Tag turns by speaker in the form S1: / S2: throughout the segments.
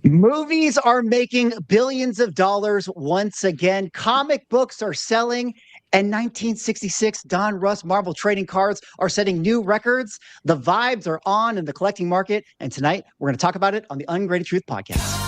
S1: Movies are making billions of dollars once again. Comic books are selling, and 1966 Donruss Marvel trading cards are setting new records. The vibes are on in the collecting market, and tonight we're going to talk about it on the Ungraded Truth podcast.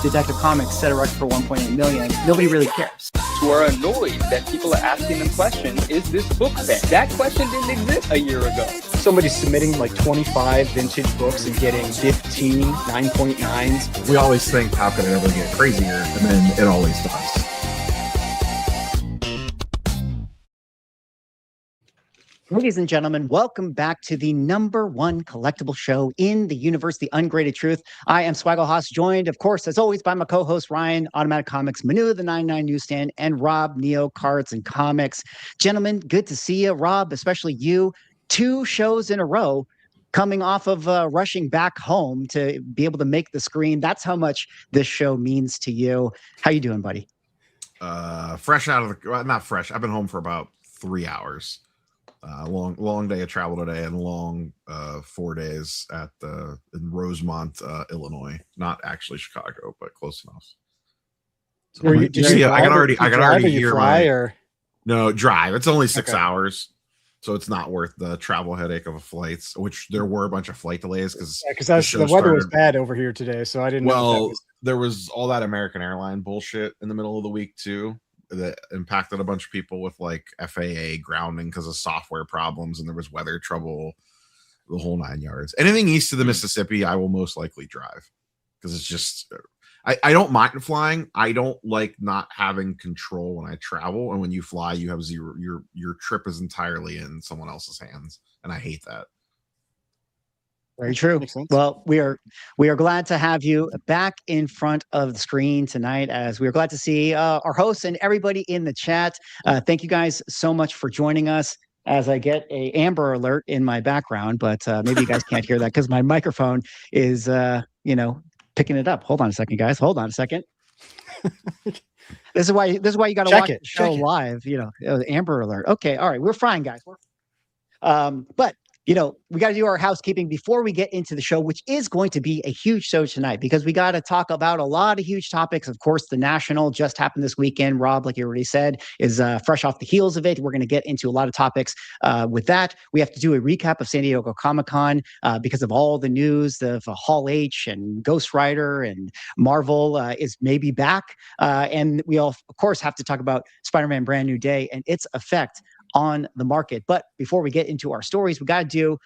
S1: Detective Comics set a record for 1.8 million. Nobody really cares.
S2: Who are annoyed that people are asking them questions, is this book fake? That question didn't exist a year ago.
S3: Somebody's submitting like 25 vintage books and getting 15 9.9s.
S4: We always think, how could it ever get crazier? And then it always does.
S1: Ladies and gentlemen, welcome back to the #1 collectible show in the universe, The Ungraded Truth. I am Swaggle Haas, joined, of course, as always, by my co-host Ryan, Automatic Comics, Manu, the 99 Newsstand, and Rob, Neo Cards and Comics. Gentlemen, good to see you. Rob, especially you, 2 shows in a row coming off of rushing back home to be able to make the screen. That's how much this show means to you. How you doing, buddy?
S4: Fresh out of the, well, not fresh. I've been home for about 3 hours. Long day of travel today, and long 4 days in Rosemont, Illinois. Not actually Chicago, but close enough. So I can already hear no drive. It's only 6 hours, so it's not worth the travel headache of a flight. Which there were a bunch of flight delays because
S3: the weather was bad over here today, so I didn't.
S4: Well, there was all that American airline bullshit in the middle of the week too, that impacted a bunch of people with like FAA grounding because of software problems, and there was weather trouble, the whole 9 yards. Anything east of the Mississippi, I will most likely drive because it's just I don't mind flying. I don't like not having control when I travel, and when you fly, you have zero. Your trip is entirely in someone else's hands, and I hate that.
S1: Very true. Well, we are glad to have you back in front of the screen tonight, as we are glad to see our hosts and everybody in the chat. Thank you guys so much for joining us. As I get a Amber Alert in my background, but maybe you guys can't hear that because my microphone is picking it up. Hold on a second, guys. Hold on a second. This is why you got to watch the show live. Amber Alert. Okay, all right, we're fine, guys. But we got to do our housekeeping before we get into the show, which is going to be a huge show tonight because we got to talk about a lot of huge topics. Of course, the National just happened this weekend. Rob, like you already said, is fresh off the heels of it. We're going to get into a lot of topics with that. We have to do a recap of San Diego Comic-Con because of all the news of Hall H and Ghost Rider, and Marvel is maybe back. And we all, of course, have to talk about Spider-Man Brand New Day and its effect on the market. But before we get into our stories, we got to do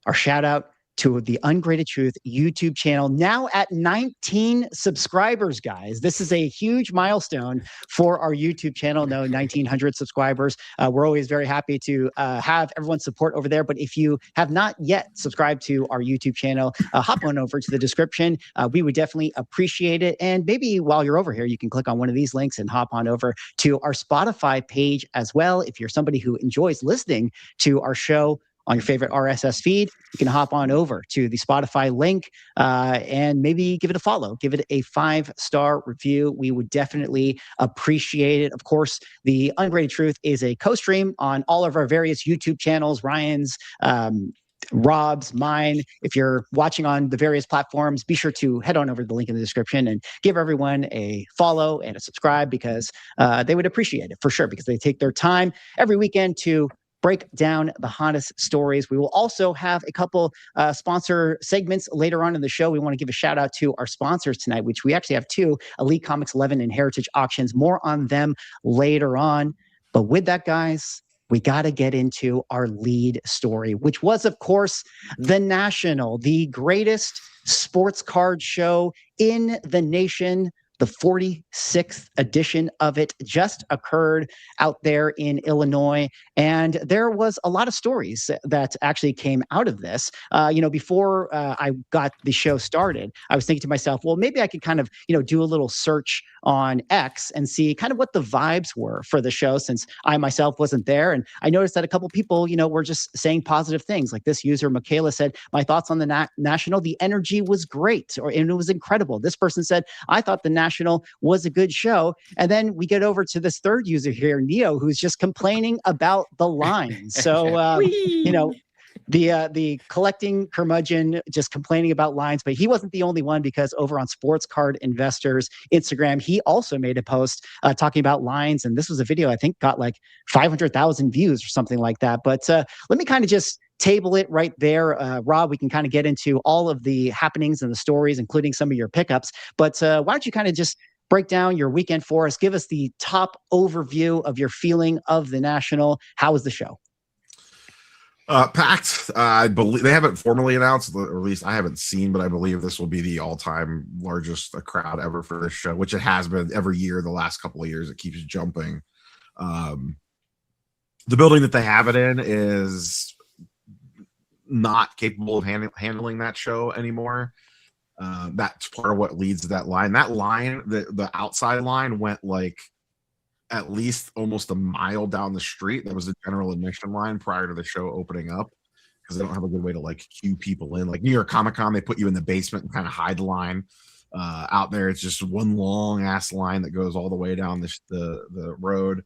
S1: our shout out to the Ungraded Truth YouTube channel, now at 19 subscribers, guys. This is a huge milestone for our YouTube channel. No, 1,900 subscribers. We're always very happy to have everyone's support over there. But if you have not yet subscribed to our YouTube channel, hop on over to the description. We would definitely appreciate it. And maybe while you're over here, you can click on one of these links and hop on over to our Spotify page as well. If you're somebody who enjoys listening to our show on your favorite RSS feed, you can hop on over to the Spotify link and maybe give it a follow. Give it a 5-star review. We would definitely appreciate it. Of course, the Ungraded Truth is a co-stream on all of our various YouTube channels, Ryan's, Rob's, mine. If you're watching on the various platforms, be sure to head on over to the link in the description and give everyone a follow and a subscribe because they would appreciate it for sure, because they take their time every weekend to break down the hottest stories. We will also have a couple sponsor segments later on in the show. We want to give a shout out to our sponsors tonight, which we actually have 2, Elite Comics 11 and Heritage Auctions. More on them later on. But with that, guys, we got to get into our lead story, which was, of course, the National, the greatest sports card show in the nation. The 46th edition of it just occurred out there in Illinois. And there was a lot of stories that actually came out of this. Before I got the show started, I was thinking to myself, well, maybe I could kind of, do a little search on X and see kind of what the vibes were for the show, since I myself wasn't there. And I noticed that a couple people, were just saying positive things. Like this user, Michaela, said, my thoughts on the National, the energy was great, and it was incredible. This person said, I thought the National was a good show. And then we get over to this third user here, Neo, who's just complaining about the line. So, The collecting curmudgeon just complaining about lines, but he wasn't the only one, because over on Sports Card Investors Instagram, he also made a post talking about lines, and this was a video I think got like 500,000 views or something like that. But let me kind of just table it right there. Rob, we can kind of get into all of the happenings and the stories, including some of your pickups. But why don't you kind of just break down your weekend for us? Give us the top overview of your feeling of the National. How was the show?
S4: Packed. I believe they haven't formally announced, or at least I haven't seen, but I believe this will be the all-time largest crowd ever for this show, which it has been every year the last couple of years. It keeps jumping. The building that they have it in is not capable of handling that show anymore. That's part of what leads to that line. That line, the outside line, went like at least almost a mile down the street. That was the general admission line prior to the show opening up, because they don't have a good way to like queue people in. Like New York Comic Con, they put you in the basement and kind of hide the line. Out there, it's just one long ass line that goes all the way down the road.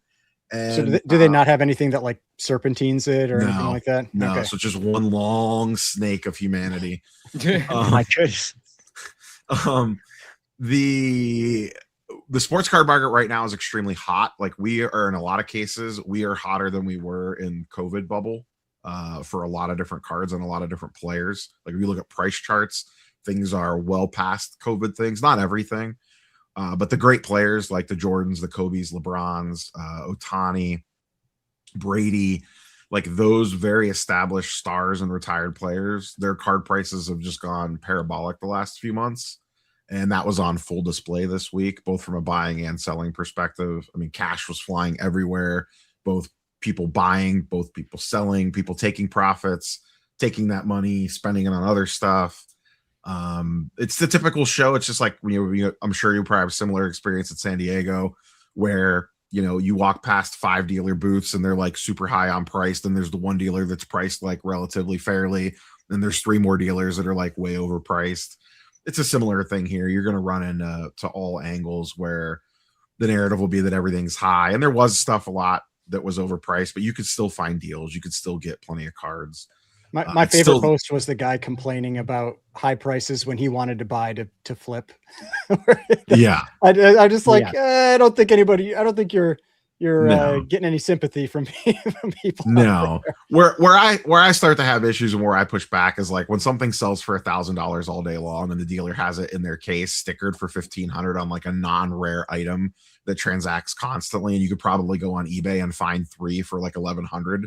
S4: And
S3: so do they not have anything that like serpentines it or anything like that?
S4: No,
S3: okay.
S4: So just one long snake of humanity.
S1: My goodness.
S4: The sports card market right now is extremely hot. Like we are, in a lot of cases, we are hotter than we were in COVID bubble for a lot of different cards and a lot of different players. Like if you look at price charts, things are well past COVID things. Not everything, but the great players like the Jordans, the Kobes, LeBrons, Ohtani, Brady, like those very established stars and retired players, their card prices have just gone parabolic the last few months. And that was on full display this week, both from a buying and selling perspective. I mean, cash was flying everywhere, both people buying, both people selling, people taking profits, taking that money, spending it on other stuff. It's the typical show. It's just like I'm sure you probably have a similar experience at San Diego, where you walk past 5 dealer booths and they're like super high on price. Then there's the one dealer that's priced like relatively fairly. Then there's 3 more dealers that are like way overpriced. It's a similar thing here. You're going to run into all angles where the narrative will be that everything's high. And there was stuff a lot that was overpriced, but you could still find deals. You could still get plenty of cards.
S3: My favorite post was the guy complaining about high prices when he wanted to buy to flip.
S4: Yeah.
S3: I just like, I don't think you're getting any sympathy from people.
S4: No, where I start to have issues and where I push back is like when something sells for $1,000 all day long and the dealer has it in their case stickered for $1,500 on like a non-rare item that transacts constantly, and you could probably go on eBay and find 3 for like $1,100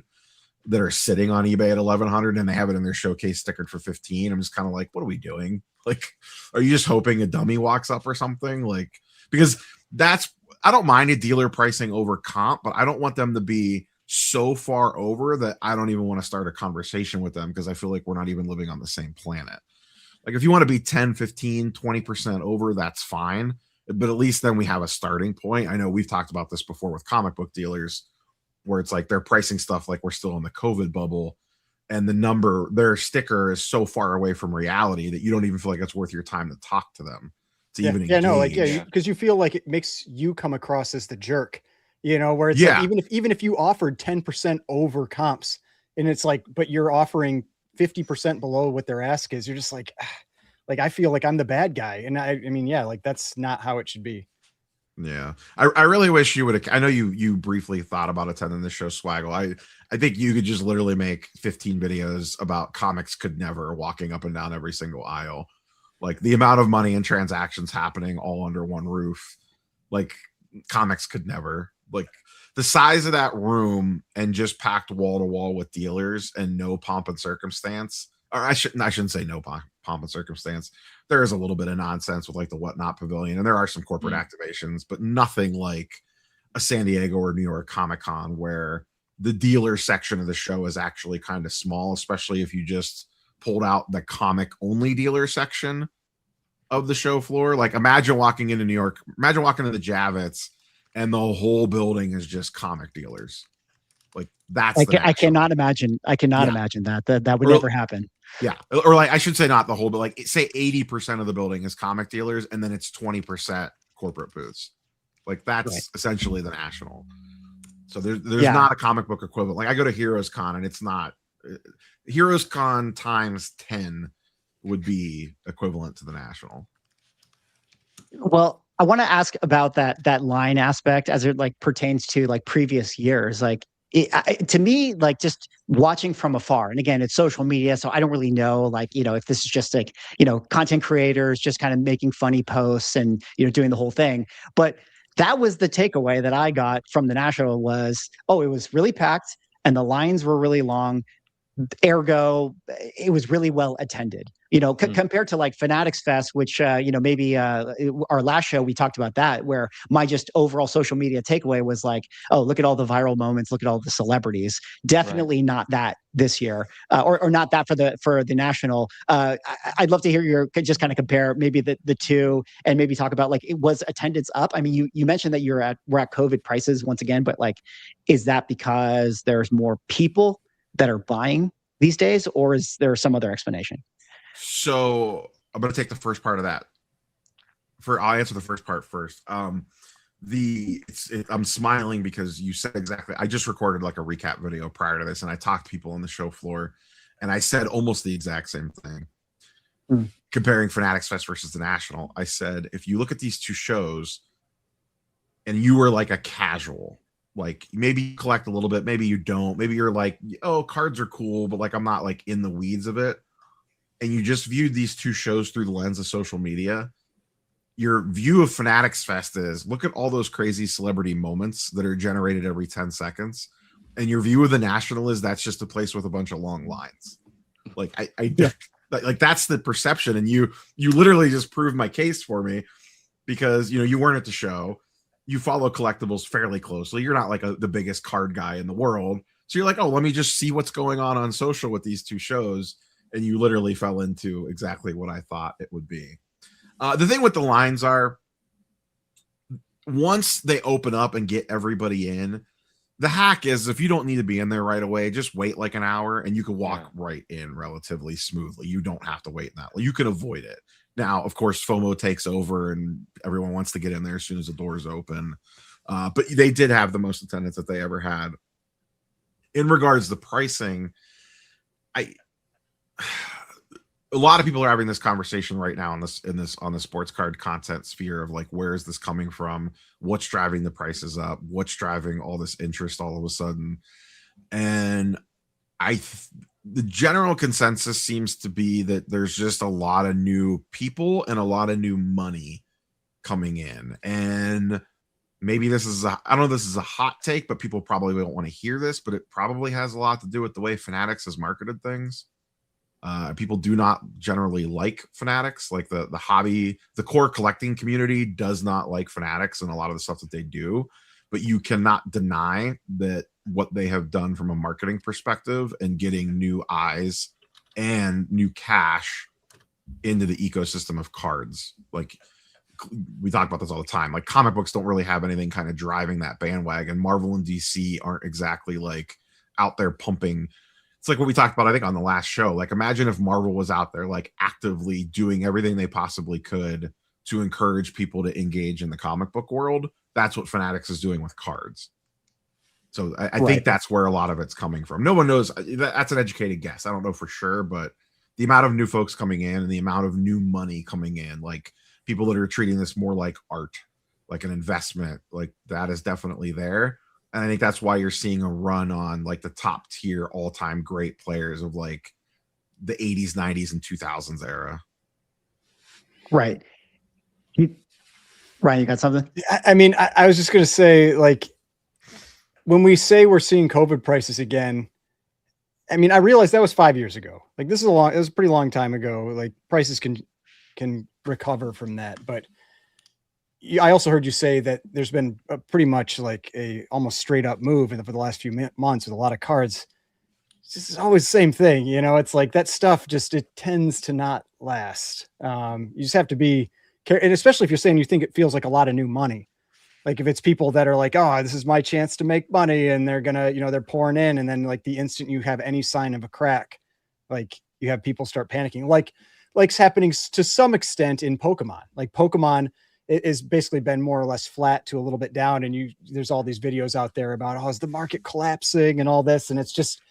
S4: that are sitting on eBay at $1,100 and they have it in their showcase stickered for $15. I'm just kind of like, what are we doing? Like, are you just hoping a dummy walks up or something? Like, because I don't mind a dealer pricing over comp, but I don't want them to be so far over that I don't even want to start a conversation with them, because I feel like we're not even living on the same planet. Like if you want to be 10, 15, 20% over, that's fine. But at least then we have a starting point. I know we've talked about this before with comic book dealers, where it's like they're pricing stuff like we're still in the COVID bubble, and their sticker is so far away from reality that you don't even feel like it's worth your time to talk to them.
S3: Because you feel like it makes you come across as the jerk, where it's like, even if you offered 10% over comps, and it's like, but you're offering 50% below what their ask is, you're just like I feel like I'm the bad guy, and I mean, like that's not how it should be.
S4: Yeah, I really wish you would. I know you briefly thought about attending the show, Swaggle. I think you could just literally make 15 videos about Comics Could Never, walking up and down every single aisle. Like the amount of money and transactions happening all under one roof, like Comics Could Never. Like the size of that room and just packed wall to wall with dealers and no pomp and circumstance. Or I shouldn't say no pomp and circumstance. There is a little bit of nonsense with like the Whatnot Pavilion, and there are some corporate activations, but nothing like a San Diego or New York Comic Con, where the dealer section of the show is actually kind of small, especially if you just pulled out the comic only dealer section of the show floor. Like imagine walking into New York, imagine walking into the Javits and the whole building is just comic dealers. Like that's
S1: I cannot imagine imagine that would never happen.
S4: Yeah. Or like I should say not the whole, but like say 80% of the building is comic dealers and then it's 20% corporate booths. Like that's essentially the National. So there's not a comic book equivalent. Like I go to Heroes Con and it's not Heroes Con times 10 would be equivalent to the National.
S1: Well, I want to ask about that line aspect as it like pertains to like previous years. Like to me, like just watching from afar, and again, it's social media, so I don't really know, like, you know, if this is just like, you know, content creators just kind of making funny posts and, you know, doing the whole thing. But that was the takeaway that I got from the National was, oh, it was really packed and the lines were really long. Ergo, it was really well attended, you know, compared to like Fanatics Fest, which, you know, maybe our last show, we talked about that, where my just overall social media takeaway was like, oh, look at all the viral moments, look at all the celebrities. Definitely not that this year, or not that for the National. I'd love to hear your, just kind of compare maybe the two, and maybe talk about like, it was attendance up? I mean, you mentioned that we're at COVID prices once again, but like, is that because there's more people that are buying these days, or is there some other explanation?
S4: So I'm going to take the first part of that. I'll answer the first part first. I'm smiling because you said exactly. I just recorded like a recap video prior to this, and I talked to people on the show floor, and I said almost the exact same thing. Comparing Fanatics Fest versus the National, I said, if you look at these two shows, and you were like a casual, like maybe you collect a little bit, maybe you don't, maybe you're like, oh, cards are cool, but like I'm not like in the weeds of it, and you just viewed these two shows through the lens of social media, your view of Fanatics Fest is, look at all those crazy celebrity moments that are generated every 10 seconds, and your view of the National is that's just a place with a bunch of long lines. Like like that's the perception, and you literally just proved my case for me, because, you know, you weren't at the show. You follow collectibles fairly closely. You're not like the biggest card guy in the world. So you're like, oh, let me just see what's going on social with these two shows. And you literally fell into exactly what I thought it would be. The thing with the lines are, once they open up and get everybody in, the hack is, if you don't need to be in there right away, just wait like an hour and you can walk right in relatively smoothly. You don't have to wait that. You can avoid it. Now, of course, FOMO takes over and everyone wants to get in there as soon as the doors open. But they did have the most attendance that they ever had. In regards to pricing, a lot of people are having this conversation right now on the sports card content sphere of like, where is this coming from? What's driving the prices up? What's driving all this interest all of a sudden? And the general consensus seems to be that there's just a lot of new people and a lot of new money coming in. And maybe this is I don't know if this is a hot take, but people probably don't want to hear this, but it probably has a lot to do with the way Fanatics has marketed things. People do not generally like Fanatics. Like the hobby, the core collecting community does not like Fanatics and a lot of the stuff that they do, but you cannot deny that what they have done from a marketing perspective and getting new eyes and new cash into the ecosystem of cards. Like, we talk about this all the time. Like, comic books don't really have anything kind of driving that bandwagon. Marvel and DC aren't exactly like out there pumping. It's like what we talked about, I think, on the last show. Like, imagine if Marvel was out there like actively doing everything they possibly could to encourage people to engage in the comic book world. That's what Fanatics is doing with cards. So I think that's where a lot of it's coming from. No one knows. That's an educated guess. I don't know for sure, but the amount of new folks coming in and the amount of new money coming in, like people that are treating this more like art, like an investment, like that is definitely there. And I think that's why you're seeing a run on like the top tier all-time great players of like the 80s, 90s, and 2000s era.
S1: Right. Ryan, you got something?
S3: I mean, I was just going to say, like, when we say we're seeing COVID prices again, I mean, I realized that was 5 years ago. Like, it was a pretty long time ago. Like, prices can recover from that. But I also heard you say that there's been a pretty much like a almost straight up move for the last few months with a lot of cards. It's just always the same thing. You know, it's like that stuff it tends to not last. You just have to be careful. And especially if you're saying you think it feels like a lot of new money. Like if it's people that are like, oh, this is my chance to make money, and they're gonna, they're pouring in, and then like the instant you have any sign of a crack, like you have people start panicking, like's happening to some extent in Pokemon. Like Pokemon is basically been more or less flat to a little bit down, and there's all these videos out there about, oh, is the market collapsing and all this, and it's just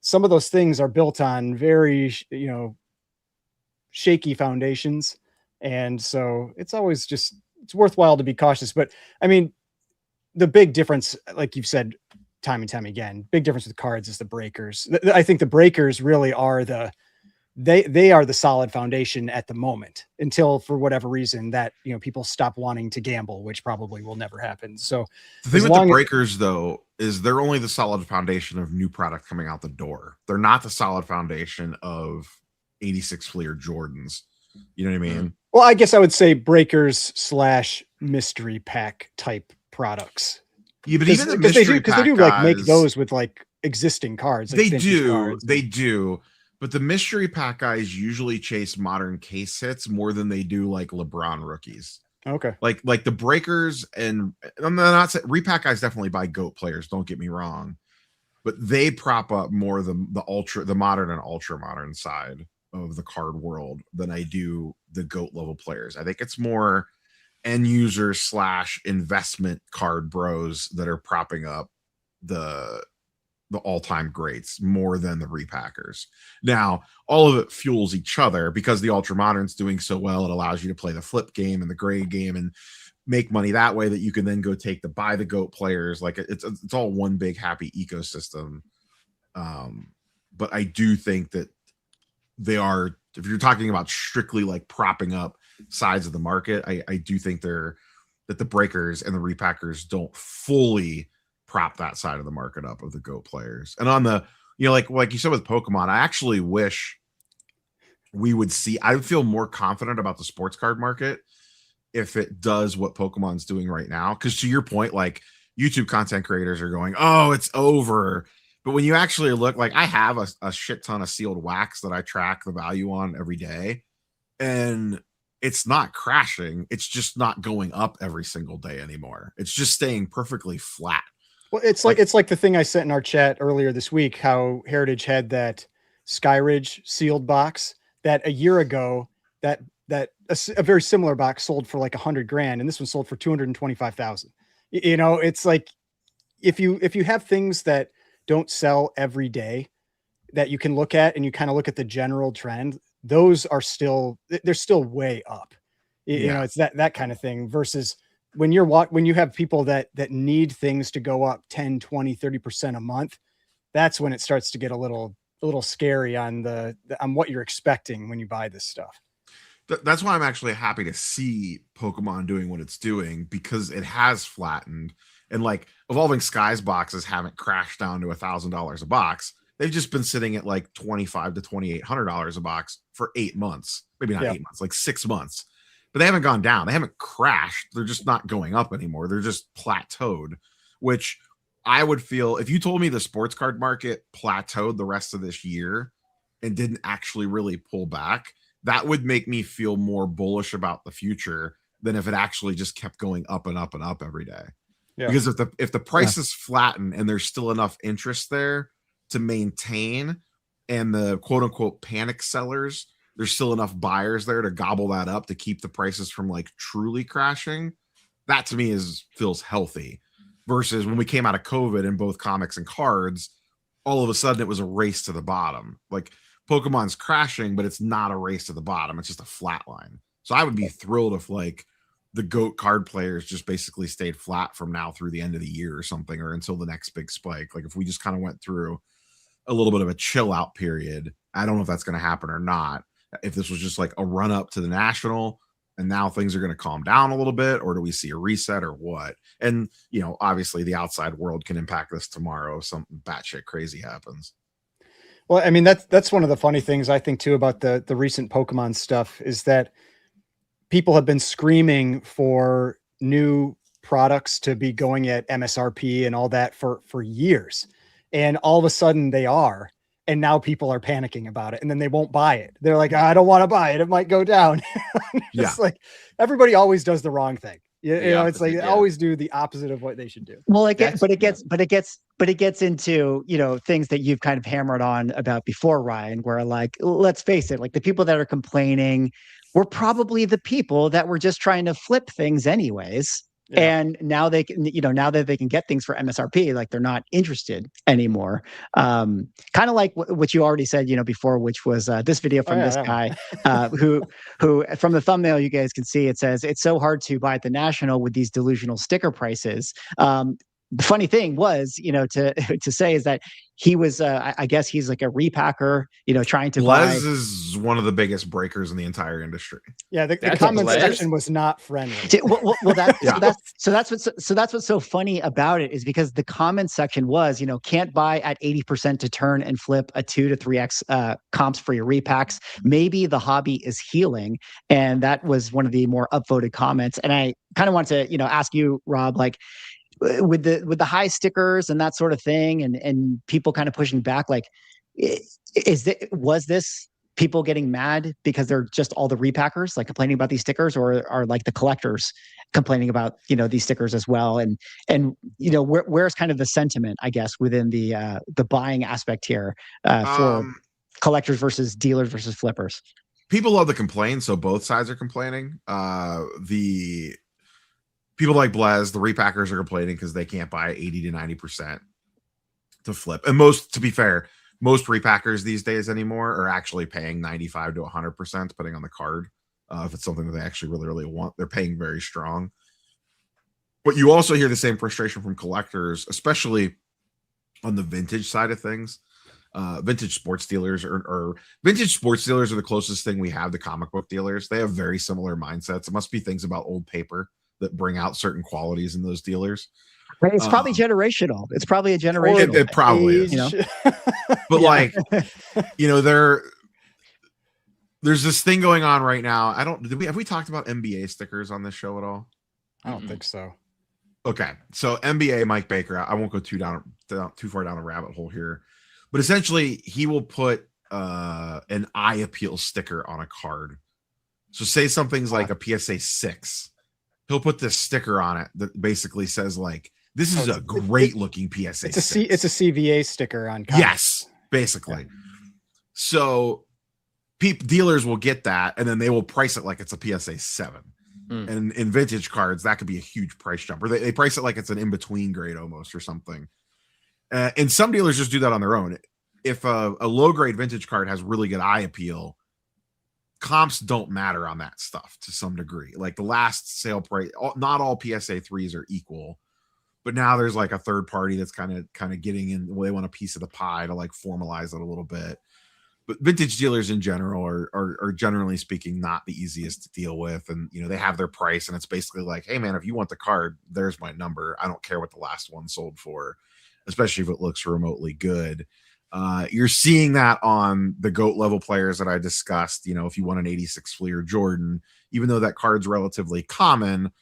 S3: some of those things are built on very, shaky foundations. And so it's always just, it's worthwhile to be cautious. But I mean, the big difference, like you've said time and time again, big difference with cards is the breakers. I think the breakers really are they are the solid foundation at the moment, until for whatever reason that, people stop wanting to gamble, which probably will never happen. So
S4: the thing with the breakers though, is they're only the solid foundation of new product coming out the door. They're not the solid foundation of 86 Fleer Jordans. You know what I mean?
S3: Well, I guess I would say breakers / mystery pack type products.
S4: Yeah, but even the mystery pack,
S3: because they do like make those with like existing cards. Like
S4: they do. But the mystery pack guys usually chase modern case hits more than they do like LeBron rookies.
S3: Okay.
S4: Like the breakers, and I'm not saying repack guys definitely buy GOAT players, don't get me wrong, but they prop up more the modern and ultra modern side of the card world than I do the GOAT level players. I think it's more end user / investment card bros that are propping up the all-time greats more than the repackers. Now, all of it fuels each other because the ultra modern's doing so well. It allows you to play the flip game and the grade game and make money that way that you can then go buy the GOAT players. Like it's all one big happy ecosystem. But I do think that they are, if you're talking about strictly like propping up sides of the market, I do think that the breakers and the repackers don't fully prop that side of the market up of the GOAT players. And on the, like you said with Pokemon, I actually wish we would see, I would feel more confident about the sports card market if it does what Pokemon's doing right now. Because to your point, like YouTube content creators are going, oh, it's over. But when you actually look, like I have a shit ton of sealed wax that I track the value on every day, and it's not crashing. It's just not going up every single day anymore. It's just staying perfectly flat.
S3: Well, it's like the thing I sent in our chat earlier this week, how Heritage had that Skyridge sealed box that a year ago, that a very similar box sold for like $100,000, and this one sold for $225,000. It's like if you have things that don't sell every day that you can look at and you kind of look at the general trend, those are they're still way up. It's that kind of thing versus when you have people that need things to go up 10, 20, 30% a month, that's when it starts to get a little scary on what you're expecting when you buy this stuff.
S4: That's why I'm actually happy to see Pokemon doing what it's doing, because it has flattened, and like Evolving Skies boxes haven't crashed down to $1,000 a box. They've just been sitting at like $2,500 to $2,800 a box for 8 months, maybe not 8 months, like 6 months. But they haven't gone down. They haven't crashed. They're just not going up anymore. They're just plateaued, which I would feel if you told me the sports card market plateaued the rest of this year and didn't actually really pull back, that would make me feel more bullish about the future than if it actually just kept going up and up and up every day. Yeah. Because if the prices flatten and there's still enough interest there to maintain, and the quote unquote panic sellers, there's still enough buyers there to gobble that up to keep the prices from like truly crashing, that to me feels healthy. Versus when we came out of COVID in both comics and cards, all of a sudden it was a race to the bottom. Like Pokemon's crashing, but it's not a race to the bottom. It's just a flat line. So I would be thrilled if like the GOAT card players just basically stayed flat from now through the end of the year or something, or until the next big spike. Like if we just kind of went through a little bit of a chill out period, I don't know if that's going to happen or not. If this was just like a run up to the national and now things are going to calm down a little bit, or do we see a reset or what? And, obviously the outside world can impact this tomorrow if something batshit crazy happens.
S3: Well, I mean, that's one of the funny things I think too about the recent Pokemon stuff is that people have been screaming for new products to be going at MSRP and all that for years. And all of a sudden they are. And now people are panicking about it, and then they won't buy it. They're like, I don't want to buy it. It might go down. It's like everybody always does the wrong thing. It's like they always do the opposite of what they should do.
S1: Well, it gets into, things that you've kind of hammered on about before, Ryan, where like, let's face it, like the people that are complaining were probably the people that were just trying to flip things anyways. And now they can, now that they can get things for MSRP, like they're not interested anymore. Kind of like what you already said, before, which was this video from this guy who from the thumbnail you guys can see, it says it's so hard to buy at the National with these delusional sticker prices. The funny thing was, to say is that he was, I guess he's like a repacker, trying to buy.
S4: is one of the biggest breakers in the entire industry.
S3: Yeah, the comment section was not friendly.
S1: So that's what's so funny about it, is because the comment section was, can't buy at 80% to turn and flip a 2 to 3x comps for your repacks. Maybe the hobby is healing, and that was one of the more upvoted comments. And I kind of want to, ask you, Rob, like, with the high stickers and that sort of thing, and people kind of pushing back, like, was this people getting mad because they're just all the repackers like complaining about these stickers, or are like the collectors complaining about these stickers as well? And where's kind of the sentiment, I guess, within the buying aspect here for collectors versus dealers versus flippers?
S4: People love to complain, so both sides are complaining. The people like Blaz, the repackers, are complaining because they can't buy 80 to 90% to flip. And to be fair, most repackers these days anymore are actually paying 95 to 100%, depending on the card. If it's something that they actually really, really want, they're paying very strong. But you also hear the same frustration from collectors, especially on the vintage side of things. Vintage sports dealers or vintage sports dealers are the closest thing we have to comic book dealers. They have very similar mindsets. It must be things about old paper that bring out certain qualities in those dealers.
S1: It's probably generational. It's probably a generational.
S4: It probably is. But like, there's this thing going on right now. Have we talked about NBA stickers on this show at all?
S3: I don't think so.
S4: Okay. So NBA Mike Baker, I won't go too far down a rabbit hole here, but essentially he will put an eye appeal sticker on a card. So say something's like a PSA 6. He'll put this sticker on it that basically says, like, this is a great looking PSA.
S3: It's a CVA sticker on comics.
S4: Yes, basically. Yeah. So dealers will get that, and then they will price it like it's a PSA 7. And in vintage cards, that could be a huge price jump. Or they price it like it's an in-between grade almost or something. And some dealers just do that on their own. If a low-grade vintage card has really good eye appeal, comps don't matter on that stuff to some degree. Like the last sale price, not all PSA 3s are equal, but now there's like a third party that's kind of getting in. They want a piece of the pie to like formalize it a little bit. But vintage dealers in general are generally speaking not the easiest to deal with, and they have their price, and it's basically like, hey man, if you want the card, there's my number. I don't care what the last one sold for, especially if it looks remotely good. You're seeing that on the GOAT level players that I discussed. If you want an 86 Fleer Jordan, even though that card's relatively common,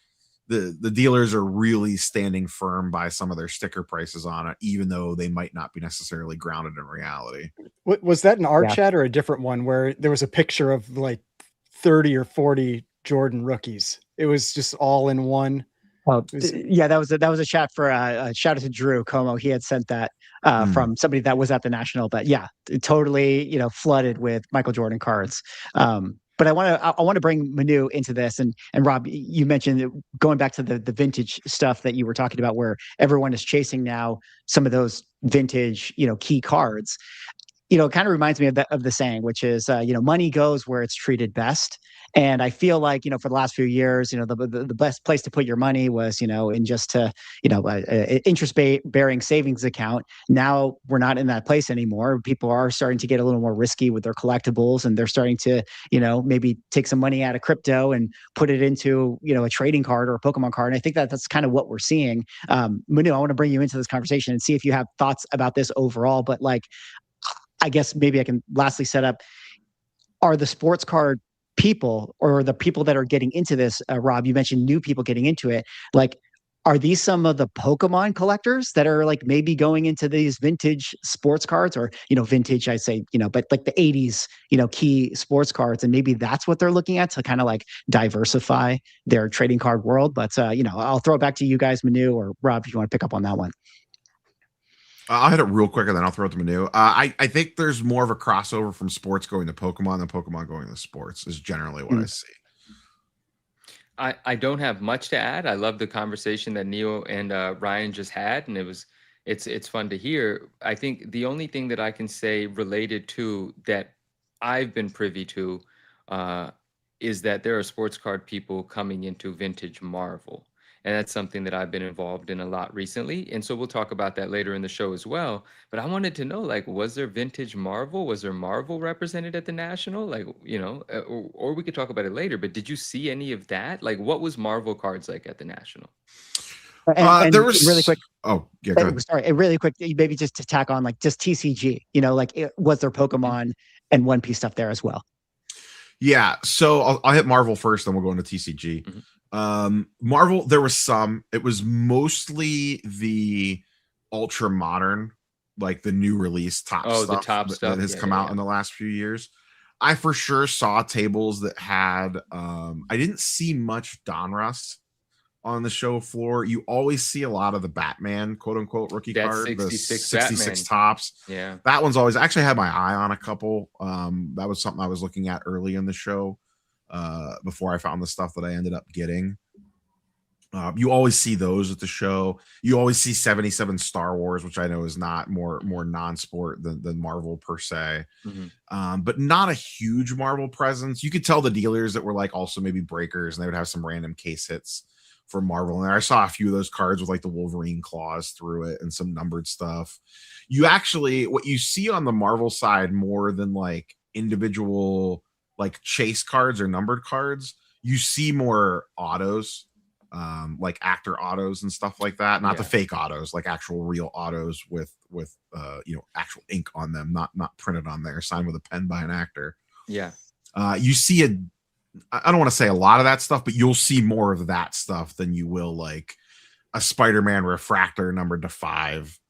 S4: the dealers are really standing firm by some of their sticker prices on it, even though they might not be necessarily grounded in reality.
S3: Was that an art chat or a different one where there was a picture of like 30 or 40 Jordan rookies? It was just all in one.
S1: That was a chat for shout out to Drew Como. He had sent that from somebody that was at the National, but totally flooded with Michael Jordan cards. But I want to bring Manu into this, and Rob, you mentioned going back to the vintage stuff that you were talking about, where everyone is chasing now some of those vintage key cards. It kind of reminds me of the saying, which is money goes where it's treated best. And I feel like, for the last few years, the best place to put your money was, in just an interest bearing savings account. Now we're not in that place anymore. People are starting to get a little more risky with their collectibles, and they're starting to, maybe take some money out of crypto and put it into, a trading card or a Pokemon card. And I think that's kind of what we're seeing. Manu, I want to bring you into this conversation and see if you have thoughts about this overall. But like, I guess maybe I can lastly set up, are the sports card people, or the people that are getting into this, Rob, you mentioned new people getting into it, like, are these some of the Pokemon collectors that are like maybe going into these vintage sports cards, or, vintage, I say, but like the 80s, key sports cards, and maybe that's what they're looking at to kind of like diversify their trading card world. But, I'll throw it back to you guys, Manu or Rob, if you want to pick up on that one.
S4: I'll hit it real quick and then I'll throw it to Manu. I think there's more of a crossover from sports going to Pokemon than Pokemon going to sports is generally what I see.
S2: I don't have much to add. I love the conversation that Neo and Ryan just had, and it's fun to hear. I think the only thing that I can say related to that I've been privy to is that there are sports card people coming into vintage Marvel. And that's something that I've been involved in a lot recently. And so we'll talk about that later in the show as well. But I wanted to know, like, was there vintage Marvel? Was there Marvel represented at the National? Like, or we could talk about it later, but did you see any of that? Like, what was Marvel cards like at the National?
S1: And
S4: there was
S1: really quick.
S4: Oh, yeah, go ahead.
S1: Sorry, really quick. Maybe just to tack on, like, just TCG. Was there Pokemon and One Piece stuff there as well?
S4: Yeah, so I'll hit Marvel first, then we'll go into TCG. Marvel, there was some. It was mostly the ultra modern, like the new release top stuff,
S2: the top stuff
S4: that has come out in the last few years. I for sure saw tables that had I didn't see much Donruss on the show floor. You always see a lot of the Batman, quote unquote, rookie card,
S2: 66
S4: the 66
S2: Batman.
S4: tops.
S2: Yeah,
S4: that one's always actually had my eye on a couple. That was something I was looking at early in the show before I found the stuff that I ended up getting. You always see those at the show. You always see 77 Star Wars, which I know is not more non-sport than Marvel per se. But not a huge Marvel presence. You could tell the dealers that were like also maybe breakers, and they would have some random case hits for Marvel. And I saw a few of those cards with like the Wolverine claws through it and some numbered stuff. You actually, what you see on the Marvel side more than like individual like chase cards or numbered cards, you see more autos, like actor autos and stuff like that. Not the fake autos, like actual real autos with actual ink on them, not printed on there, signed with a pen by an actor. You see I don't want to say a lot of that stuff, but you'll see more of that stuff than you will like a Spider-Man refractor numbered to 5.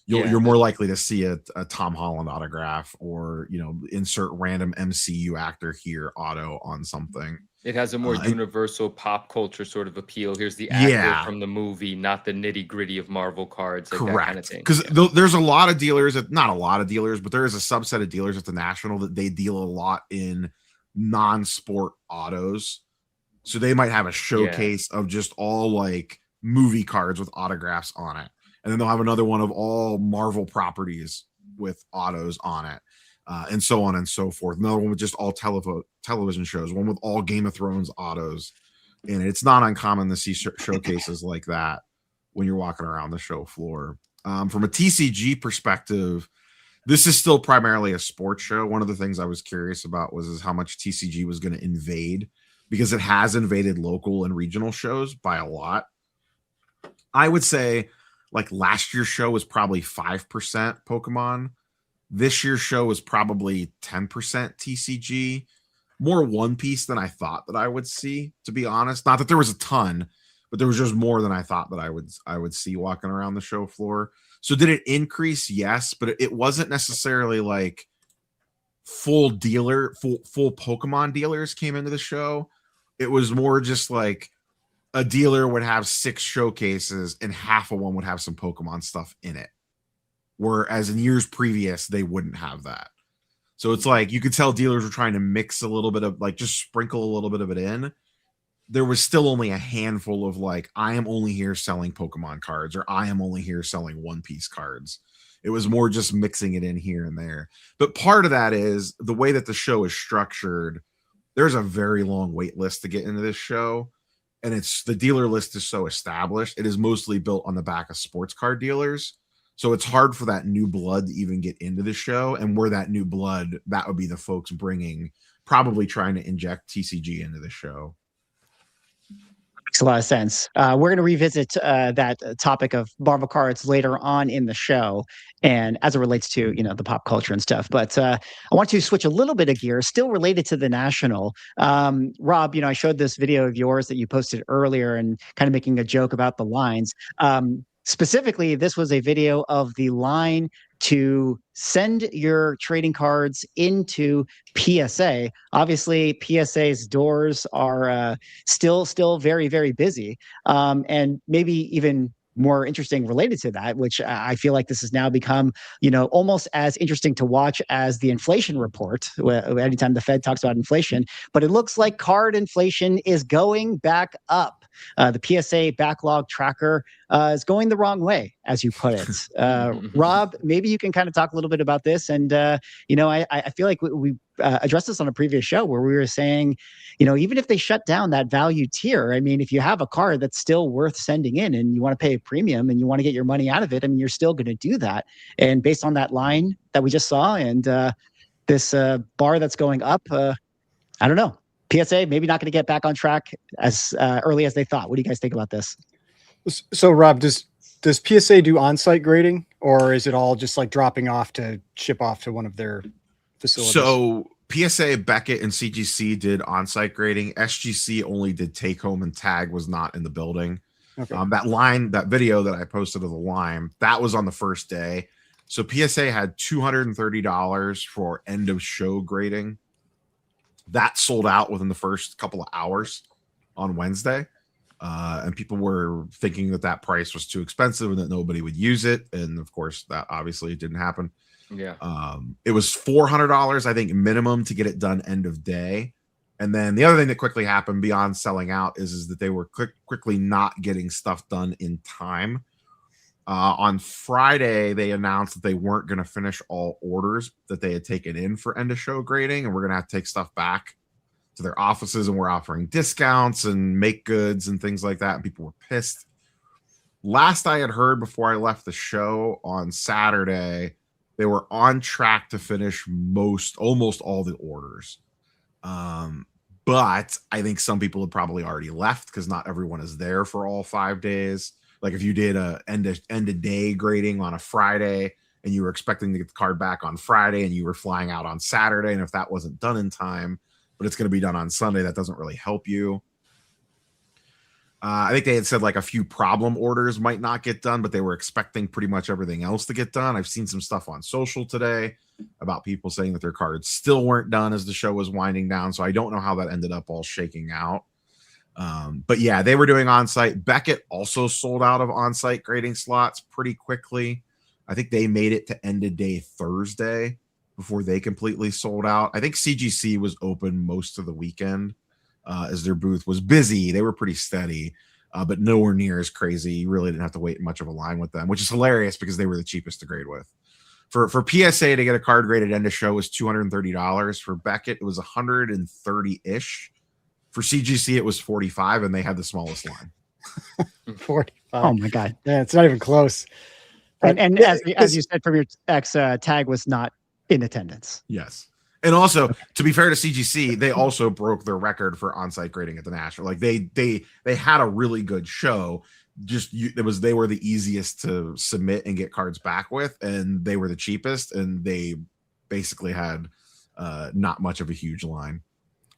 S4: You're more likely to see a Tom Holland autograph, or insert random MCU actor here auto on something.
S2: It has a more universal pop culture sort of appeal. Here's the actor from the movie, not the nitty gritty of Marvel cards, like
S4: correct,
S2: that kind of thing.
S4: Because there's a lot of dealers, not a lot of dealers, but there is a subset of dealers at the National that they deal a lot in non-sport autos. So they might have a showcase of just all like movie cards with autographs on it, and then they'll have another one of all Marvel properties with autos on it, and so on and so forth. Another one with just all television shows, one with all Game of Thrones autos. And it's not uncommon to see showcases like that when you're walking around the show floor. From a TCG perspective, this is still primarily a sports show. One of the things I was curious about was how much TCG was going to invade, because it has invaded local and regional shows by a lot. I would say like last year's show was probably 5% Pokemon. This year's show was probably 10% TCG. More One Piece than I thought that I would see, to be honest. Not that there was a ton, but there was just more than I thought that I would see walking around the show floor. So did it increase? Yes, but it wasn't necessarily like full Pokemon dealers came into the show. It was more just like a dealer would have 6 showcases and half of one would have some Pokemon stuff in it. Whereas in years previous, they wouldn't have that. So it's like you could tell dealers were trying to mix a little bit of like just sprinkle a little bit of it in. There was still only a handful of like, I am only here selling Pokemon cards, or I am only here selling One Piece cards. It was more just mixing it in here and there. But part of that is the way that the show is structured. There's a very long wait list to get into this show. And the dealer list is so established. It is mostly built on the back of sports card dealers. So it's hard for that new blood to even get into the show. And where that new blood, that would be the folks probably trying to inject TCG into the show.
S1: Makes a lot of sense. We're going to revisit that topic of Marvel cards later on in the show, and as it relates to the pop culture and stuff. But I want to switch a little bit of gears, still related to the National. Rob, I showed this video of yours that you posted earlier, and kind of making a joke about the lines. Specifically, this was a video of the line to send your trading cards into PSA. Obviously, PSA's doors are still very, very busy, and maybe even more interesting related to that, which I feel like this has now become, almost as interesting to watch as the inflation report, anytime the Fed talks about inflation. But it looks like card inflation is going back up. The PSA backlog tracker is going the wrong way, as you put it. Rob, maybe you can kind of talk a little bit about this. And, I feel like we addressed this on a previous show where we were saying, even if they shut down that value tier, I mean, if you have a card that's still worth sending in and you want to pay a premium and you want to get your money out of it, I mean, you're still going to do that. And based on that line that we just saw and this bar that's going up, I don't know. PSA maybe not going to get back on track as early as they thought. What do you guys think about this?
S3: So, Rob, does PSA do on-site grading, or is it all just like dropping off to ship off to one of their facilities?
S4: So PSA, Beckett, and CGC did on-site grading. SGC only did take-home, and Tag was not in the building.
S3: Okay.
S4: That video that I posted of the line, that was on the first day. So PSA had $230 for end-of-show grading. That sold out within the first couple of hours on Wednesday. And people were thinking that price was too expensive and that nobody would use it. And of course, that obviously didn't happen.
S2: Yeah.
S4: It was $400, I think, minimum to get it done end of day. And then the other thing that quickly happened beyond selling out is that they were quickly not getting stuff done in time. On Friday, they announced that they weren't going to finish all orders that they had taken in for end of show grading, and we're going to have to take stuff back to their offices, and we're offering discounts and make goods and things like that. And people were pissed. Last I had heard before I left the show on Saturday, they were on track to finish almost all the orders. But I think some people had probably already left because not everyone is there for all 5 days. Like if you did a end of day grading on a Friday and you were expecting to get the card back on Friday and you were flying out on Saturday, and if that wasn't done in time, but it's going to be done on Sunday, that doesn't really help you. I think they had said like a few problem orders might not get done, but they were expecting pretty much everything else to get done. I've seen some stuff on social today about people saying that their cards still weren't done as the show was winding down. So I don't know how that ended up all shaking out. But yeah, they were doing on-site. Beckett also sold out of on-site grading slots pretty quickly. I think they made it to end of day Thursday before they completely sold out. I think CGC was open most of the weekend as their booth was busy. They were pretty steady, but nowhere near as crazy. You really didn't have to wait much of a line with them, which is hilarious because they were the cheapest to grade with. For PSA to get a card graded end of show was $230. For Beckett, it was $130-ish. For CGC, it was $45, and they had the smallest line.
S3: 45.
S1: Oh my God.
S3: Yeah, it's not even close.
S1: And as you said from your ex, Tag was not in attendance.
S4: Yes. And also, to be fair to CGC, they also broke their record for on-site grading at the National. Like they had a really good show. They were the easiest to submit and get cards back with, and they were the cheapest, and they basically had not much of a huge line.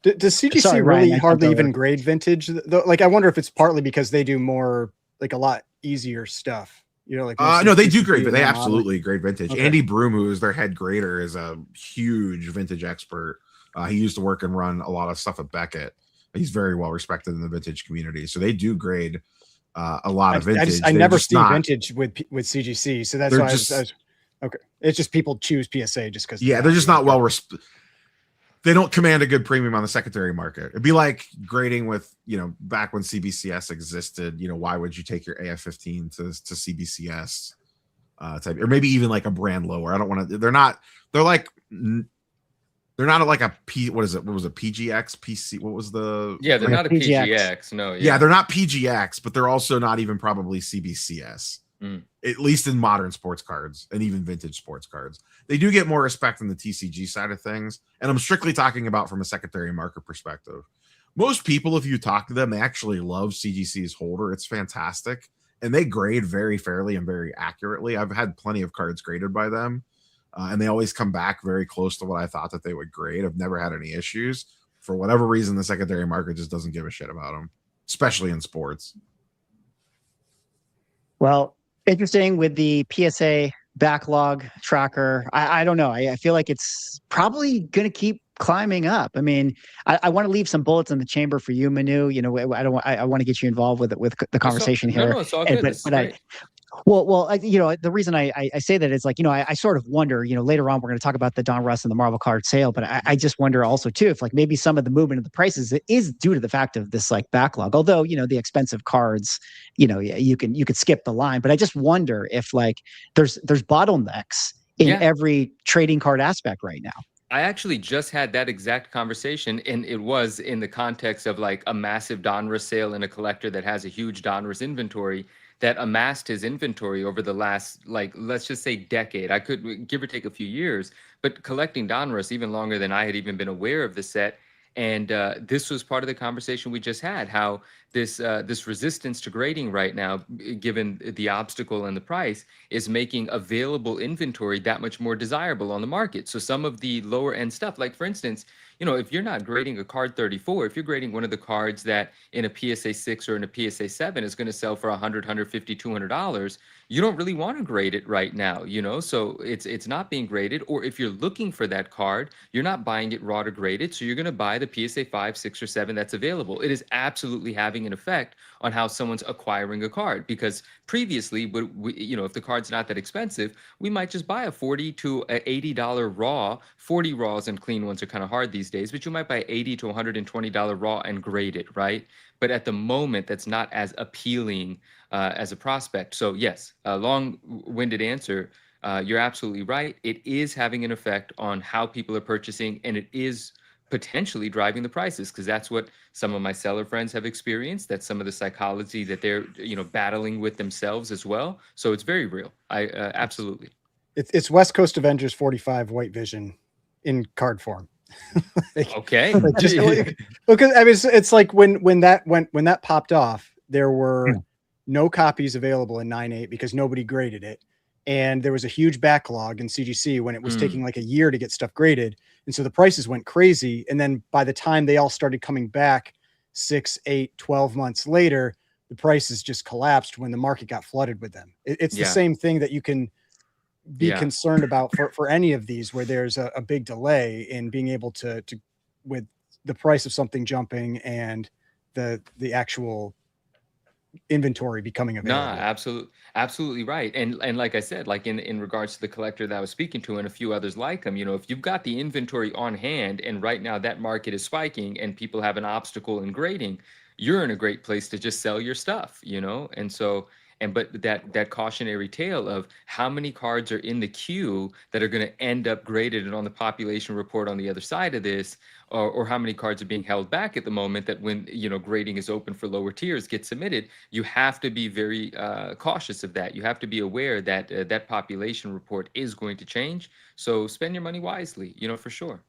S3: Does CGC really hardly even grade vintage? Though? Like, I wonder if it's partly because they do more, like a lot easier stuff. You know, like
S4: no, they do grade, but they absolutely grade vintage.
S3: Okay.
S4: Andy Broom, who is their head grader, is a huge vintage expert. He used to work and run a lot of stuff at Beckett. He's very well respected in the vintage community, so they do grade a lot of vintage.
S3: I never see vintage with CGC, so that's why I was okay. It's just people choose PSA just because.
S4: Yeah, they're just not well respected. They don't command a good premium on the secondary market. It'd be like grading with, back when CBCS existed, why would you take your AF-15 to CBCS type, or maybe even like a brand lower. I don't want to, they're not like a P, what is it? What was it? PGX, PC? What was the?
S2: Yeah, they're not a PGX. No.
S4: Yeah, they're not PGX, but they're also not even probably CBCS. At least in modern sports cards and even vintage sports cards. They do get more respect in the TCG side of things. And I'm strictly talking about from a secondary market perspective. Most people, if you talk to them, they actually love CGC's holder. It's fantastic. And they grade very fairly and very accurately. I've had plenty of cards graded by them. And they always come back very close to what I thought that they would grade. I've never had any issues. For whatever reason, the secondary market just doesn't give a shit about them, especially in sports.
S1: Well, interesting with the PSA backlog tracker. I don't know. I feel like it's probably going to keep climbing up. I mean, I want to leave some bullets in the chamber for you, Manu. You know, I want to get you involved with the conversation here.
S2: No, it's all good.
S1: You know, the reason I say that is like, you know, I sort of wonder, you know, later on we're going to talk about the Donruss and the Marvel card sale, but I just wonder also too if like maybe some of the movement of the prices is due to the fact of this like backlog. Although, you know, the expensive cards, you know, you could skip the line, but I just wonder if like there's bottlenecks in every trading card aspect right now.
S2: I actually just had that exact conversation, and it was in the context of like a massive Donruss sale and a collector that has a huge Donruss inventory that amassed his inventory over the last, like, let's just say decade. I could give or take a few years, but collecting Donruss even longer than I had even been aware of the set. And this was part of the conversation we just had, how this resistance to grading right now, given the obstacle and the price, is making available inventory that much more desirable on the market. So some of the lower end stuff, like for instance, you know, if you're not grading a card 34, if you're grading one of the cards that in a PSA 6 or in a PSA 7 is going to sell for $100, $150, $200, you don't really want to grade it right now, you know, so it's not being graded. Or if you're looking for that card, you're not buying it raw to grade it, so you're going to buy the PSA 5, 6, or 7 that's available. It is absolutely having an effect on how someone's acquiring a card, because previously, you know, if the card's not that expensive, we might just buy a $40 to $80 raw. 40 raws and clean ones are kind of hard these days, but you might buy $80 to $120 raw and grade it, right? But at the moment, that's not as appealing as a prospect. So yes, a long-winded answer. You're absolutely right. It is having an effect on how people are purchasing, and it is potentially driving the prices, because that's what some of my seller friends have experienced. That's some of the psychology that they're, you know, battling with themselves as well. So it's very real. Absolutely.
S3: It's West Coast Avengers 45 White Vision in card form.
S2: Okay.
S3: Just because I mean, it's like when that popped off, there were no copies available in 9.8 because nobody graded it. And there was a huge backlog in CGC when it was taking like a year to get stuff graded. And so the prices went crazy. And then by the time they all started coming back 6, 8, 12 months later, the prices just collapsed when the market got flooded with them. It's the same thing that you can be concerned about for any of these, where there's a big delay in being able to with the price of something jumping and the actual inventory becoming available.
S2: No, absolutely right. And like I said, like in regards to the collector that I was speaking to and a few others like him, you know, if you've got the inventory on hand and right now that market is spiking and people have an obstacle in grading, you're in a great place to just sell your stuff, you know? And so, but that cautionary tale of how many cards are in the queue that are going to end up graded and on the population report on the other side of this, or how many cards are being held back at the moment that when, you know, grading is open for lower tiers get submitted, you have to be very cautious of that. You have to be aware that that population report is going to change. So spend your money wisely, you know, for sure.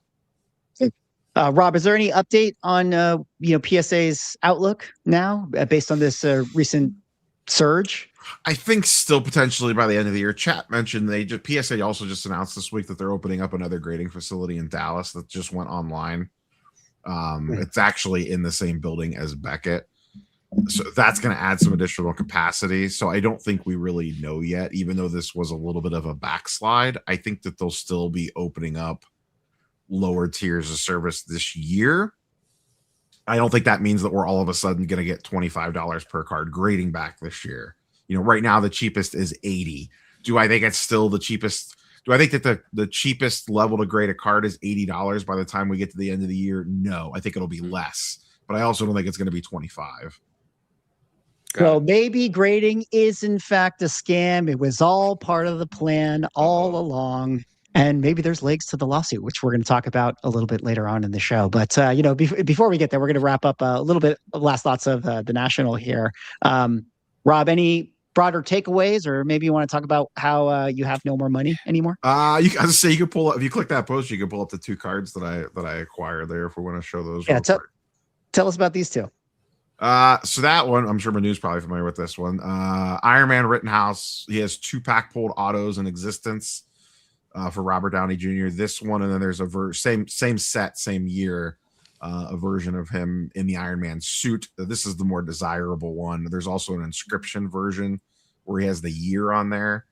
S1: Rob, is there any update on you know, PSA's outlook now based on this recent surge?
S4: I think still potentially by the end of the year. Chat mentioned PSA also just announced this week that they're opening up another grading facility in Dallas that just went online. It's actually in the same building as Beckett, so that's going to add some additional capacity. So I don't think we really know yet, even though this was a little bit of a backslide. I think that they'll still be opening up lower tiers of service this year. I don't think that means that we're all of a sudden going to get $25 per card grading back this year. You know, right now the cheapest is $80. Do I think it's still the cheapest? Do I think that the cheapest level to grade a card is $80 by the time we get to the end of the year? No, I think it'll be less, but I also don't think it's going to be $25.
S1: So maybe grading is in fact a scam. It was all part of the plan all along. And maybe there's legs to the lawsuit, which we're going to talk about a little bit later on in the show. But, you know, before we get there, we're going to wrap up a little bit of last thoughts of the National here. Rob, any broader takeaways, or maybe you want to talk about how you have no more money anymore?
S4: You can pull up, if you click that post, you can pull up the 2 cards that I acquired there if we want to show those.
S1: Yeah, tell us about these 2.
S4: So that one, I'm sure Manu's probably familiar with this one. Iron Man Rittenhouse. He has 2 pack pulled autos in existence. For Robert Downey Jr. This one, and then there's a same set, same year, a version of him in the Iron Man suit. This is the more desirable one. There's also an inscription version where he has the year on there.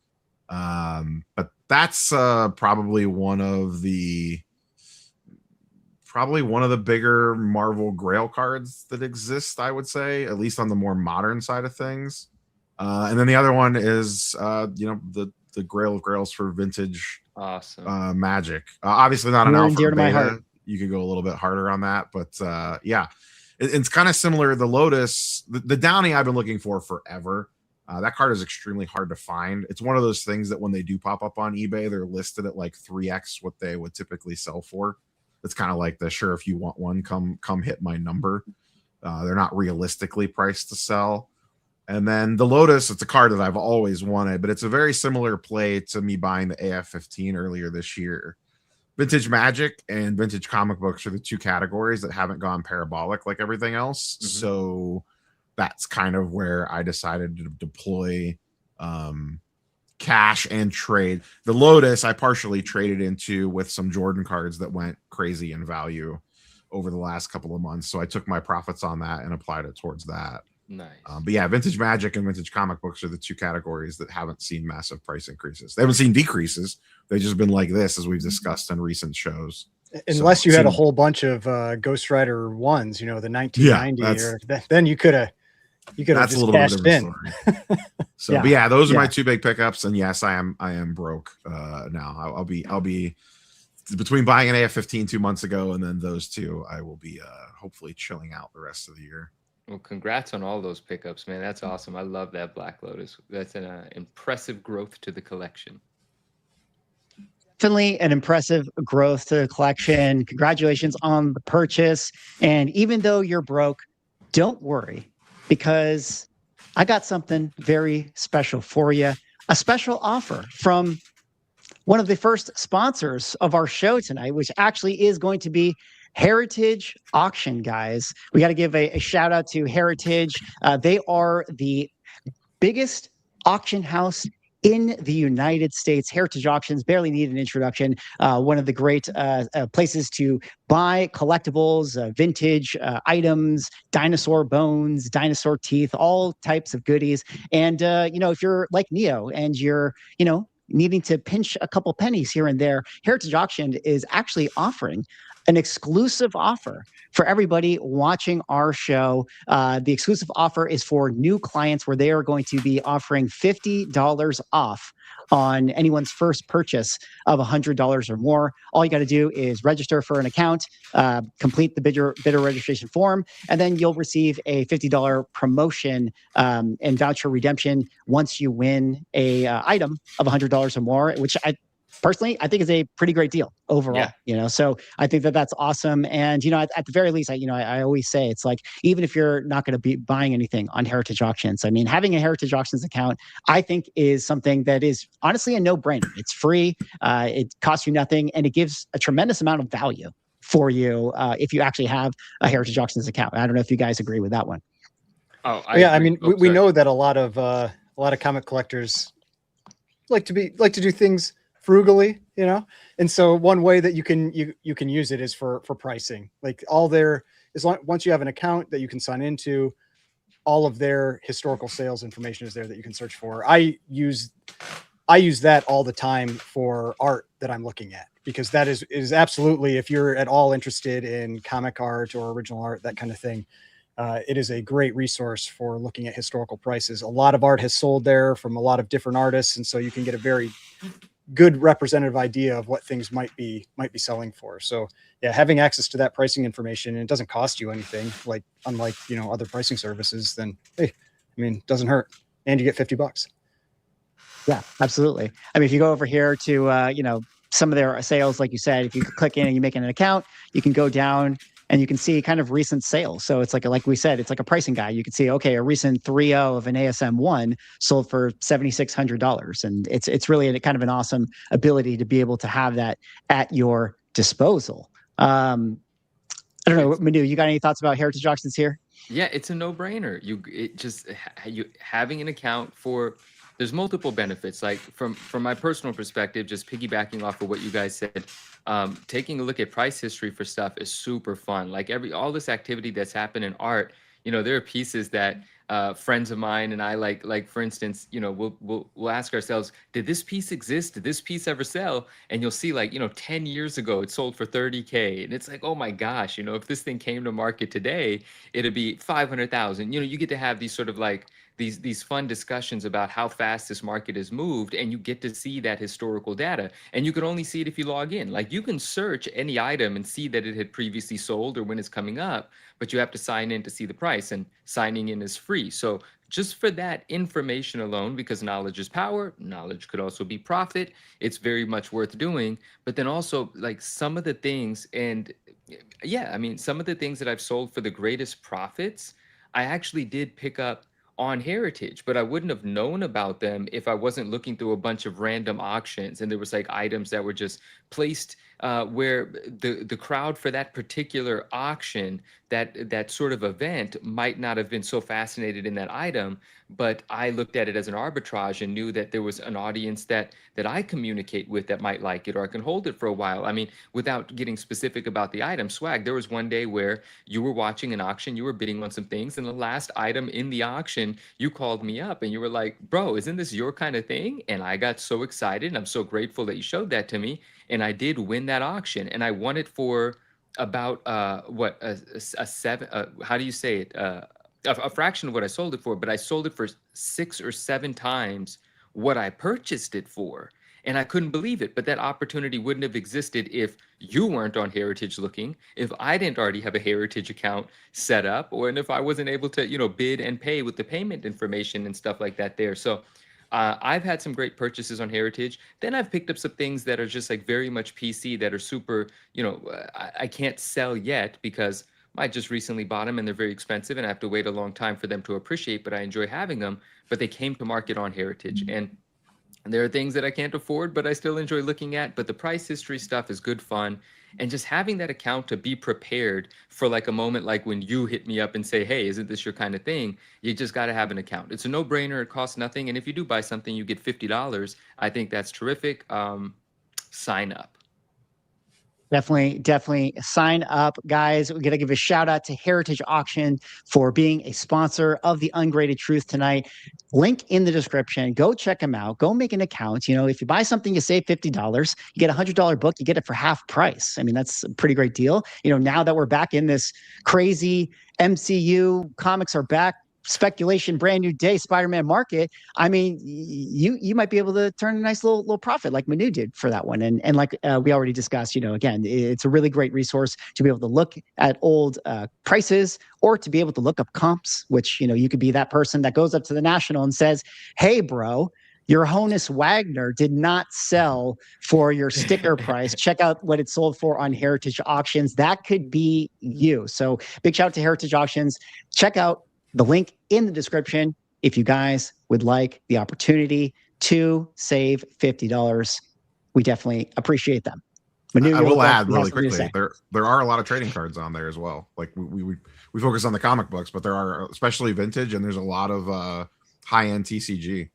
S4: But that's probably one of the probably one of the bigger Marvel Grail cards that exist, I would say, at least on the more modern side of things. And then the other one is, the Grail of Grails for vintage Magic. Obviously not an alpha or beta. You could go a little bit harder on that, but yeah, it's kind of similar. The Lotus, the Downy I've been looking for forever. That card is extremely hard to find. It's one of those things that when they do pop up on eBay, they're listed at like 3x what they would typically sell for. It's kind of like sure, if you want one, come hit my number. They're not realistically priced to sell. And then the Lotus, it's a card that I've always wanted, but it's a very similar play to me buying the AF-15 earlier this year. Vintage Magic and vintage comic books are the two categories that haven't gone parabolic like everything else. Mm-hmm. So that's kind of where I decided to deploy cash and trade. The Lotus I partially traded into with some Jordan cards that went crazy in value over the last couple of months. So I took my profits on that and applied it towards that.
S2: Nice.
S4: But yeah, vintage Magic and vintage comic books are the two categories that haven't seen massive price increases. They haven't seen decreases. They've just been like this, as we've discussed in recent shows.
S3: Unless you had a whole bunch of Ghost Rider ones, the 1990, then you could have. That's just a little bit of a different story.
S4: So, yeah. But yeah, those are my two big pickups. And yes, I am broke now. I'll be between buying an AF-15 2 months ago and then those two. I will be hopefully chilling out the rest of the year.
S2: Well, congrats on all those pickups, man. That's awesome. I love that Black Lotus. That's an impressive growth to the collection.
S1: Definitely an impressive growth to the collection. Congratulations on the purchase. And even though you're broke, don't worry, because I got something very special for you. A special offer from one of the first sponsors of our show tonight, which actually is going to be Heritage Auction, guys. We got to give a shout out to Heritage. They are the biggest auction house in the United States. Heritage Auctions barely need an introduction. One of the great places to buy collectibles, vintage items, dinosaur bones, dinosaur teeth, all types of goodies. And, if you're like Neo and you're, needing to pinch a couple pennies here and there, Heritage Auction is actually offering an exclusive offer for everybody watching our show. The exclusive offer is for new clients, where they are going to be offering $50 off on anyone's first purchase of $100 or more. All you got to do is register for an account, complete the bidder registration form, and then you'll receive a $50 promotion and voucher redemption once you win a item of $100 or more, which personally, I think is a pretty great deal overall, so I think that's awesome. And, at the very least, I always say it's like, even if you're not going to be buying anything on Heritage Auctions, I mean, having a Heritage Auctions account, I think is something that is honestly a no-brainer. It's free. It costs you nothing, and it gives a tremendous amount of value for you if you actually have a Heritage Auctions account. I don't know if you guys agree with that one.
S3: I mean, we know that a lot of comic collectors like to do things frugally, and so one way that you can use it is for pricing. Like once you have an account that you can sign into, all of their historical sales information is there that you can search for. I use that all the time for art that I'm looking at, because that is absolutely, if you're at all interested in comic art or original art, that kind of thing, it is a great resource for looking at historical prices. A lot of art has sold there from a lot of different artists, and so you can get a very good representative idea of what things might be selling for. So yeah, having access to that pricing information, and it doesn't cost you anything, unlike other pricing services, then hey, it doesn't hurt, and you get $50.
S1: Yeah, absolutely. I mean, if you go over here to some of their sales, like you said, if you click in and you make an account, you can go down and you can see kind of recent sales. So it's like we said, it's like a pricing guide. You can see, okay, a recent 3.0 of an ASM1 sold for $7,600. And it's really a kind of an awesome ability to be able to have that at your disposal. I don't know, Manu, you got any thoughts about Heritage Auctions here?
S2: Yeah, it's a no-brainer. You having an account for, there's multiple benefits. Like from my personal perspective, just piggybacking off of what you guys said, taking a look at price history for stuff is super fun. Like all this activity that's happened in art, there are pieces that friends of mine and I, like for instance, you know, we'll ask ourselves, did this piece exist? Did this piece ever sell? And you'll see, like, you know, 10 years ago it sold for 30K, and it's like, oh my gosh, you know, if this thing came to market today, it'd be 500,000. You know, you get to have these sort of like these fun discussions about how fast this market has moved, and you get to see that historical data, and you can only see it if you log in. Like, you can search any item and see that it had previously sold or when it's coming up, but you have to sign in to see the price, and signing in is free. So just for that information alone, because knowledge is power, knowledge could also be profit, it's very much worth doing. But then also, like, some of the things, and yeah, I mean, some of the things that I've sold for the greatest profits, I actually did pick up on Heritage, but I wouldn't have known about them if I wasn't looking through a bunch of random auctions, and there was like items that were just placed where the crowd for that particular auction, that sort of event, might not have been so fascinated in that item, but I looked at it as an arbitrage and knew that there was an audience that I communicate with that might like it, or I can hold it for a while. I mean, without getting specific about the item, Swag, there was one day where you were watching an auction, you were bidding on some things, and the last item in the auction, you called me up and you were like, bro, isn't this your kind of thing? And I got so excited, and I'm so grateful that you showed that to me. And I did win that auction, and I won it for about a seven, how do you say it, a fraction of what I sold it for, but I sold it for 6 or 7 times what I purchased it for. And I couldn't believe it. But that opportunity wouldn't have existed if you weren't on Heritage looking, if I didn't already have a Heritage account set up, or and if I wasn't able to, you know, bid and pay with the payment information and stuff like that there. So I've had some great purchases on Heritage. Then I've picked up some things that are just like very much PC, that are super, you know, I can't sell yet because I just recently bought them and they're very expensive and I have to wait a long time for them to appreciate, but I enjoy having them. But they came to market on Heritage. And there are things that I can't afford, but I still enjoy looking at. But the price history stuff is good fun. And just having that account to be prepared for like a moment like when you hit me up and say, hey, isn't this your kind of thing? You just got to have an account. It's a no-brainer. It costs nothing. And if you do buy something, you get $50. I think that's terrific. Sign up.
S1: Definitely sign up, guys. We're going to give a shout out to Heritage Auction for being a sponsor of the Ungraded Truth tonight. Link in the description. Go check them out. Go make an account. You know, if you buy something, you save $50. You get a $100 book, you get it for half price. I mean, that's a pretty great deal. You know, now that we're back in this crazy MCU, comics are back, speculation, brand new day, Spider-Man market. I mean, you might be able to turn a nice little profit like Manu did for that one. And like we already discussed, you know, again, it's a really great resource to be able to look at old prices, or to be able to look up comps, which, you know, you could be that person that goes up to the National and says, hey, bro, your Honus Wagner did not sell for your sticker price. Check out what it sold for on Heritage Auctions. That could be you. So big shout out to Heritage Auctions. Check out the link in the description if you guys would like the opportunity to save $50. We definitely appreciate them.
S4: I will add really quickly, there are a lot of trading cards on there as well. Like we focus on the comic books, but there are, especially vintage, and there's a lot of high-end TCG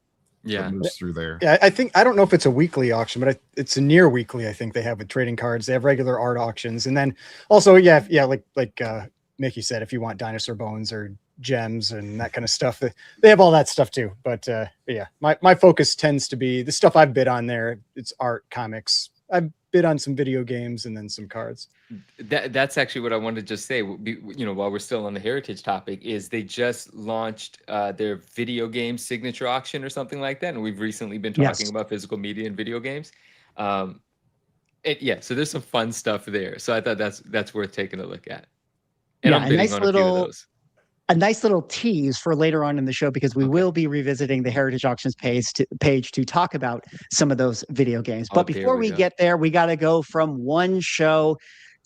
S4: that moves through there.
S3: Yeah, I don't know if it's a weekly auction, but it's a near weekly. I think they have with trading cards. They have regular art auctions, and then also like Mickey said, if you want dinosaur bones or gems and that kind of stuff, they have all that stuff too. But yeah, my focus tends to be the stuff I've bid on there. It's art, comics. I've bid on some video games and then some cards.
S2: That's actually what I wanted to just say, you know, while we're still on the Heritage topic, is they just launched their video game signature auction or something like that. And we've recently been talking about physical media and video games. Yeah, so there's some fun stuff there. So I thought that's worth taking a look at. And I'm bidding on a few of those.
S1: A nice little tease for later on in the show, because we will be revisiting the Heritage Auctions page to talk about some of those video games. But before we get there, we got to go from one show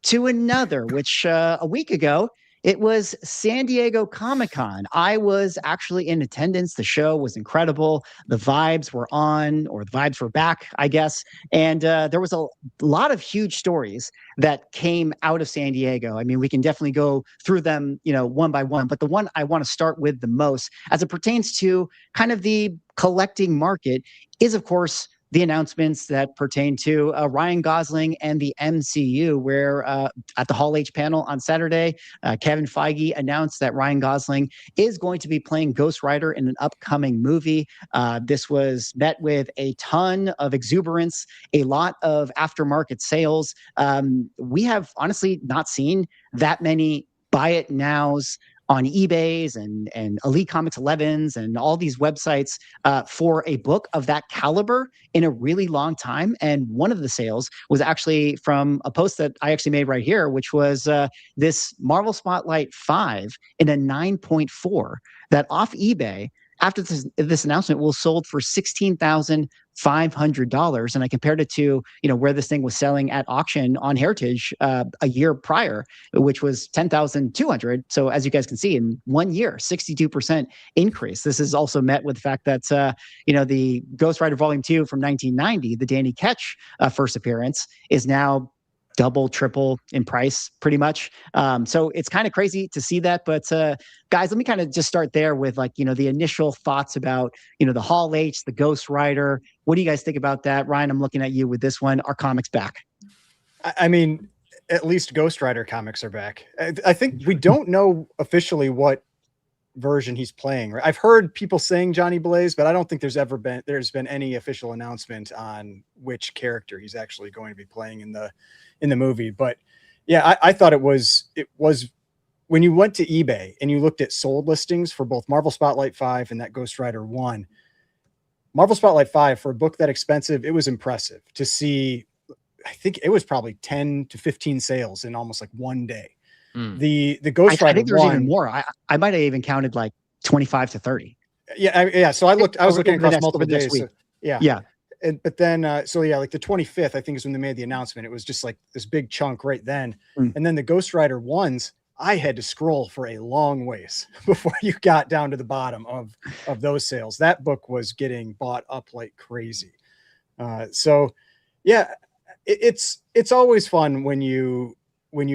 S1: to another, which a week ago, it was San Diego Comic-Con. I was actually in attendance. The show was incredible. The vibes were on, or the vibes were back, I guess. And there was a lot of huge stories that came out of San Diego. I mean, we can definitely go through them, you know, one by one. But the one I want to start with the most, as it pertains to kind of the collecting market, is, of course, the announcements that pertain to Ryan Gosling and the MCU, where at the Hall H panel on Saturday, Kevin Feige announced that Ryan Gosling is going to be playing Ghost Rider in an upcoming movie. This was met with a ton of exuberance, a lot of aftermarket sales. We have honestly not seen that many buy it nows on eBays and Elite Comics 11s and all these websites for a book of that caliber in a really long time. And one of the sales was actually from a post that I actually made right here, which was this Marvel Spotlight 5 in a 9.4 that off eBay after this announcement was sold for $16,500. And I compared it to, where this thing was selling at auction on Heritage a year prior, which was $10,200. So as you guys can see, in 1 year, 62% increase. This is also met with the fact that, the Ghost Rider Volume 2 from 1990, the Danny Ketch first appearance, is now double, triple in price, pretty much. So it's kind of crazy to see that. But guys, let me kind of just start there with the initial thoughts about, the Hall H, the Ghost Rider. What do you guys think about that? Ryan, I'm looking at you with this one. Are comics back?
S3: I mean, at least Ghost Rider comics are back. I think we don't know officially what version he's playing. Right? I've heard people saying Johnny Blaze, but I don't think there's been any official announcement on which character he's actually going to be playing in the movie. But yeah, I thought it was when you went to eBay and you looked at sold listings for both Marvel Spotlight 5 and that Ghost Rider 1, Marvel Spotlight 5, for a book that expensive, it was impressive to see. I think it was probably 10 to 15 sales in almost like one day. The Ghost Rider, I think there was
S1: even more. I might have even counted like 25 to 30.
S3: Yeah. So I was looking across multiple days.
S1: So,
S3: yeah. But then, like the 25th, I think is when they made the announcement. It was just like this big chunk right then. And then the Ghost Rider ones, I had to scroll for a long ways before you got down to the bottom of those sales. That book was getting bought up like crazy. So yeah, it's always fun when you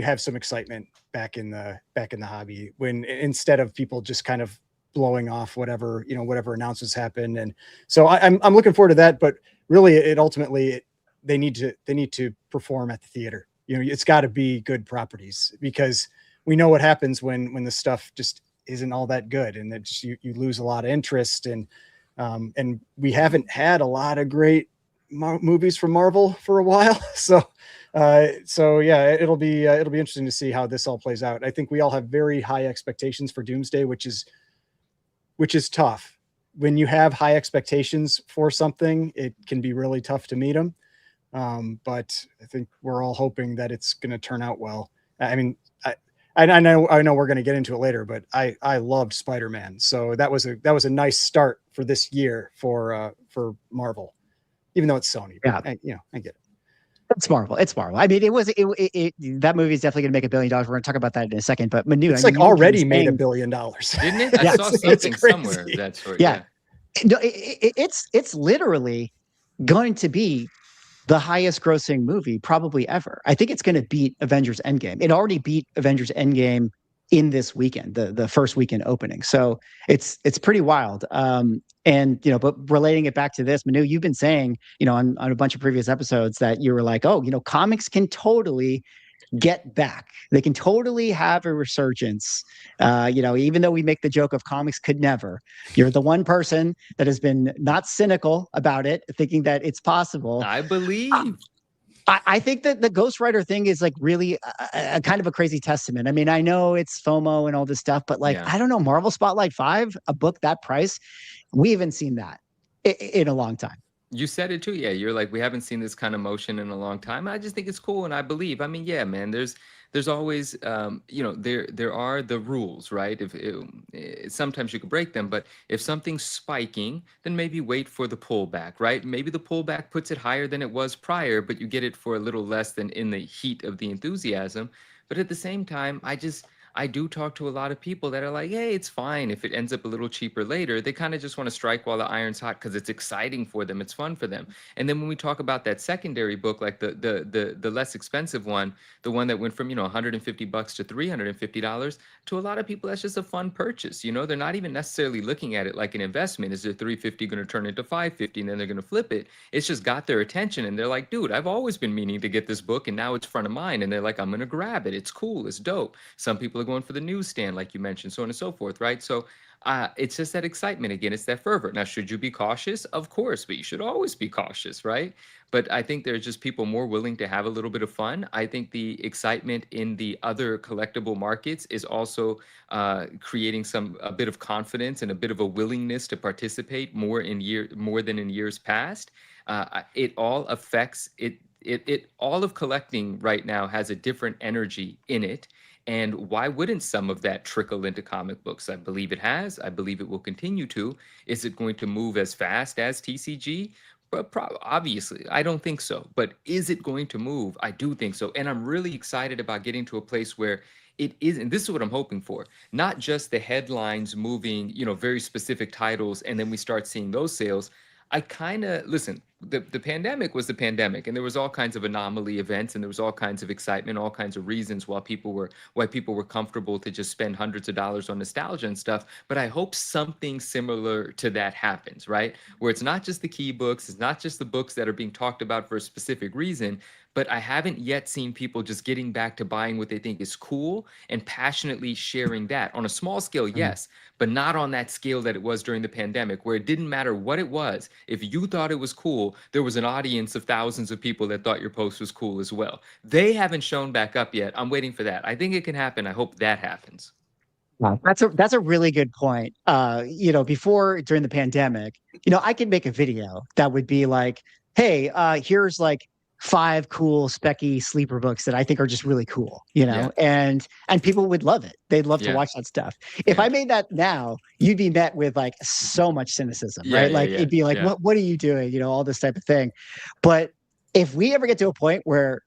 S3: have some excitement back in the hobby, when instead of people just kind of blowing off whatever announcements happen. And so I'm looking forward to that, but really they need to perform at the theater. It's got to be good properties, because we know what happens when the stuff just isn't all that good, and that just you lose a lot of interest. And we haven't had a lot of great movies from Marvel for a while. So yeah, it'll be interesting to see how this all plays out. I think we all have very high expectations for Doomsday, which is tough. When you have high expectations for something, it can be really tough to meet them. But I think we're all hoping that it's going to turn out well. I mean, I know we're going to get into it later, but I loved Spider-Man. So that was a nice start for this year for Marvel, even though it's Sony.
S1: Yeah.
S3: I get it.
S1: It's Marvel. I mean, that movie is definitely going to make $1 billion. We're going to talk about that in a second. But Manu,
S3: it's already made $1 billion,
S2: didn't it? I saw something somewhere of that sort.
S1: Yeah. No, it's literally going to be the highest grossing movie probably ever. I think it's going to beat Avengers Endgame. It already beat Avengers Endgame in this weekend, the first weekend opening. So it's pretty wild. But relating it back to this, Manu, you've been saying, on a bunch of previous episodes that you were like, comics can totally get back. They can totally have a resurgence. Even though we make the joke of comics could never, you're the one person that has been not cynical about it, thinking that it's possible.
S2: I believe.
S1: I think that the Ghost Rider thing is like really a kind of a crazy testament. I mean, I know it's FOMO and all this stuff, but I don't know, Marvel Spotlight 5, a book that price, we haven't seen that in a long time.
S2: You said it too. Yeah. You're like, we haven't seen this kind of motion in a long time. I just think it's cool. And I believe, yeah, man, there's always, there are the rules, right? Sometimes you could break them, but if something's spiking, then maybe wait for the pullback, right? Maybe the pullback puts it higher than it was prior, but you get it for a little less than in the heat of the enthusiasm. But at the same time, I do talk to a lot of people that are like, hey, it's fine if it ends up a little cheaper later. They kind of just want to strike while the iron's hot because it's exciting for them. It's fun for them. And then when we talk about that secondary book, like the less expensive one, the one that went from, you know, $150 to $350, to a lot of people, that's just a fun purchase. You know, they're not even necessarily looking at it like an investment. Is their 350 going to turn into 550 and then they're going to flip it? It's just got their attention and they're like, dude, I've always been meaning to get this book and now it's front of mind. And they're like, I'm going to grab it. It's cool. It's dope. Some people are going for the newsstand, like you mentioned, so on and so forth, right? So it's just that excitement again. It's that fervor. Now, should you be cautious? Of course, but you should always be cautious, right? But I think there's just people more willing to have a little bit of fun. I think the excitement in the other collectible markets is also creating a bit of confidence and a bit of a willingness to participate more than in years past. It all affects it. All of collecting right now has a different energy in it. And why wouldn't some of that trickle into comic books? I believe it has. I believe it will continue to. Is it going to move as fast as TCG? But obviously, I don't think so. But is it going to move? I do think so. And I'm really excited about getting to a place where it is, and this is what I'm hoping for, not just the headlines moving, you know, very specific titles, and then we start seeing those sales. I kind of, listen, the pandemic was the pandemic, and there was all kinds of anomaly events, and there was all kinds of excitement, all kinds of reasons why people were comfortable to just spend hundreds of dollars on nostalgia and stuff. But I hope something similar to that happens, right? Where it's not just the key books, it's not just the books that are being talked about for a specific reason, but I haven't yet seen people just getting back to buying what they think is cool and passionately sharing that on a small scale, yes, but not on that scale that it was during the pandemic, where it didn't matter what it was. If you thought it was cool, there was an audience of thousands of people that thought your post was cool as well. They haven't shown back up yet. I'm waiting for that. I think it can happen. I hope that happens.
S1: Wow. That's a really good point. You know, during the pandemic, you know, I could make a video that would be like, hey, here's like 5 cool specky sleeper books that I think are just really cool, you know, and people would love it. They'd love to watch that stuff. If I made that now, you'd be met with like so much cynicism, right? Like it'd be like, what are you doing? You know, all this type of thing. But if we ever get to a point where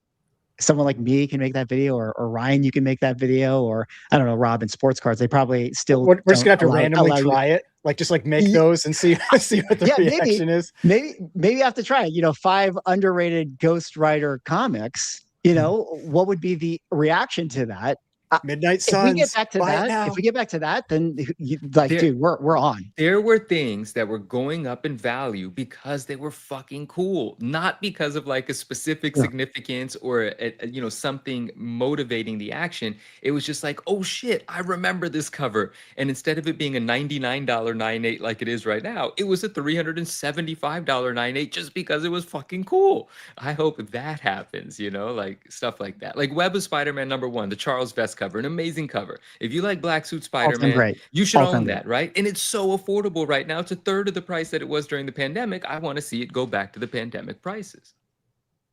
S1: someone like me can make that video, or Ryan, you can make that video, or I don't know, Rob, in sports cards, they probably still.
S3: We're just gonna have to randomly try it, like just like make those and see what the reaction is.
S1: Maybe I have to try it. You know, 5 underrated Ghost Rider comics. You know, what would be the reaction to that?
S3: Midnight Suns.
S1: If we get back to that, then dude, we're on.
S2: There were things that were going up in value because they were fucking cool, not because of like a specific significance or you know, something motivating the action. It was just like, oh shit, I remember this cover, and instead of it being a $99 9.8 like it is right now, it was a $375 9.8 just because it was fucking cool. I hope that happens. You know, like stuff like that, like Web of Spider-Man #1, the Charles Vest cover, an amazing cover. If you like Black Suit Spider-Man, you should own that, right? And it's so affordable right now. It's a third of the price that it was during the pandemic. I want to see it go back to the pandemic prices.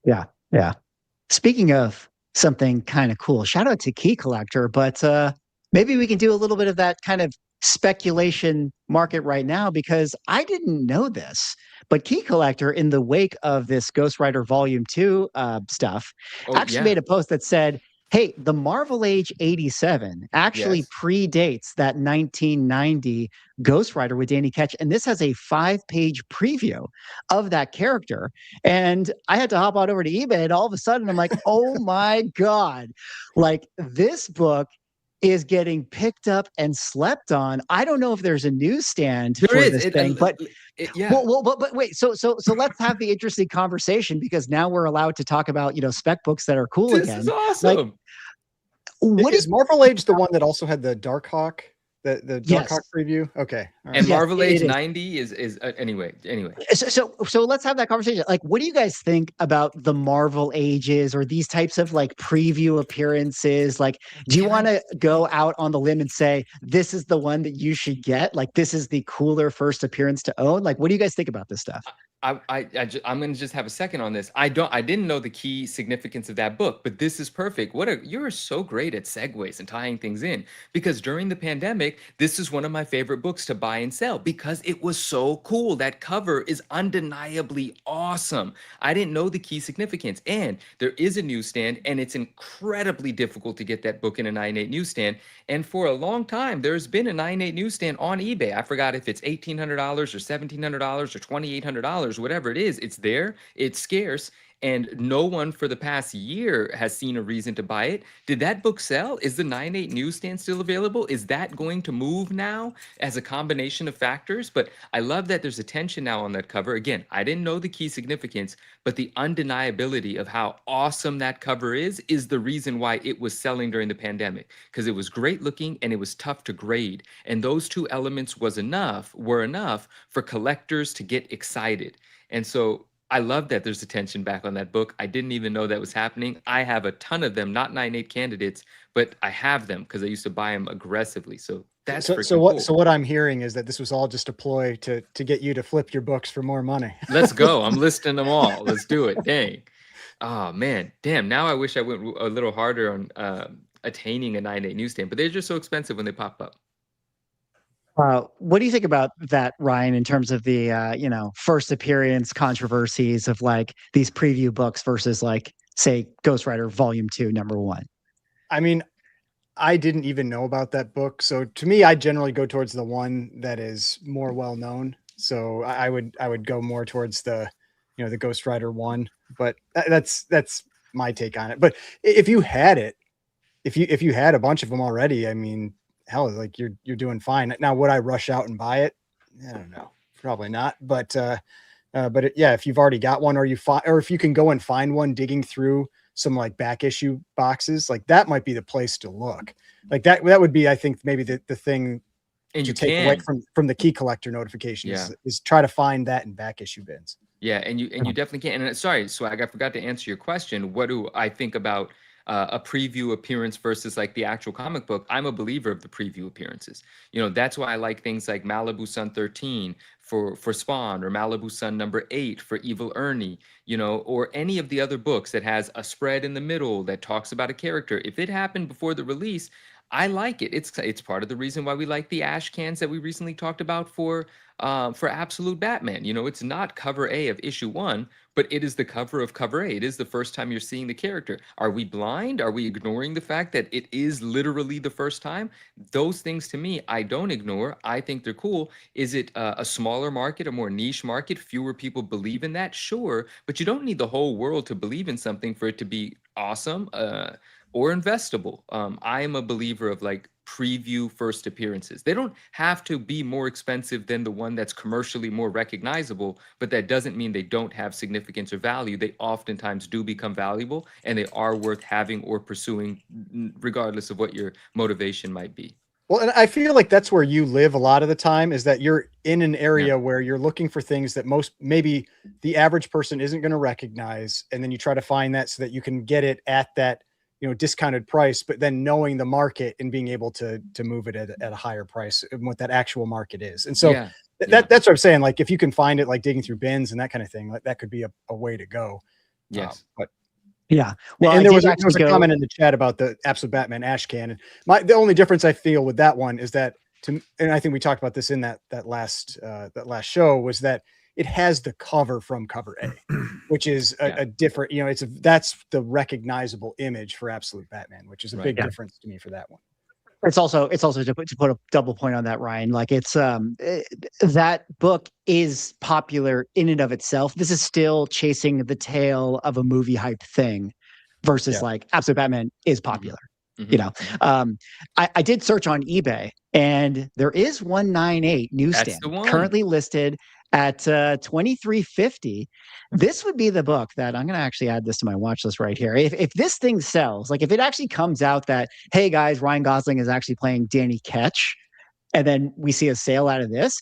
S1: Yeah. Speaking of something kind of cool, shout out to Key Collector, but maybe we can do a little bit of that kind of speculation market right now, because I didn't know this, but Key Collector, in the wake of this Ghost Rider Volume 2 stuff, made a post that said, hey, the Marvel Age 87 actually predates that 1990 Ghost Rider with Danny Ketch. And this has a 5-page preview of that character. And I had to hop on over to eBay, and all of a sudden I'm like, oh my God, like this book is getting picked up and slept on. I don't know if there's a newsstand for this thing, but wait. So let's have the interesting conversation, because now we're allowed to talk about, you know, spec books that are cool again.
S2: This is awesome.
S3: Like, is Marvel Age the one that also had the Darkhawk? The Darkhawk preview? Okay.
S2: Right. And Marvel Age 90 is anyway.
S1: So let's have that conversation. Like, what do you guys think about the Marvel Ages, or these types of like preview appearances? Like, do you want to go out on the limb and say this is the one that you should get? Like, this is the cooler first appearance to own? Like, what do you guys think about this stuff?
S2: I'm going to just have a second on this. I didn't know the key significance of that book, but this is perfect. You're so great at segues and tying things in, because during the pandemic, this is one of my favorite books to buy and sell because it was so cool. That cover is undeniably awesome. I didn't know the key significance, and there is a newsstand, and it's incredibly difficult to get that book in a 9.8 newsstand. And for a long time, there's been a 9.8 newsstand on eBay. I forgot if it's $1,800 or $1,700 or $2,800. Whatever it is, it's there, it's scarce, and no one for the past year has seen a reason to buy it. Did that book sell? Is the 9.8 newsstand still available? Is that going to move now as a combination of factors? But I love that there's attention now on that cover. Again, I didn't know the key significance, but the undeniability of how awesome that cover is the reason why it was selling during the pandemic, because it was great looking and it was tough to grade. And those two elements were enough for collectors to get excited. And so I love that there's attention back on that book. I didn't even know that was happening. I have a ton of them, not 9.8 candidates, but I have them because I used to buy them aggressively. So that's cool.
S3: So what I'm hearing is that this was all just a ploy to get you to flip your books for more money.
S2: Let's go. I'm listing them all. Let's do it. Dang. Oh man, damn. Now I wish I went a little harder on attaining a 9.8 newsstand, but they're just so expensive when they pop up.
S1: What do you think about that, Ryan, in terms of the first appearance controversies of like these preview books versus like, say, Ghost Rider Volume 2, number 1?
S3: I mean, I didn't even know about that book. So to me, I generally go towards the one that is more well known. So I would go more towards the Ghost Rider 1, but that's my take on it. But if you had it, if you had a bunch of them already, I mean, hell, like you're doing fine. Now, would I rush out and buy it? I don't know. Probably not. But yeah, if you've already got one, or if you can go and find one digging through some like back issue boxes, like that might be the place to look. Like that would be, I think, maybe the thing
S2: and
S3: to take away from the key collector notification is try to find that in back issue bins.
S2: Yeah, and you definitely can. And sorry, Swag, I forgot to answer your question. What do I think about a preview appearance versus like the actual comic book? I'm a believer of the preview appearances. That's why I like things like Malibu Sun 13 for Spawn, or Malibu Sun number 8 for Evil Ernie, or any of the other books that has a spread in the middle that talks about a character. If it happened before the release, I like it. It's part of the reason why we like the ash cans that we recently talked about for Absolute Batman. It's not cover A of issue 1, but it is the cover of cover A. It is the first time you're seeing the character. Are we blind? Are we ignoring the fact that it is literally the first time? Those things, to me, I don't ignore. I think they're cool. Is it a smaller market, a more niche market? Fewer people believe in that? Sure, but you don't need the whole world to believe in something for it to be awesome or investable. I am a believer of like preview first appearances. They don't have to be more expensive than the one that's commercially more recognizable, but that doesn't mean they don't have significance or value. They oftentimes do become valuable, and they are worth having or pursuing, regardless of what your motivation might be.
S3: Well, and I feel like that's where you live a lot of the time, is that you're in an area where you're looking for things that maybe the average person isn't going to recognize. And then you try to find that so that you can get it at that, discounted price, but then knowing the market and being able to move it at a higher price and what that actual market is. And so that's what I'm saying. Like if you can find it, like digging through bins and that kind of thing, like that could be a way to go.
S2: Yes.
S3: But
S1: yeah. Well,
S3: and there was a comment in the chat about the Absolute Batman ash can. And the only difference I feel with that one is that and I think we talked about this in that last show, was that it has the cover from cover A, which is a different, that's the recognizable image for Absolute Batman, which is a big difference to me for that one.
S1: It's also to put a double point on that, Ryan. Like it's that book is popular in and of itself. This is still chasing the tail of a movie hype thing, versus like Absolute Batman is popular. Mm-hmm. I did search on eBay, and there is 198 newsstand currently listed at $23.50. This would be the book that I'm going to actually add this to my watch list right here. If this thing sells, like if it actually comes out that, hey guys, Ryan Gosling is actually playing Danny Ketch, and then we see a sale out of this,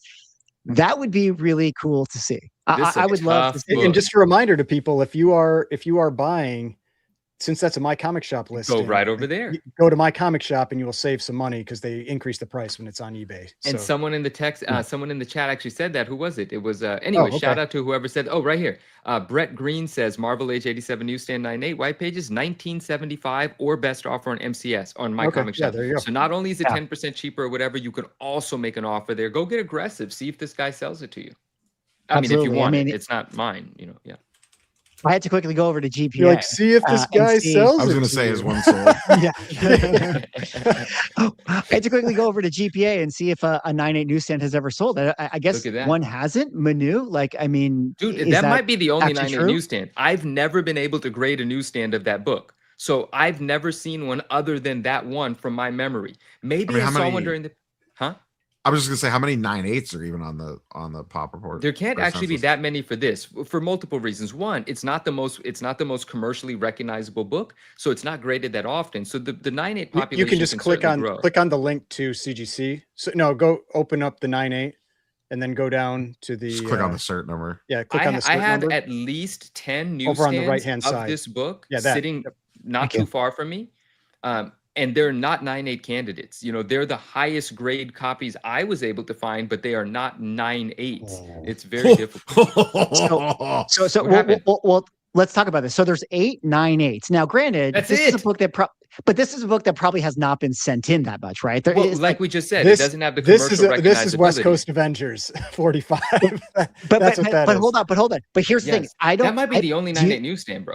S1: that would be really cool to see. I would love to see.
S3: And just a reminder to people, if you are buying since that's a My Comic Shop list,
S2: Go right over there.
S3: Go to My Comic Shop and you will save some money because they increase the price when it's on eBay.
S2: And someone in the text, someone in the chat actually said that. Who was it? It was anyway. Okay. Shout out to whoever said. Oh, right here. Brett Green says Marvel Age 87 newsstand 98 white pages 1975 or best offer on MCS on My Comic Shop.
S3: There you go.
S2: So not only is it 10% cheaper or whatever, you can also make an offer there. Go get aggressive. See if this guy sells it to you. I mean, if you want it, it's not mine. You know, yeah.
S1: I had to quickly go over to GPA.
S3: You're like, see if this guy sells.
S4: I was going to say his one sold.
S1: Yeah. I had to quickly go over to GPA and see if a 9.8 newsstand has ever sold. I guess one hasn't. Manu, like, I mean,
S2: dude, that might be the only 9.8 newsstand. I've never been able to grade a newsstand of that book, so I've never seen one other than that one from my memory. Maybe I saw one during the.
S4: I was just gonna say, how many 9.8s are even on the pop report?
S2: There can't actually be that many for this for multiple reasons. One, it's not the most commercially recognizable book, so it's not graded that often. So the 9.8 population.
S3: You can just click on the link to CGC. So no, go open up the 9.8 and then go down to the.
S4: Just click on the cert number.
S3: Yeah, click on the cert
S2: number. I have
S3: number.
S2: at least 10 newsstands
S3: over on the right-hand side
S2: of this book
S3: that.
S2: sitting not too far from me. And they're not 9.8 candidates. You know, they're the highest grade copies I was able to find, but they are not 9.8s. It's very difficult.
S1: Well, let's talk about this. So there's 8 9.8s. Now, granted, this is a book that probably has not been sent in that much, right?
S2: Like we just said, it doesn't have the commercial recognizability.
S3: This is West Coast Avengers 45.
S1: But hold on. But here's the thing.
S2: That might be the only 9.8 newsstand, bro.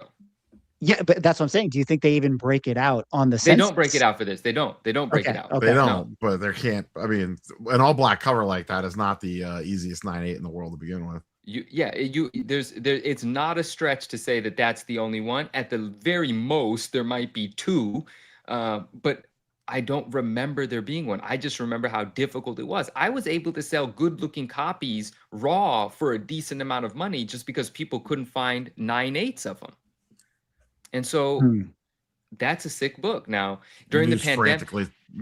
S1: Yeah, but that's what I'm saying. Do you think they even break it out on the census?
S2: They don't break it out for this. They don't break it out.
S1: Okay.
S4: They don't, but there can't. I mean, an all black cover like that is not the easiest 9.8 in the world to begin with.
S2: It's not a stretch to say that that's the only one. At the very most, there might be 2, but I don't remember there being one. I just remember how difficult it was. I was able to sell good-looking copies raw for a decent amount of money just because people couldn't find 9.8s of them. And so that's a sick book. Now, during the pandemic,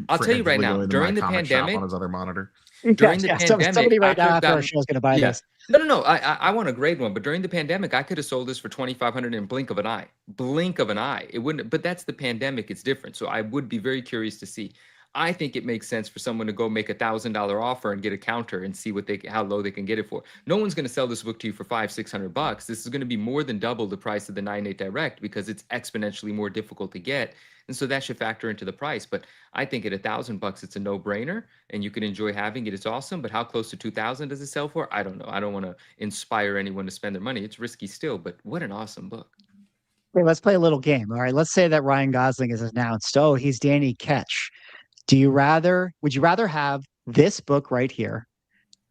S2: I'll tell you right now, during the pandemic,
S4: on his other monitor.
S2: During the pandemic,
S1: somebody right now after our show is going to buy this.
S2: No. I want a grade one, but during the pandemic, I could have sold this for $2,500 in a blink of an eye. Blink of an eye. It wouldn't. But that's the pandemic. It's different. So I would be very curious to see. I think it makes sense for someone to go make $1,000 offer and get a counter and see how low they can get it for. No one's going to sell this book to you for $500-600. This is going to be more than double the price of the 9.8 direct because it's exponentially more difficult to get, and so that should factor into the price. But I think at $1,000, it's a no-brainer, and you can enjoy having it. It's awesome, but how close to $2,000 does it sell for? I don't know. I don't want to inspire anyone to spend their money. It's risky still, but what an awesome book.
S1: Okay, let's play a little game. All right, let's say that Ryan Gosling is announced. Oh, he's Danny Ketch. Would you rather have this book right here,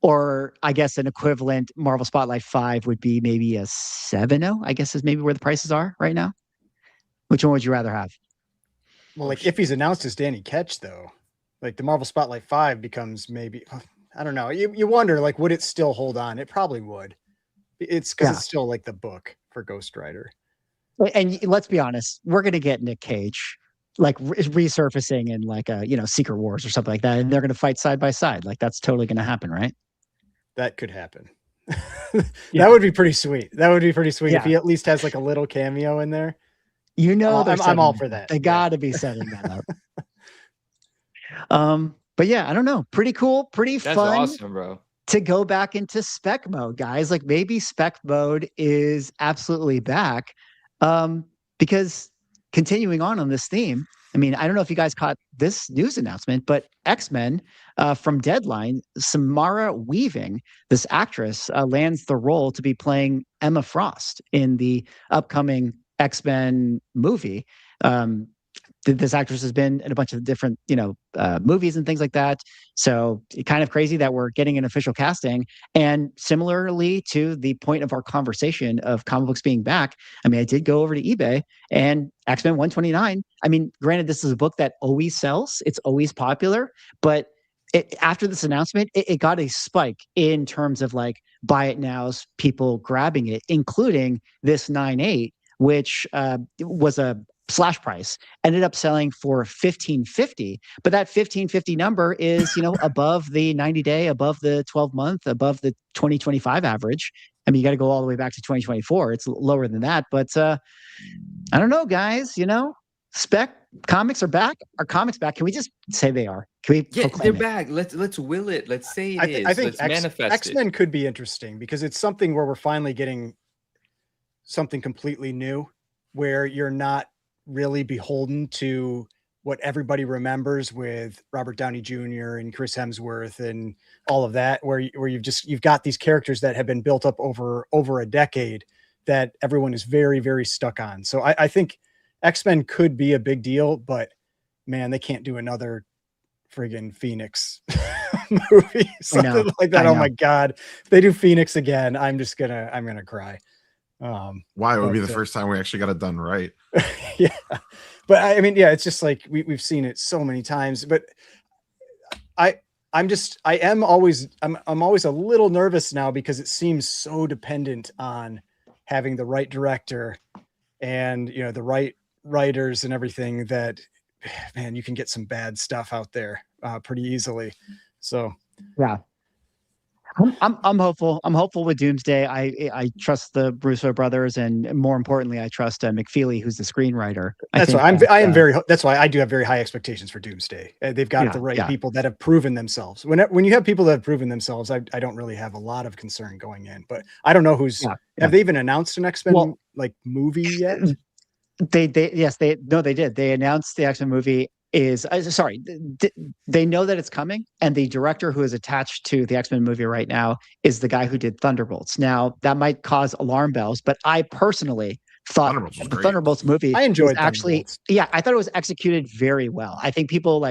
S1: or I guess an equivalent Marvel Spotlight 5 would be maybe a 7.0, I guess is maybe where the prices are right now? Which one would you rather have?
S3: Well, like if he's announced as Danny Ketch, though, like the Marvel Spotlight 5 becomes maybe, I don't know. You wonder, like, would it still hold on? It probably would. It's because it's still like the book for Ghost Rider.
S1: And let's be honest, we're going to get Nick Cage like resurfacing in like a, Secret Wars or something like that. And they're going to fight side by side. Like that's totally going to happen, right?
S3: That could happen. That would be pretty sweet. If he at least has like a little cameo in there. I'm all for that.
S1: They got to be setting that up. But yeah, I don't know. Pretty cool. Pretty fun.
S2: That's awesome, bro.
S1: To go back into spec mode, guys. Like maybe spec mode is absolutely back. Because continuing on this theme, I mean, I don't know if you guys caught this news announcement, but X-Men from Deadline, Samara Weaving, this actress, lands the role to be playing Emma Frost in the upcoming X-Men movie. This actress has been in a bunch of different, movies and things like that. So kind of crazy that we're getting an official casting. And similarly to the point of our conversation of comic books being back, I mean, I did go over to eBay and X-Men 129. I mean, granted, this is a book that always sells. It's always popular. But after this announcement, it got a spike in terms of like buy it now's people grabbing it, including this 9.8, which was a slash price, ended up selling for $1,550. But that $1,550 number is, above the 90-day, above the 12-month, above the 2025 average. I mean, you got to go all the way back to 2024. It's lower than that. But I don't know, guys. Spec comics are back. Are comics back? Can we just say they are? Can we?
S2: Yeah,
S1: proclaim
S2: they're back. Let's will it. Let's say it is.
S3: I think
S2: Let's manifest
S3: X-Men
S2: it.
S3: could be interesting because it's something where we're finally getting something completely new, where you're not really beholden to what everybody remembers with Robert Downey Jr. and Chris Hemsworth and all of that, where you've got these characters that have been built up over a decade that everyone is very, very stuck on. So I think X-Men could be a big deal, but man, they can't do another friggin' Phoenix movie, something like that. Oh my God. If they do Phoenix again, I'm gonna cry.
S4: Why? It would be the first time we actually got it done right.
S3: Yeah. But I mean, yeah, it's just like we've seen it so many times, but I'm always a little nervous now because it seems so dependent on having the right director and the right writers and everything that, man, you can get some bad stuff out there pretty easily. So
S1: yeah, I'm hopeful. I'm hopeful with Doomsday. I trust the Russo brothers, and more importantly, I trust McFeely, who's the screenwriter.
S3: That's why that's why I do have very high expectations for Doomsday. They've got the right people that have proven themselves. When you have people that have proven themselves, I don't really have a lot of concern going in. But I don't know who's. Have they even announced an X-Men movie yet?
S1: They did. They announced the X-Men movie is they know that it's coming, and the director who is attached to the X-Men movie right now is the guy who did Thunderbolts. Now that might cause alarm bells, but I personally thought the Thunderbolts movie
S3: I enjoyed
S1: actually I thought it was executed very well. I think people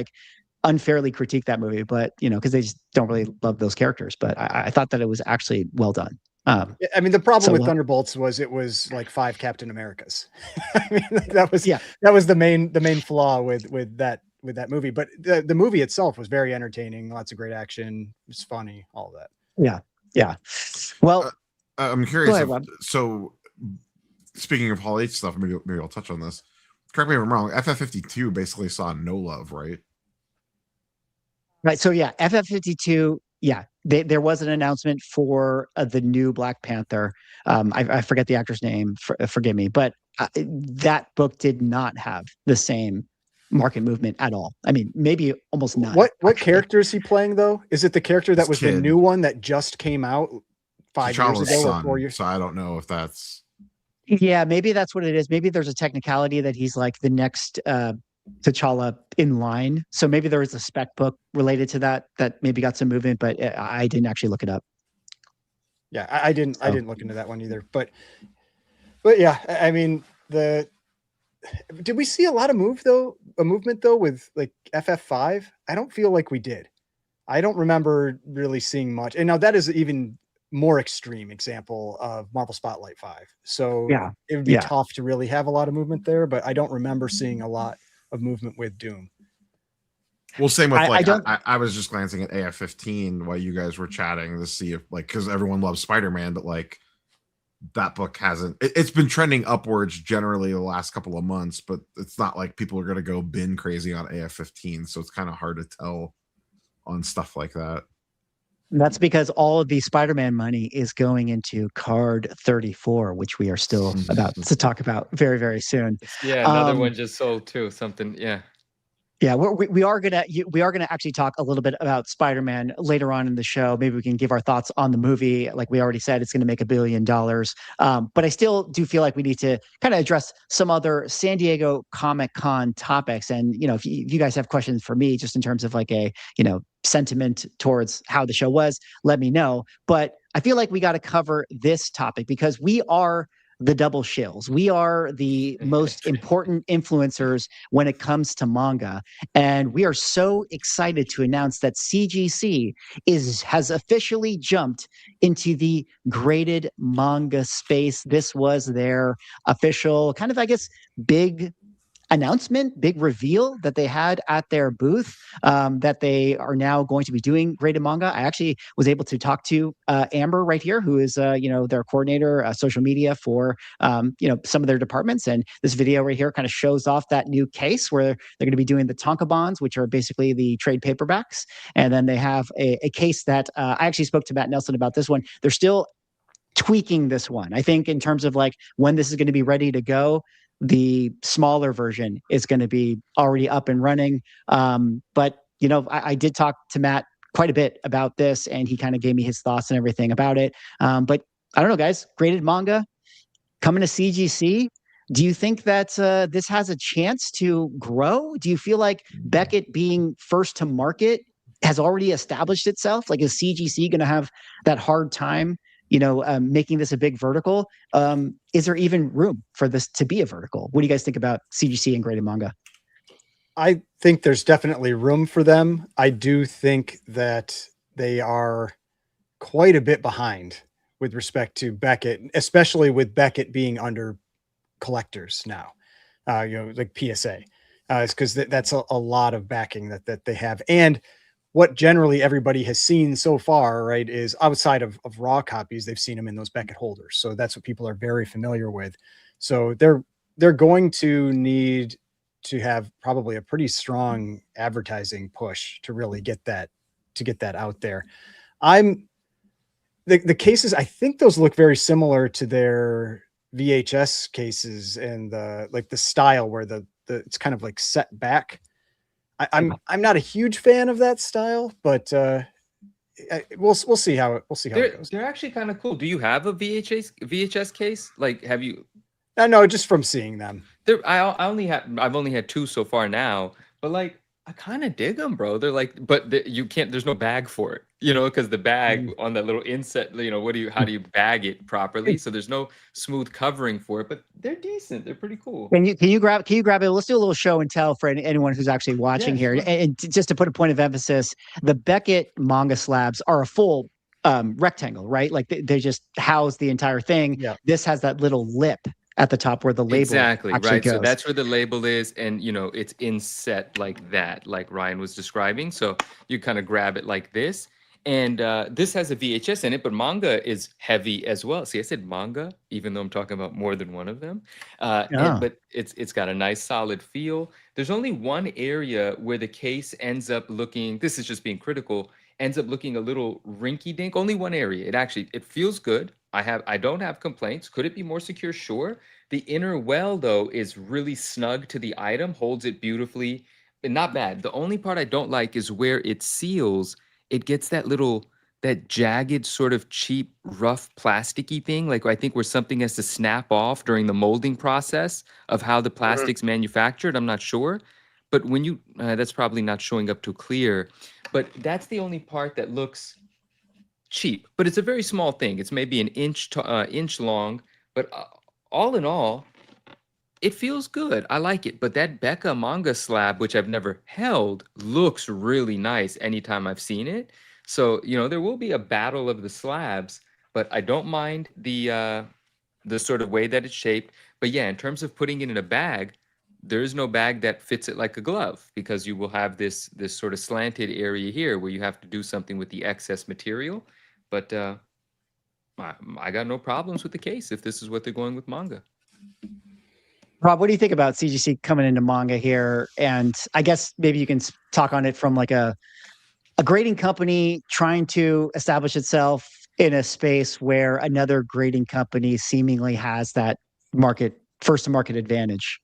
S1: unfairly critique that movie, but because they just don't really love those characters, but I thought that it was actually well done.
S3: I mean, the problem with Thunderbolts was it was like 5 Captain Americas. I mean, that was the main flaw with that movie. But the movie itself was very entertaining. Lots of great action. It's funny. All of that.
S1: Yeah. Well,
S4: I'm curious. So, speaking of Hall H stuff, maybe I'll touch on this. Correct me if I'm wrong. FF52 basically saw no love, right?
S1: Right. So yeah, FF52. Yeah, there was an announcement for the new Black Panther. I forget the actor's name. Forgive me, but that book did not have the same market movement at all. I mean, maybe almost none.
S3: What character is he playing though? Is it the character that was the new one that just came out 5 years ago or 4 years?
S4: So I don't know if that's.
S1: Yeah, maybe that's what it is. Maybe there's a technicality that he's like the next T'Challa in line. So maybe there was a spec book related to that maybe got some movement, but I didn't actually look it up.
S3: Yeah, I didn't look into that one either. But yeah, I mean, did we see a lot of movement though with like FF5? I don't feel like we did. I don't remember really seeing much. And now that is even more extreme example of Marvel Spotlight 5. So it would be tough to really have a lot of movement there, but I don't remember seeing a lot of movement with Doom.
S4: Well, same with I was just glancing at AF-15 while you guys were chatting to see if because everyone loves Spider-Man, but that book hasn't. It's been trending upwards generally the last couple of months, but it's not like people are going to go bin crazy on AF-15, so it's kind of hard to tell on stuff like that.
S1: That's because all of the Spider-Man money is going into Card 34, which we are still about to talk about very, very soon.
S2: Yeah, another one just sold too. Something, yeah.
S1: Yeah, we are gonna actually talk a little bit about Spider-Man later on in the show. Maybe we can give our thoughts on the movie. Like we already said, it's going to make $1 billion. But I still do feel like we need to kind of address some other San Diego Comic-Con topics. And if you guys have questions for me, just in terms of like a sentiment towards how the show was, let me know. But I feel like we got to cover this topic because we are the double shills. We are the most important influencers when it comes to manga. And we are so excited to announce that CGC has officially jumped into the graded manga space. This was their official kind of, I guess, big announcement, big reveal that they had at their booth, that they are now going to be doing graded manga. I actually was able to talk to Amber right here, who is their coordinator, social media for some of their departments. And this video right here kind of shows off that new case where they're going to be doing the Tonka bonds, which are basically the trade paperbacks. And then they have a case that I actually spoke to Matt Nelson about this one. They're still tweaking this one. I think in terms of like when this is going to be ready to go, the smaller version is going to be already up and running. But you know, I did talk to Matt quite a bit about this, and he kind of gave me his thoughts and everything about it. But I don't know, guys. Graded manga coming to CGC. Do you think that this has a chance to grow? Do you feel like Beckett being first to market has already established itself? Like, is CGC going to have that hard time, you know, making this a big vertical? Is there even room for this to be a vertical? What do you guys think about CGC and graded manga?
S3: I think there's definitely room for them. I do think that they are quite a bit behind with respect to Beckett, especially with Beckett being under collectors now, you know, like PSA. It's because that's a lot of backing that they have. And what generally everybody has seen so far, right, is outside of raw copies, they've seen them in those Beckett holders. So that's what people are very familiar with. So they're going to need to have probably a pretty strong advertising push to really get that out there. The cases, I think those look very similar to their VHS cases, and the style where the it's kind of like set back. I'm not a huge fan of that style, but we'll see how it goes.
S2: They're actually kind of cool. Do you have a VHS case? Like, have you?
S3: No, just from seeing them.
S2: I've only had 2 so far now, but like, I kind of dig them, bro. They're like, but you can't. There's no bag for it, you know, because the bag on that little inset, you know, how do you bag it properly? So there's no smooth covering for it, but they're decent. They're pretty cool.
S1: Can you grab it? Let's do a little show and tell for anyone who's actually watching here.
S2: Sure.
S1: And just to put a point of emphasis, the Beckett manga slabs are a full rectangle, right? Like they just house the entire thing.
S3: Yeah.
S1: This has that little lip at the top where the label
S2: exactly right
S1: goes.
S2: So that's where the label is, and you know, it's inset like that, like Ryan was describing. So you kind of grab it like this, and this has a VHS in it, but manga is heavy as well. See, I said manga even though I'm talking about more than one of them. But it's got a nice solid feel. There's only one area where the case ends up looking, this is just being critical, ends up looking a little rinky dink. Only one area. It feels good. I don't have complaints. Could it be more secure? Sure. The inner well, though, is really snug to the item, holds it beautifully, and not bad. The only part I don't like is where it seals. It gets that jagged, sort of cheap, rough, plasticky thing. Like, I think where something has to snap off during the molding process of how the plastic's manufactured. I'm not sure. But when you, that's probably not showing up too clear. But that's the only part that looks cheap, but it's a very small thing. It's maybe an inch long, but all in all, it feels good. I like it. But that Becca manga slab, which I've never held, looks really nice anytime I've seen it. So, you know, there will be a battle of the slabs, but I don't mind the sort of way that it's shaped. But yeah, in terms of putting it in a bag, there is no bag that fits it like a glove, because you will have this sort of slanted area here where you have to do something with the excess material. But I got no problems with the case if this is what they're going with manga.
S1: Rob, what do you think about CGC coming into manga here? And I guess maybe you can talk on it from like a grading company trying to establish itself in a space where another grading company seemingly has that first to market advantage.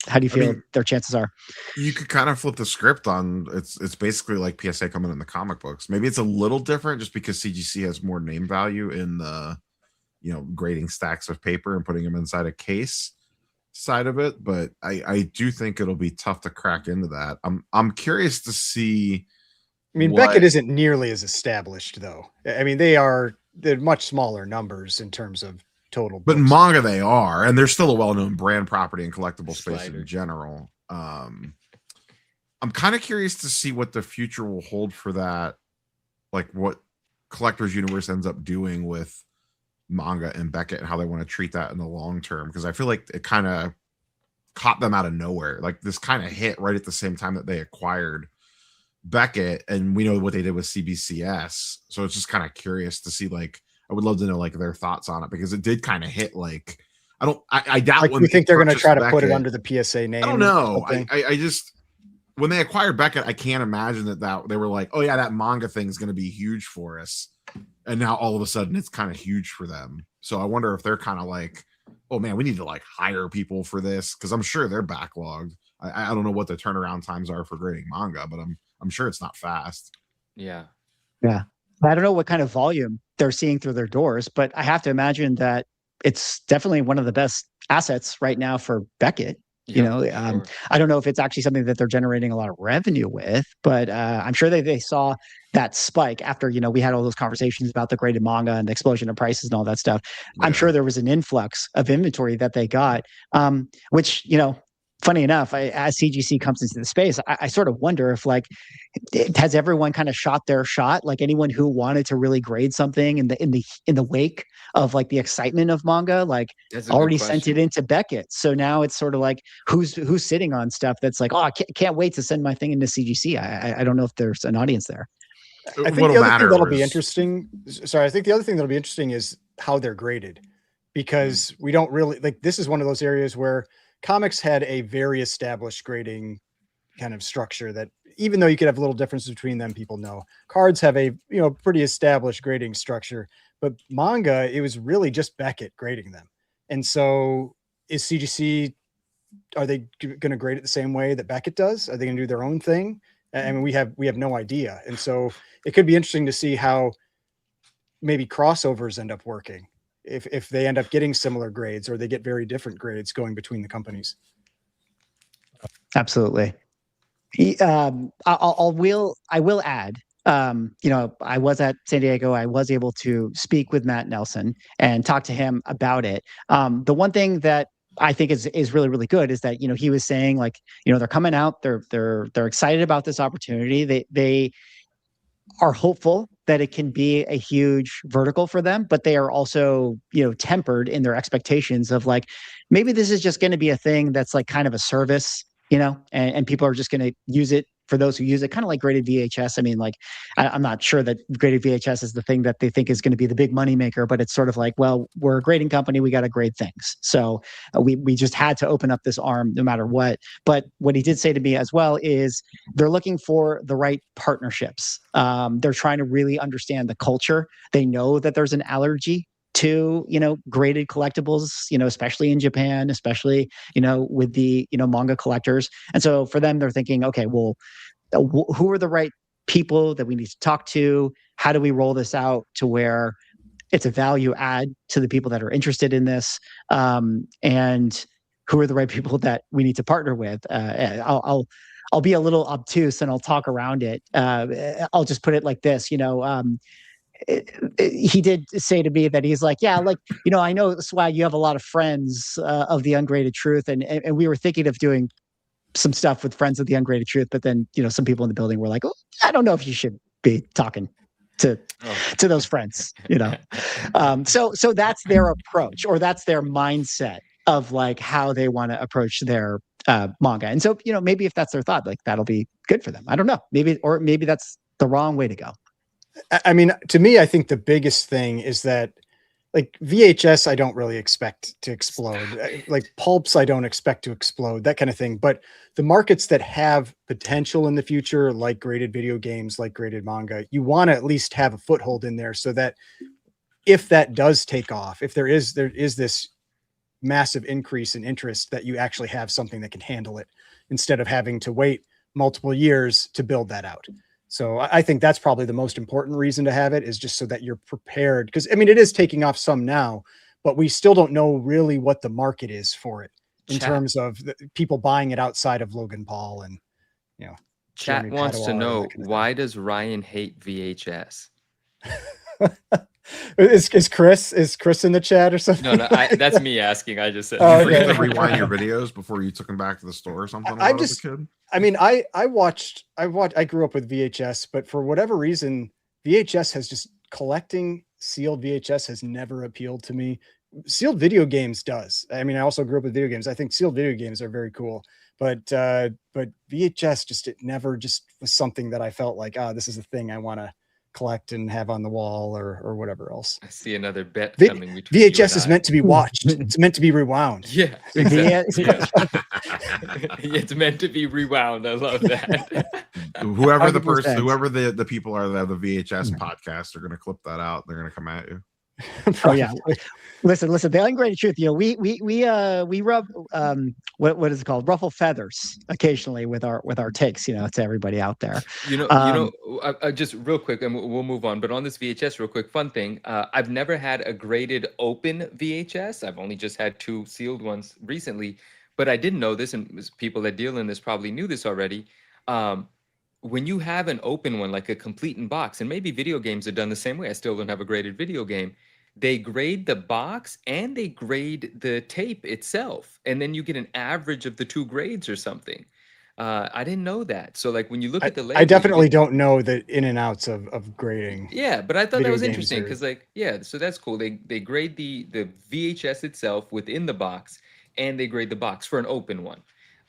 S1: How do you feel their chances are?
S4: You could kind of flip the script on it's basically like PSA coming in the comic books. Maybe it's a little different just because CGC has more name value in the, you know, grading stacks of paper and putting them inside a case side of it. But I do think it'll be tough to crack into that. I'm curious to see.
S3: I mean, Beckett isn't nearly as established though. I mean, they're much smaller numbers in terms of total,
S4: but in manga they are, and they're still a well-known brand property in collectible space in general. I'm kind of curious to see what the future will hold for that, like what Collectors Universe ends up doing with manga and Beckett and how they want to treat that in the long term, because I feel like it kind of caught them out of nowhere. Like this kind of hit right at the same time that they acquired Beckett, and we know what they did with CBCS, so it's just kind of curious to see, like, I would love to know like their thoughts on it, because it did kind of hit like I doubt
S3: like,
S4: when
S3: you think they're going to try to
S4: Beckett,
S3: put it under the PSA name.
S4: I don't know. I just, when they acquired Beckett, I can't imagine that they were like, oh yeah, that manga thing is going to be huge for us, and now all of a sudden it's kind of huge for them. So I wonder if they're kind of like, oh man, we need to like hire people for this because I'm sure they're backlogged. I don't know what the turnaround times are for grading manga, but I'm sure it's not fast.
S2: Yeah.
S1: I don't know what kind of volume they're seeing through their doors, but I have to imagine that it's definitely one of the best assets right now for Beckett.
S2: Sure.
S1: I don't know if it's actually something that they're generating a lot of revenue with, but I'm sure they saw that spike after, we had all those conversations about the graded manga and the explosion of prices and all that stuff. Yeah. I'm sure there was an influx of inventory that they got, which, funny enough, as CGC comes into the space, I sort of wonder if has everyone kind of shot their shot? Like anyone who wanted to really grade something in the wake of like the excitement of manga, already sent it into Beckett. So now it's sort of like who's sitting on stuff that's like, oh, I can't wait to send my thing into CGC. I don't know if there's an audience there.
S3: I think the other thing that'll be interesting. Sorry, I think the other thing that'll be interesting is how they're graded, because we don't really this is one of those areas where comics had a very established grading kind of structure that even though you could have a little difference between them, people know. Cards have a pretty established grading structure, but manga, it was really just Beckett grading them. And so is CGC, are they going to grade it the same way that Beckett does? Are they going to do their own thing? I mean, we have no idea. And so it could be interesting to see how maybe crossovers end up working. If they end up getting similar grades or they get very different grades going between the companies.
S1: Absolutely. I will add, I was at San Diego. I was able to speak with Matt Nelson and talk to him about it. The one thing that I think is really, really good is that, he was saying they're coming out, they're excited about this opportunity. They are hopeful that it can be a huge vertical for them, but they are also, tempered in their expectations of maybe this is just going to be a thing that's kind of a service, and people are just going to use it for those who use it, kind of like graded VHS. I mean, I'm not sure that graded VHS is the thing that they think is going to be the big money maker, but it's sort of well, we're a grading company. We got to grade things. So we just had to open up this arm no matter what. But what he did say to me as well is they're looking for the right partnerships. They're trying to really understand the culture. They know that there's an allergy to, graded collectibles, especially in Japan, especially, with the, manga collectors. And so for them, they're thinking, okay, well, who are the right people that we need to talk to? How do we roll this out to where it's a value add to the people that are interested in this? And who are the right people that we need to partner with? I'll be a little obtuse and I'll talk around it. I'll just put it like this, he did say to me that he's I know, Swag, you have a lot of friends of the Ungraded Truth, and we were thinking of doing some stuff with friends of the Ungraded Truth, but then some people in the building were like, oh, I don't know if you should be talking to those friends, so that's their approach, or that's their mindset of how they want to approach their manga. And so maybe if that's their thought, that'll be good for them. I don't know, maybe that's the wrong way to go.
S3: I mean, to me, I think the biggest thing is that VHS, I don't really expect to explode. Pulps, I don't expect to explode, that kind of thing. But the markets that have potential in the future, like graded video games, like graded manga, you want to at least have a foothold in there so that if that does take off, if there is this massive increase in interest, that you actually have something that can handle it instead of having to wait multiple years to build that out. So I think that's probably the most important reason to have it, is just so that you're prepared. Because I mean, it is taking off some now, but we still don't know really what the market is for it in terms of people buying it outside of Logan Paul and,
S2: Chat wants to know, why does Ryan hate VHS?
S3: Is Chris in the chat or something?
S2: No, that's me asking. I just said,
S4: you forget to rewind your videos before you took them back to the store or something.
S3: I grew up with VHS, but for whatever reason, VHS has just collecting sealed VHS has never appealed to me. Sealed video games does. I mean, I also grew up with video games. I think sealed video games are very cool, but VHS it never just was something that I felt like, this is a thing I want to collect and have on the wall or whatever else.
S2: I see another bet coming.
S3: VHS is meant to be watched. It's meant to be rewound.
S2: Yeah, exactly. It's meant to be rewound. I love that.
S4: Whoever the people are that have the VHS podcast are going to clip that out. They're going to come at you.
S1: Oh yeah. Listen. The ungraded truth. We rub what is it called? Ruffle feathers occasionally with our takes. To everybody out there.
S2: Just real quick, and we'll move on. But on this VHS, real quick, fun thing. I've never had a graded open VHS. I've only just had 2 sealed ones recently. But I didn't know this, and people that deal in this probably knew this already. When you have an open one, like a complete in box, and maybe video games are done the same way. I still don't have a graded video game. They grade the box and they grade the tape itself, and then you get an average of the 2 grades or something. I didn't know that. So like when you look at the label,
S3: I definitely don't know the in and outs of grading.
S2: Yeah, but I thought that was interesting because so that's cool. They grade the VHS itself within the box, and they grade the box for an open one.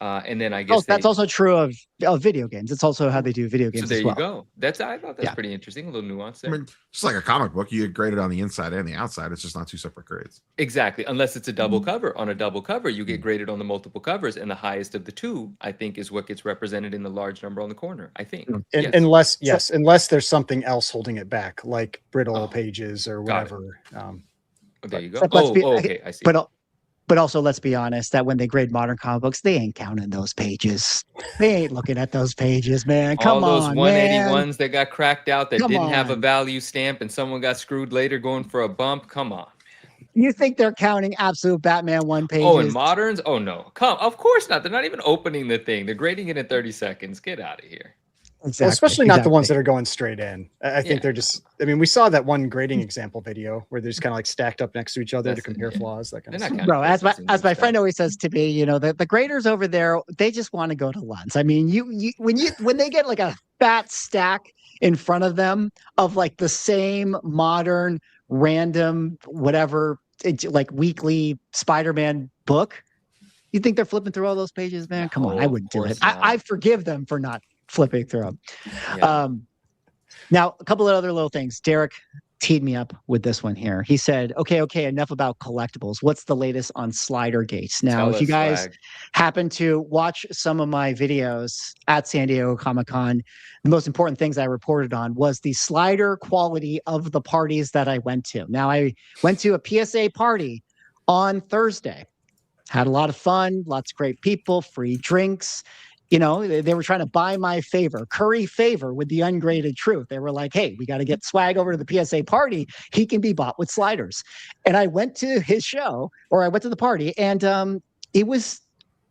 S2: And then I guess
S1: that's also true of video games. It's also how they do video games.
S2: So there
S1: as well.
S2: You go. I thought that's pretty interesting. A little nuance there.
S4: I mean, just like a comic book, you grade it on the inside and the outside. It's just not 2 separate grades.
S2: Exactly. Unless it's a double cover. On a double cover, you get graded on the multiple covers, and the highest of the 2, I think, is what gets represented in the large number on the corner. I think.
S3: Unless there's something else holding it back, like brittle pages or whatever.
S2: There you go. Okay. I see.
S1: But also, let's be honest, that when they grade modern comic books, they ain't counting those pages. They ain't looking at those pages, man. Come on,
S2: all those 181s
S1: man.
S2: that got cracked out that didn't have a value stamp, and someone got screwed later going for a bump. Come on.
S1: You think they're counting absolute Batman 1 pages?
S2: Oh, and moderns? Oh, no. Of course not. They're not even opening the thing. They're grading it in 30 seconds. Get out of here.
S3: Exactly, well, especially not the ones that are going straight in. I think they're just, I mean, we saw that one grading example video where they're just kind of like stacked up next to each other to compare flaws, that kind of stuff.
S1: Bro, as my friend always says to me, the graders over there, they just want to go to lunch. I mean, when they get like a fat stack in front of them of like the same modern, random, whatever, like weekly Spider-Man book, you think they're flipping through all those pages, man? Come on, I wouldn't do it. I forgive them for not flipping through them. Yeah. Now, a couple of other little things. Derek teed me up with this one here. He said, okay, enough about collectibles. What's the latest on Slider Gates? Now, if you guys happen to watch some of my videos at San Diego Comic-Con, the most important things I reported on was the slider quality of the parties that I went to. Now, I went to a PSA party on Thursday. Had a lot of fun, lots of great people, free drinks. They were trying to buy my curry favor with the ungraded truth. They were like, hey, we got to get swag over to the PSA party. He can be bought with sliders. And I went to his show, or I went to the party, and it was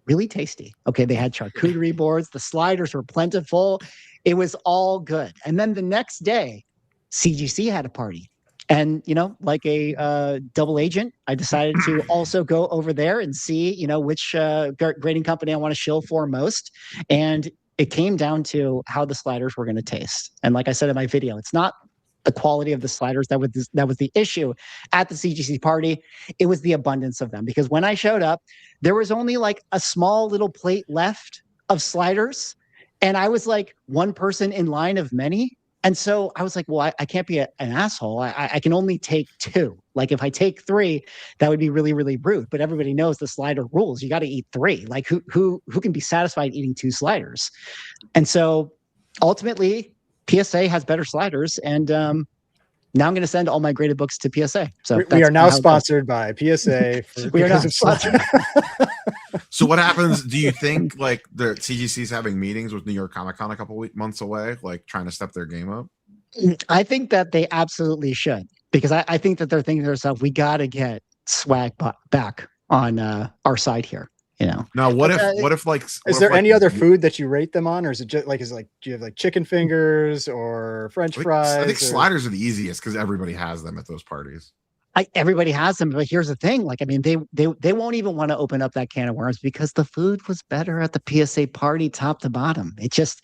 S1: really tasty. Okay, they had charcuterie boards. The sliders were plentiful. It was all good. And then the next day, CGC had a party. And, like a double agent, I decided to also go over there and see, which grading company I want to shill for most. And it came down to how the sliders were going to taste. And like I said in my video, it's not the quality of the sliders that was the issue at the CGC party. It was the abundance of them. Because when I showed up, there was only like a small little plate left of sliders. And I was like one person in line of many. And so I was like, well, I can't be an asshole. I can only take 2. Like if I take 3, that would be really, really rude. But everybody knows the slider rules. You got to eat 3. Like who can be satisfied eating 2 sliders? And so ultimately, PSA has better sliders. And now I'm going to send all my graded books to PSA. So
S3: we are now sponsored by PSA.
S1: We are now sponsored.
S4: So what happens? Do you think like the CGC's having meetings with New York Comic Con a couple months away, like trying to step their game up?
S1: I think that they absolutely should, because I think that they're thinking to themselves, we got to get swag back on our side here.
S4: Now, what if like,
S3: is there any other food that you rate them on, or is it just like, do you have like chicken fingers or French fries?
S4: I think sliders are the easiest because everybody has them at those parties.
S1: Everybody has them, but here's the thing. Like, I mean, they won't even want to open up that can of worms because the food was better at the PSA party, top to bottom. It just,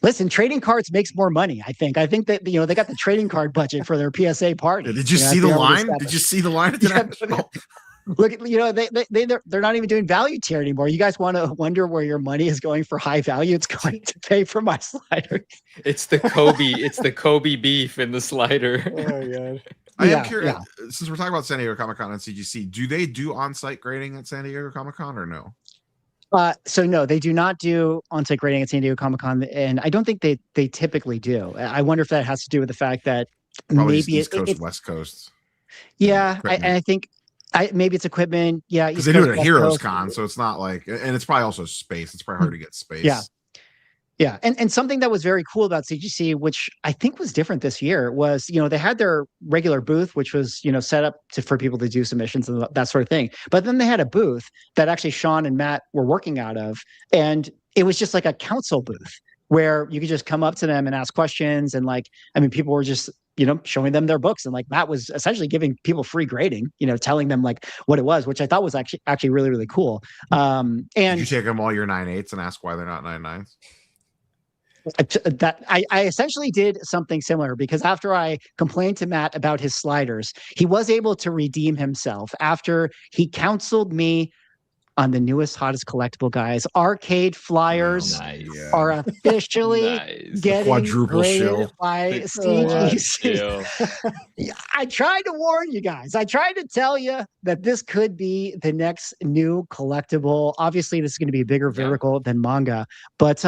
S1: listen, trading cards makes more money. I think that, they got the trading card budget for their PSA party.
S4: Did you see the line? Did you see the line?
S1: Look, they're not even doing value tier anymore. You guys want to wonder where your money is going for high value? It's going to pay for my slider.
S2: It's the Kobe beef in the slider.
S3: Oh god.
S4: I am curious, since we're talking about San Diego Comic-Con and CGC, do they do on-site grading at San Diego Comic-Con or no?
S1: So no, they do not do on-site grading at San Diego Comic-Con, and I don't think they typically do. I wonder if that has to do with the fact that
S4: probably
S1: maybe
S4: East Coast, West Coast.
S1: Yeah, I think maybe it's equipment. Yeah,
S4: because they do it at Heroes Con, so it's not like, and it's probably also space. It's probably hard to get space.
S1: Yeah. Yeah. And something that was very cool about CGC, which I think was different this year, was, they had their regular booth, which was, set up for people to do submissions and that sort of thing. But then they had a booth that actually Sean and Matt were working out of. And it was just like a council booth where you could just come up to them and ask questions. And people were just, showing them their books. And Matt was essentially giving people free grading, telling them what it was, which I thought was actually really, really cool. And
S4: did you take them all your 9.8s and ask why they're not 9.9s?
S1: That I essentially did something similar, because after I complained to Matt about his sliders, he was able to redeem himself after he counseled me on the newest, hottest collectible, guys. Arcade Flyers are officially getting
S4: quadruple
S1: graded
S4: shill
S1: by CGC. I tried to warn you guys. I tried to tell you that this could be the next new collectible. Obviously, this is going to be a bigger vertical than manga. But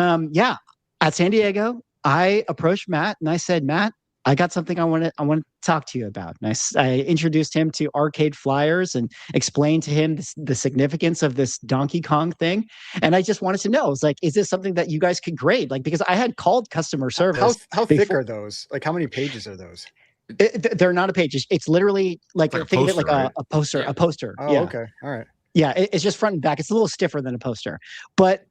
S1: at San Diego, I approached Matt and I said, Matt, I got something I want to talk to you about. And I introduced him to Arcade Flyers and explained to him the significance of this Donkey Kong thing. And I just wanted to know, is this something that you guys could grade? Because I had called customer service.
S3: How thick are those? How many pages are those?
S1: They're not a page. It's literally think of it like a poster.
S2: Yeah.
S1: A poster.
S3: Oh, okay. All right.
S1: Yeah, it's just front and back. It's a little stiffer than a poster, but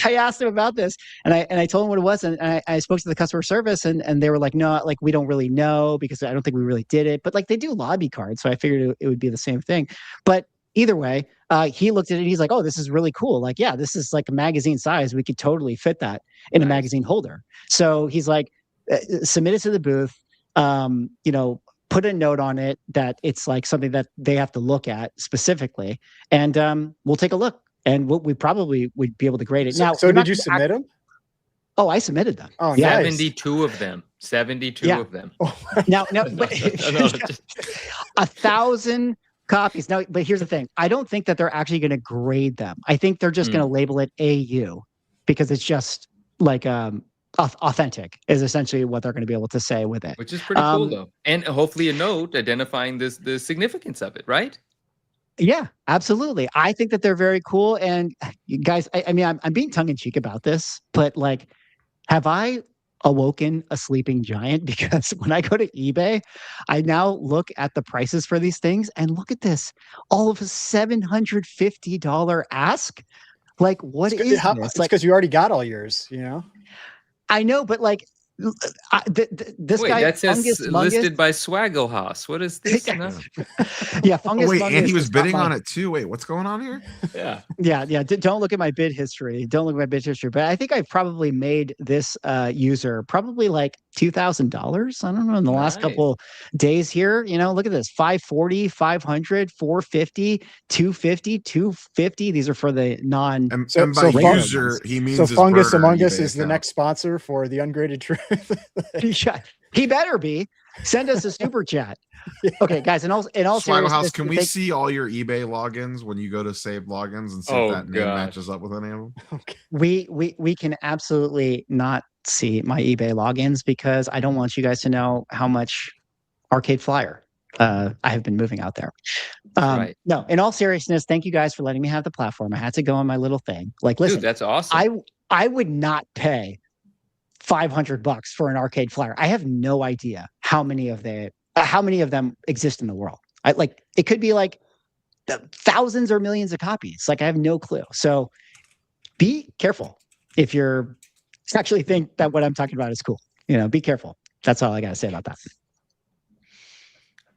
S1: I asked him about this, and I told him what it was, and I spoke to the customer service, and they were like, no, we don't really know, because I don't think we really did it, but they do lobby cards, so I figured it would be the same thing. But either way, he looked at it, and he's like, oh, this is really cool. This is a magazine size. We could totally fit that in a magazine holder. So he's like, submit it to the booth. Put a note on it that it's something that they have to look at specifically, and we'll take a look, and we probably would be able to grade it.
S3: So did you submit them?
S1: Oh, I submitted them.
S3: Oh,
S1: yeah.
S2: 72 of them. 72 of them.
S1: Now, 1,000 copies. Now, but here's the thing. I don't think that they're actually going to grade them. I think they're just going to label it AU, because it's just authentic is essentially what they're going to be able to say with it,
S2: which is pretty cool though, and hopefully a note identifying the significance of it, right?
S1: Yeah, absolutely. I think that they're very cool. And you guys, I'm being tongue-in-cheek about this, but have I awoken a sleeping giant? Because when I go to eBay, I now look at the prices for these things, and look at this, all of a $750 ask. What is this?
S3: It's because you already got all yours,
S1: I know, but this guy
S2: that says
S1: Fungus
S2: listed by Swagglehouse. What is this?
S1: Yeah, Fungus.
S4: Wait, and he was bidding on it too. Wait, what's going on here?
S2: Yeah.
S1: Don't look at my bid history. But I think I've probably made this user probably $2,000. I don't know, in the last couple days here. Look at this: 540, 500, 450, 250, 250. These are for the non.
S4: And by user, he means
S3: so Fungus Among Us is the next sponsor for the Ungraded Truth.
S1: He better be. Send us a super chat. Okay, guys. In all
S4: seriousness, can we see all your eBay logins when you go to save logins and see if that name matches up with any of them?
S1: Okay. We can absolutely not see my eBay logins, because I don't want you guys to know how much Arcade Flyer I have been moving out there. No, in all seriousness, thank you guys for letting me have the platform. I had to go on my little thing. Listen,
S2: dude, that's awesome.
S1: I would not pay $500 for an Arcade Flyer. I have no idea how many of them exist in the world. It could be thousands or millions of copies. I have no clue. So be careful if you're actually think that what I'm talking about is cool. Be careful. That's all I got to say about that.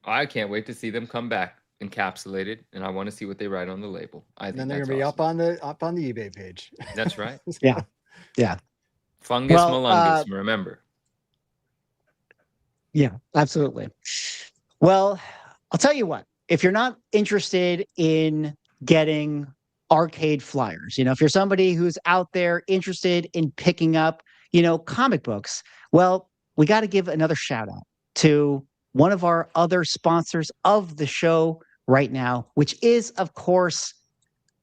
S2: I can't wait to see them come back encapsulated, and I want to see what they write on the label.
S3: And then they're going to be up on the eBay page.
S2: That's right.
S1: Yeah.
S2: Fungus Molungus, remember.
S1: Yeah, absolutely. Well, I'll tell you what, if you're not interested in getting Arcade Flyers, if you're somebody who's out there interested in picking up, comic books, well, we got to give another shout out to one of our other sponsors of the show right now, which is, of course,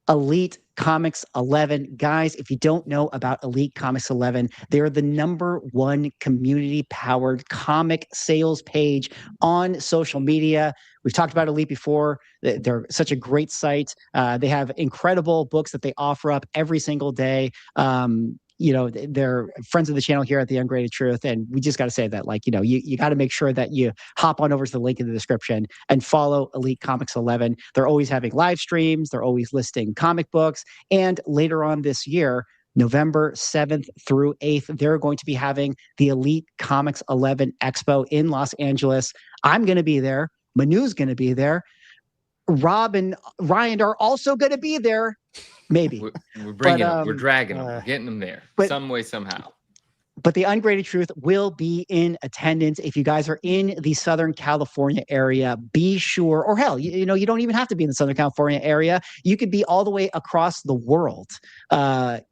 S1: Elite Comics 11. Guys, if you don't know about Elite Comics 11, they're the #1 community-powered comic sales page on social media. We've talked about Elite before. They're such a great site. They have incredible books that they offer up every single day. They're friends of the channel here at The Ungraded Truth. And we just got to say that, you got to make sure that you hop on over to the link in the description and follow Elite Comics 11. They're always having live streams. They're always listing comic books. And later on this year, November 7th through 8th, they're going to be having the Elite Comics 11 Expo in Los Angeles. I'm going to be there. Manu's going to be there. Rob and Ryan are also going to be there. Maybe
S2: we're bringing them, we're dragging them, we're getting them there some way, somehow.
S1: But the Ungraded Truth will be in attendance. If you guys are in the Southern California area, be sure, or hell, you don't even have to be in the Southern California area. You could be all the way across the world.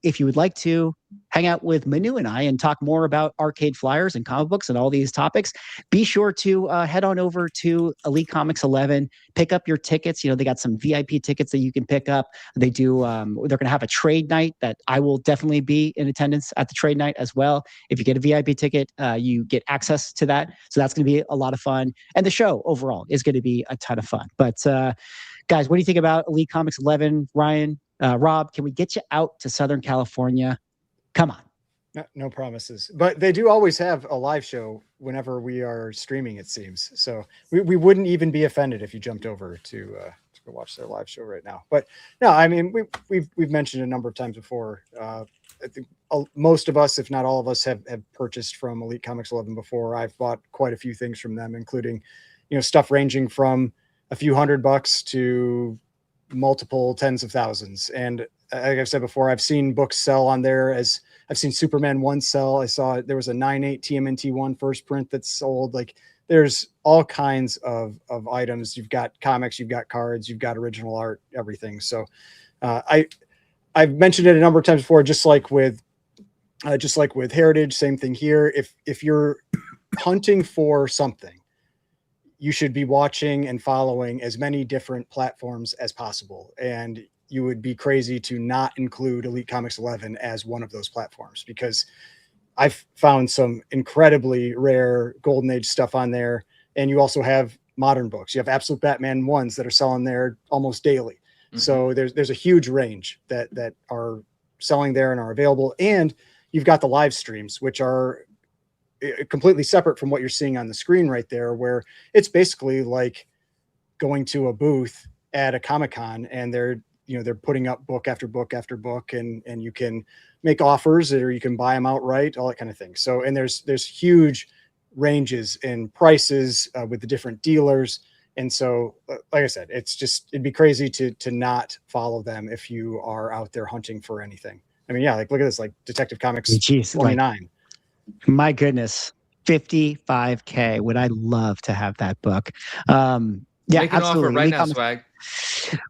S1: If you would like to hang out with Manu and I and talk more about arcade flyers and comic books and all these topics, be sure to head on over to Elite Comics 11, pick up your tickets. They got some VIP tickets that you can pick up. They do, they're going to have a trade night that I will definitely be in attendance at the trade night as well. If you get a VIP ticket, you get access to that. So that's going to be a lot of fun. And the show overall is going to be a ton of fun. But guys, what do you think about Elite Comics 11? Ryan, Rob, can we get you out to Southern California? Come on.
S3: No promises, but they do always have a live show whenever we are streaming, it seems. So we wouldn't even be offended if you jumped over to go watch their live show right now. But no, I mean, we've mentioned a number of times before. I think most of us, if not all of us, have purchased from Elite Comics 11 before. I've bought quite a few things from them, including, stuff ranging from a few $100 to multiple tens of thousands. And like I've said before, I've seen books sell on there. As I've seen Superman 1 sell. I saw there was a 9/8 TMNT 1 first print that sold. Like, there's all kinds of items. You've got comics, you've got cards, you've got original art, everything. So I've mentioned it a number of times before, just like with Heritage, same thing here. If you're hunting for something, you should be watching and following as many different platforms as possible. And you would be crazy to not include Elite Comics 11 as one of those platforms, because I've found some incredibly rare Golden Age stuff on there. And you also have modern books. You have Absolute Batman 1s that are selling there almost daily. Mm-hmm. So there's a huge range that are selling there and are available. And you've got the live streams, which are completely separate from what you're seeing on the screen right there, where it's basically like going to a booth at a Comic-Con, and they're putting up book after book after book, and you can make offers, or you can buy them outright, all that kind of thing. So, and there's huge ranges in prices with the different dealers. And so, like I said, it'd be crazy to not follow them if you are out there hunting for anything. I mean, yeah, like look at this, like Detective Comics 29.
S1: My goodness, 55K. Would I love to have that book? Yeah,
S2: make an
S1: absolutely.
S2: Offer right now, Swag.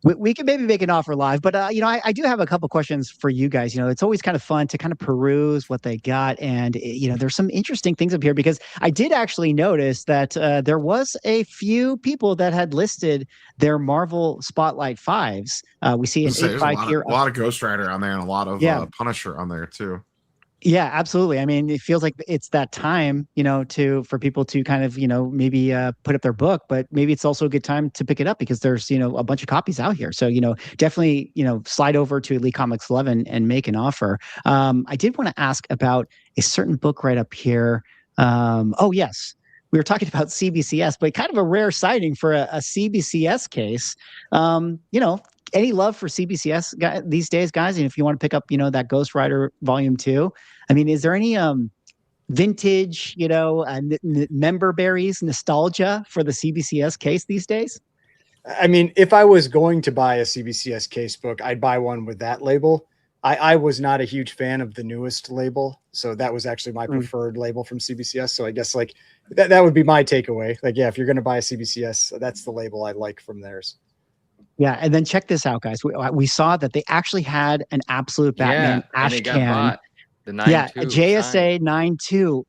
S1: We can maybe make an offer live, but I do have a couple questions for you guys. It's always kind of fun to kind of peruse what they got, and there's some interesting things up here, because I did actually notice that there was a few people that had listed their Marvel Spotlight 5s. We see an 8.5 here.
S4: A lot of Ghost Rider on there, and a lot of Punisher on there too.
S1: Yeah, absolutely. I mean, it feels like it's that time, for people to kind of, maybe put up their book, but maybe it's also a good time to pick it up because there's, a bunch of copies out here. So, definitely, slide over to Elite Comics 11 and make an offer. I did want to ask about a certain book right up here. Oh, yes. We were talking about CBCS, but kind of a rare sighting for a CBCS case. Any love for CBCS these days, guys? And if you want to pick up, that Ghost Rider Volume 2, I mean, is there any vintage, member berries nostalgia for the CBCS case these days?
S3: I mean, if I was going to buy a CBCS case book, I'd buy one with that label. I was not a huge fan of the newest label, so that was actually my preferred label from CBCS. So I guess like that would be my takeaway. Like, yeah, if you're going to buy a CBCS, that's the label I like from theirs.
S1: Yeah, and then check this out, guys. We saw that they actually had an Absolute Batman ash can.
S2: The 9.2
S1: a JSA 9.2,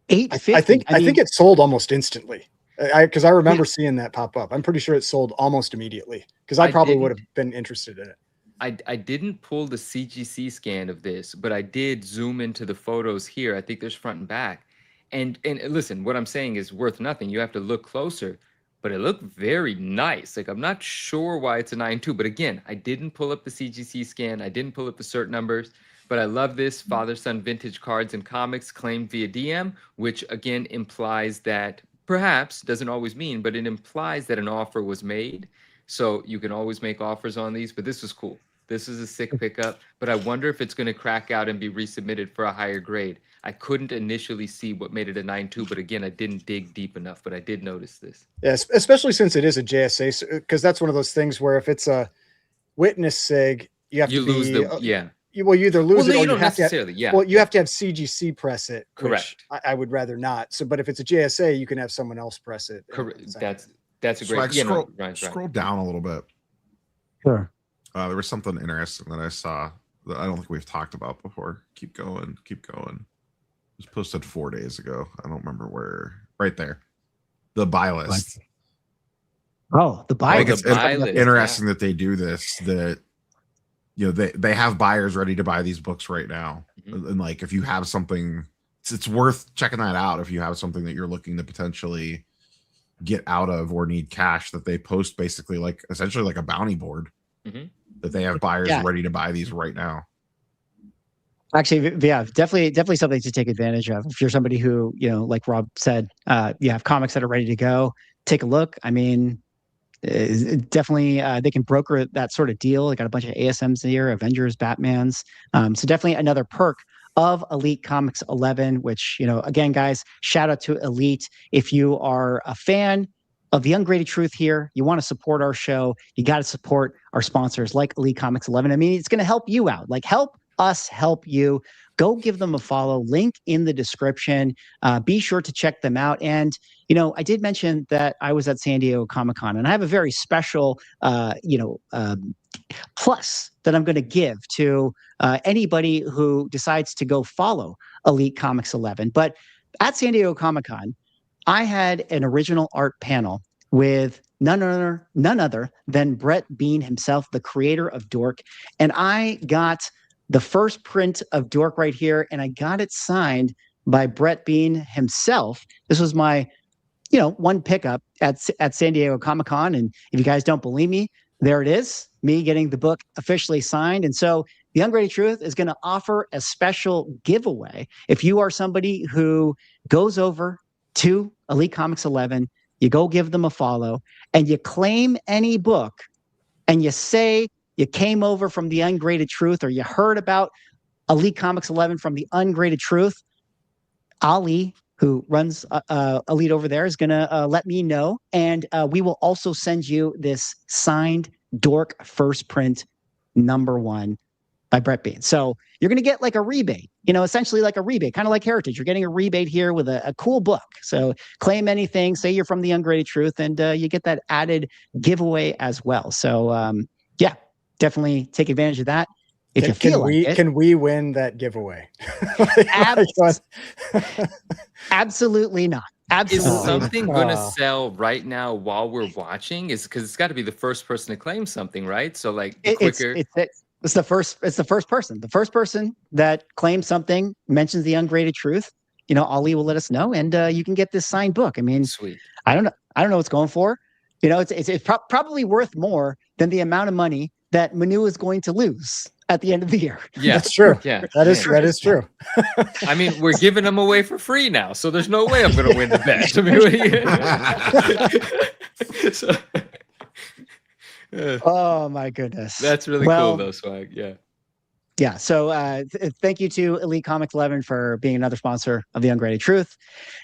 S1: $850.
S3: I think it sold almost instantly. Because I remember seeing that pop up. I'm pretty sure it sold almost immediately, because I probably would have been interested in it.
S2: I didn't pull the CGC scan of this, but I did zoom into the photos here. I think there's front and back. And listen, what I'm saying is worth nothing. You have to look closer, but it looked very nice. Like, I'm not sure why it's a 9.2, but again, I didn't pull up the CGC scan. I didn't pull up the cert numbers, but I love this father-son vintage cards and comics claimed via DM, which again implies that perhaps, doesn't always mean, but it implies that an offer was made. So you can always make offers on these, but this was cool. This is a sick pickup, but I wonder if it's going to crack out and be resubmitted for a higher grade. I couldn't initially see what made it a 9.2, but again, I didn't dig deep enough, but I did notice this.
S3: Yes, especially since it is a JSA, because that's one of those things where if it's a witness sig, you have to
S2: lose
S3: be, you either lose it or you have to have, well, you have to have CGC press it.
S2: Correct.
S3: I would rather not. So, but if it's a JSA, you can have someone else press it.
S2: Correct. That's a great.
S4: Scroll down a little bit.
S1: Sure.
S4: There was something interesting that I saw that I don't think we've talked about before. Keep going. It was posted 4 days ago. I don't remember where. Right there, the buy list.
S1: Oh, the buy list.
S4: It's interesting that they do this. That they have buyers ready to buy these books right now, and like if you have something, it's worth checking that out. If you have something that you're looking to potentially get out of or need cash, that they post basically like essentially like a bounty board. That they have buyers ready to buy these right now.
S1: Actually, yeah, definitely something to take advantage of. If you're somebody who, like Rob said, you have comics that are ready to go, take a look. I mean, definitely they can broker that sort of deal. They got a bunch of ASMs here, Avengers, Batmans. So definitely another perk of Elite Comics 11, which, again, guys, shout out to Elite. If you are a fan of the ungraded truth here, you want to support our show, you got to support our sponsors like Elite Comics 11. I mean, it's going to help you out. Like, help us help you. Go give them a follow. Link in the description. Be sure to check them out. And, I did mention that I was at San Diego Comic-Con, and I have a very special, plus that I'm going to give to anybody who decides to go follow Elite Comics 11. But at San Diego Comic-Con, I had an original art panel with none other than Brett Bean himself, the creator of Dork. And I got the first print of Dork right here, and I got it signed by Brett Bean himself. This was my, one pickup at San Diego Comic-Con. And if you guys don't believe me, there it is, me getting the book officially signed. And so the Ungraded Truth is going to offer a special giveaway. If you are somebody who goes over to Elite Comics 11, you go give them a follow, and you claim any book, and you say you came over from the Ungraded Truth, or you heard about Elite Comics 11 from the Ungraded Truth, Ali, who runs Elite over there, is going to let me know, and we will also send you this signed Dork first print #1 by Brett Bean. So you're going to get like a rebate, essentially like a rebate, kind of like Heritage. You're getting a rebate here with a cool book. So claim anything, say you're from the Ungraded Truth, and you get that added giveaway as well. So yeah, definitely take advantage of that. If you feel like it.
S3: Can we win that giveaway?
S1: Absolutely not. Absolutely.
S2: Is something going to sell right now while we're watching? Is because it's got to be the first person to claim something, right? So like quicker.
S1: It's the first person. The first person that claims something, mentions the Ungraded Truth, Ali will let us know, and you can get this signed book. I mean,
S2: sweet.
S1: I don't know what it's going for. It's probably worth more than the amount of money that Manu is going to lose at the end of the year.
S3: Yeah, that's true.
S2: Yeah,
S3: that is true.
S2: I mean, we're giving them away for free now, so there's no way I'm going to win the bet.
S1: Oh my goodness,
S2: that's really cool though, Swag. Yeah. So thank you to Elite Comics 11 for being another sponsor of the Ungraded Truth.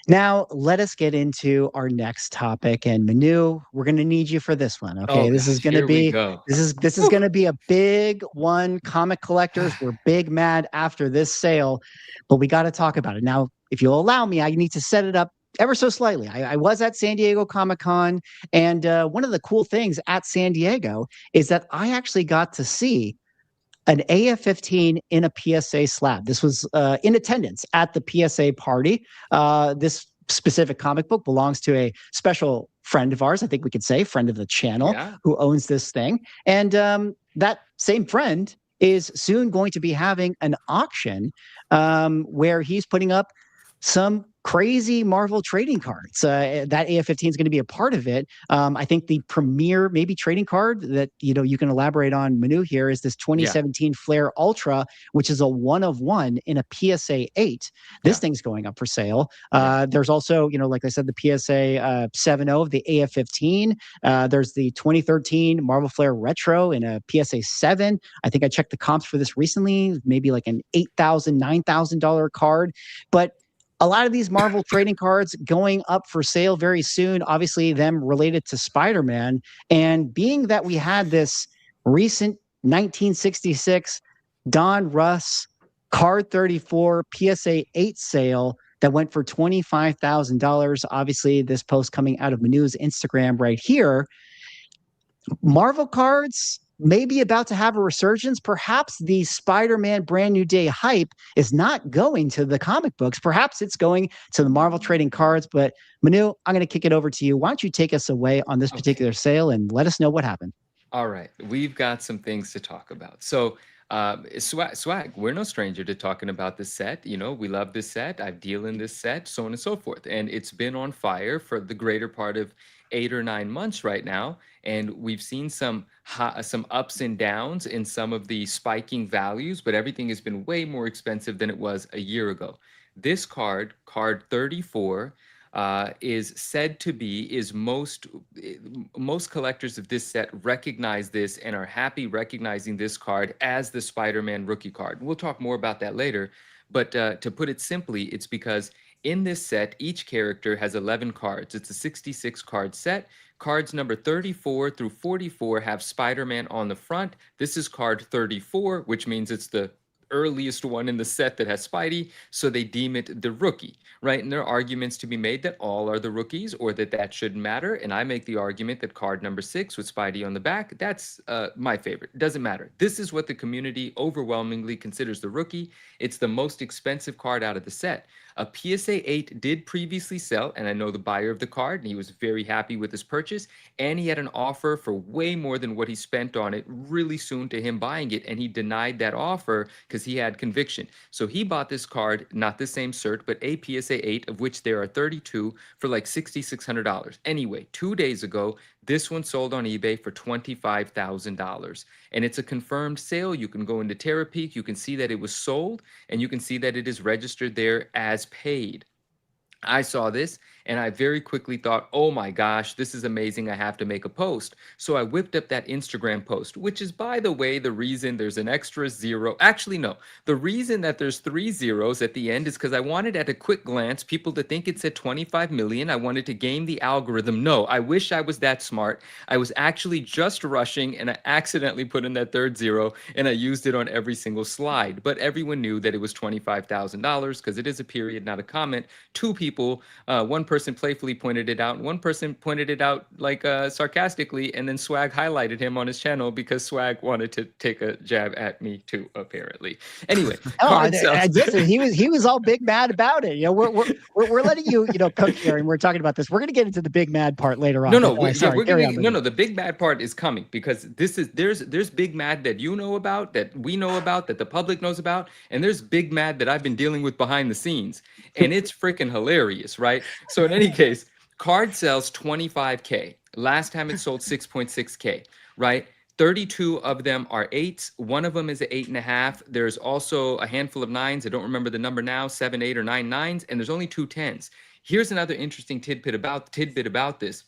S2: Now let us get into our next topic, and Manu, we're going to need you for this one. Okay, this is going to be this is going to be a big one. Comic collectors were big mad after this sale, but we got to talk about it now. If you'll allow me, I need to set it up ever so slightly. I was at San Diego Comic-Con, and one of the cool things at San Diego is that I actually got to see an AF-15 in a PSA slab. This was in attendance at the PSA party. This specific comic book belongs to a special friend of ours, I think we could say, friend of the channel, who owns this thing. And
S1: that same friend is soon going to be having an auction where he's putting up some crazy Marvel trading cards. That AF-15 is going to be a part of it. I think the premier maybe trading card that you can elaborate on, Manu, here is this 2017 Flare Ultra, which is a 1-of-1 in a PSA 8. This thing's going up for sale. There's also, like I said, the PSA 7.0 of the AF-15. There's the 2013 Marvel Flare Retro in a PSA 7. I think I checked the comps for this recently, maybe like an $8,000, $9,000 card. But a lot of these Marvel trading cards going up for sale very soon, obviously them related to Spider-Man. And being that we had this recent 1966 Donruss Card 34 PSA 8 sale that went for $25,000. Obviously, this post coming out of Manu's Instagram right here. Marvel cards may be about to have a resurgence. Perhaps the Spider-Man Brand New Day hype is not going to the comic books. Perhaps it's going to the Marvel trading cards. But Manu, I'm going to kick it over to you. Why don't you take us away on this particular sale and let us know what happened?
S2: All right. We've got some things to talk about. So Swag, we're no stranger to talking about this set. We love this set. I deal in this set, so on and so forth. And it's been on fire for the greater part of 8 or 9 months right now. And we've seen some ups and downs in some of the spiking values, but everything has been way more expensive than it was a year ago. This card 34, is said to be, most collectors of this set recognize this and are happy recognizing this card as the Spider-Man rookie card. We'll talk more about that later, but to put it simply, it's because in this set, each character has 11 cards. It's a 66 card set. Cards number 34 through 44 have Spider-Man on the front. This is card 34, which means it's the earliest one in the set that has Spidey, so they deem it the rookie, right? And there are arguments to be made that all are the rookies or that shouldn't matter. And I make the argument that card number 6 with Spidey on the back, that's my favorite. It doesn't matter. This is what the community overwhelmingly considers the rookie. It's the most expensive card out of the set. A PSA 8 did previously sell, and I know the buyer of the card, and he was very happy with his purchase, and he had an offer for way more than what he spent on it really soon to him buying it, and he denied that offer because he had conviction. So he bought this card, not the same cert, but a PSA 8, of which there are 32, for like $6,600. Anyway, 2 days ago, this one sold on eBay for $25,000. And it's a confirmed sale. You can go into TerraPeak, you can see that it was sold, and you can see that it is registered there as paid. I saw this and I very quickly thought, oh my gosh, this is amazing. I have to make a post. So I whipped up that Instagram post, which is, by the way, the reason there's an extra 0. Actually, no, the reason that there's 3 zeros at the end is because I wanted at a quick glance people to think it said 25 million. I wanted to game the algorithm. No, I wish I was that smart. I was actually just rushing and I accidentally put in that 3rd 0 and I used it on every single slide. But everyone knew that it was $25,000 because it is a period, not a comment. 2 people, one person playfully pointed it out, and one person pointed it out like sarcastically, and then Swag highlighted him on his channel because Swag wanted to take a jab at me too, apparently. Anyway,
S1: he was all big mad about it. We're letting you cook here, and we're talking about this. We're going to get into the big mad part later on.
S2: The big mad part is coming because there's big mad that you know about, that we know about, that the public knows about, and there's big mad that I've been dealing with behind the scenes, and it's freaking hilarious, right? So in any case, card sells 25K. Last time it sold 6.6K, right? 32 of them are 8s. One of them is an 8.5. There's also a handful of 9s. I don't remember the number now, 7, 8, or 9 9s, and there's only 2 10s. Here's another interesting tidbit about this.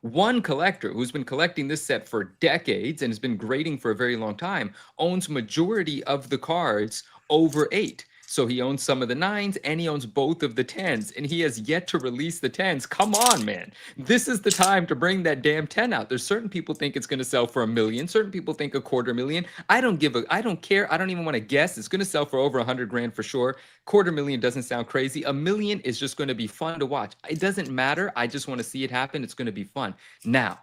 S2: One collector who's been collecting this set for decades and has been grading for a very long time owns majority of the cards over 8. So he owns some of the 9s and he owns both of the 10s, and he has yet to release the 10s. Come on, man. This is the time to bring that damn 10 out. There's certain people think it's going to sell for $1 million. Certain people think $250,000. I don't care. I don't even want to guess. It's going to sell for over $100,000 for sure. $250,000 doesn't sound crazy. $1 million is just going to be fun to watch. It doesn't matter. I just want to see it happen. It's going to be fun. Now,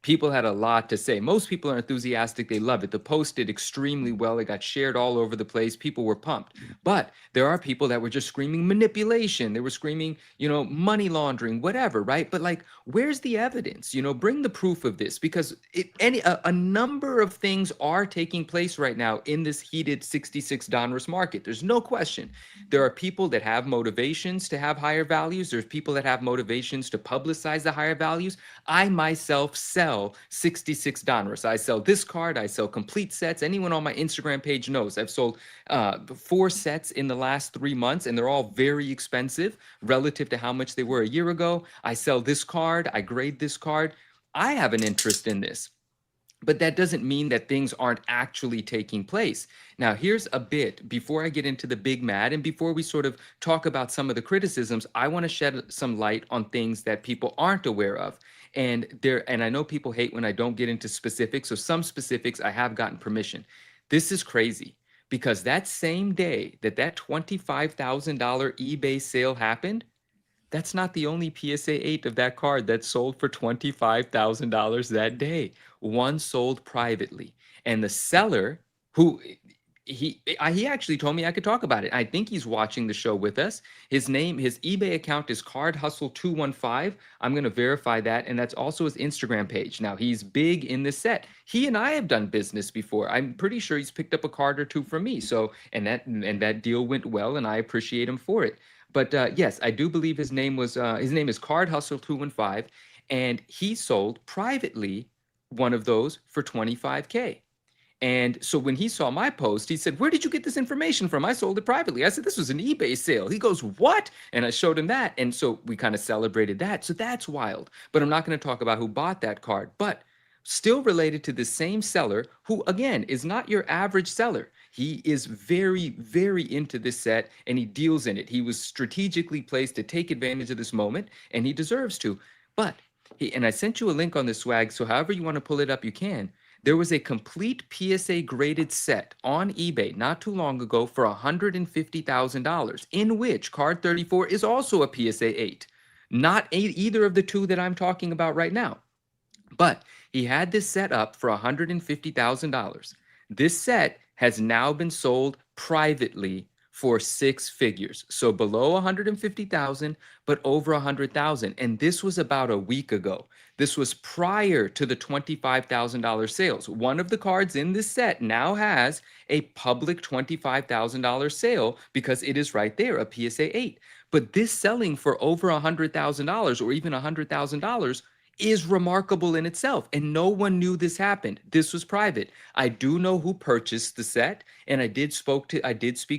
S2: people had a lot to say. Most people are enthusiastic. They love it. The post did extremely well. It got shared all over the place. People were pumped. But there are people that were just screaming manipulation. They were screaming, you know, money laundering, whatever, right? But like, where's the evidence? You know, bring the proof of this, because a number of things are taking place right now in this heated 66 Donruss market. There's no question. There are people that have motivations to have higher values. There's people that have motivations to publicize the higher values. I myself sell 66 Donruss. I sell this card. I sell complete sets. Anyone on my Instagram page knows I've sold 4 sets in the last 3 months, and they're all very expensive relative to how much they were a year ago. I sell this card. I grade this card. I have an interest in this. But that doesn't mean that things aren't actually taking place. Now, here's a bit before I get into the big mad, and before we sort of talk about some of the criticisms, I want to shed some light on things that people aren't aware of. And I know people hate when I don't get into specifics. So some specifics I have gotten permission. This is crazy, because that same day that $25,000 eBay sale happened, that's not the only PSA 8 of that card that sold for $25,000 that day. One sold privately. And the seller, who he actually told me I could talk about it. I think he's watching the show with us. His eBay account is Card Hustle 215. I'm going to verify that. And that's also his Instagram page. Now, he's big in this set. He and I have done business before. I'm pretty sure he's picked up a card or two from me. So, and that deal went well, and I appreciate him for it. But yes, I do believe his name is Card Hustle 215, and he sold privately one of those for $25K. And so when he saw my post, he said, "Where did you get this information from? I sold it privately." I said, "This was an eBay sale." He goes, "What?" And I showed him that. And so we kind of celebrated that. So that's wild. But I'm not going to talk about who bought that card. But still related to the same seller, who, again, is not your average seller. He is very, very into this set, and he deals in it. He was strategically placed to take advantage of this moment, and he deserves to. But, and I sent you a link on this swag, so however you want to pull it up, you can. There was a complete PSA graded set on eBay not too long ago for $150,000, in which card 34 is also a PSA 8. Not either of the two that I'm talking about right now. But he had this set up for $150,000. This set has now been sold privately for 6 figures. So below 150,000, but over 100,000. And this was about a week ago. This was prior to the $25,000 sales. One of the cards in this set now has a public $25,000 sale because it is right there, a PSA 8. But this selling for over $100,000 or even $100,000 is remarkable in itself, and no one knew this happened. This was private. I do know who purchased the set, and I did speak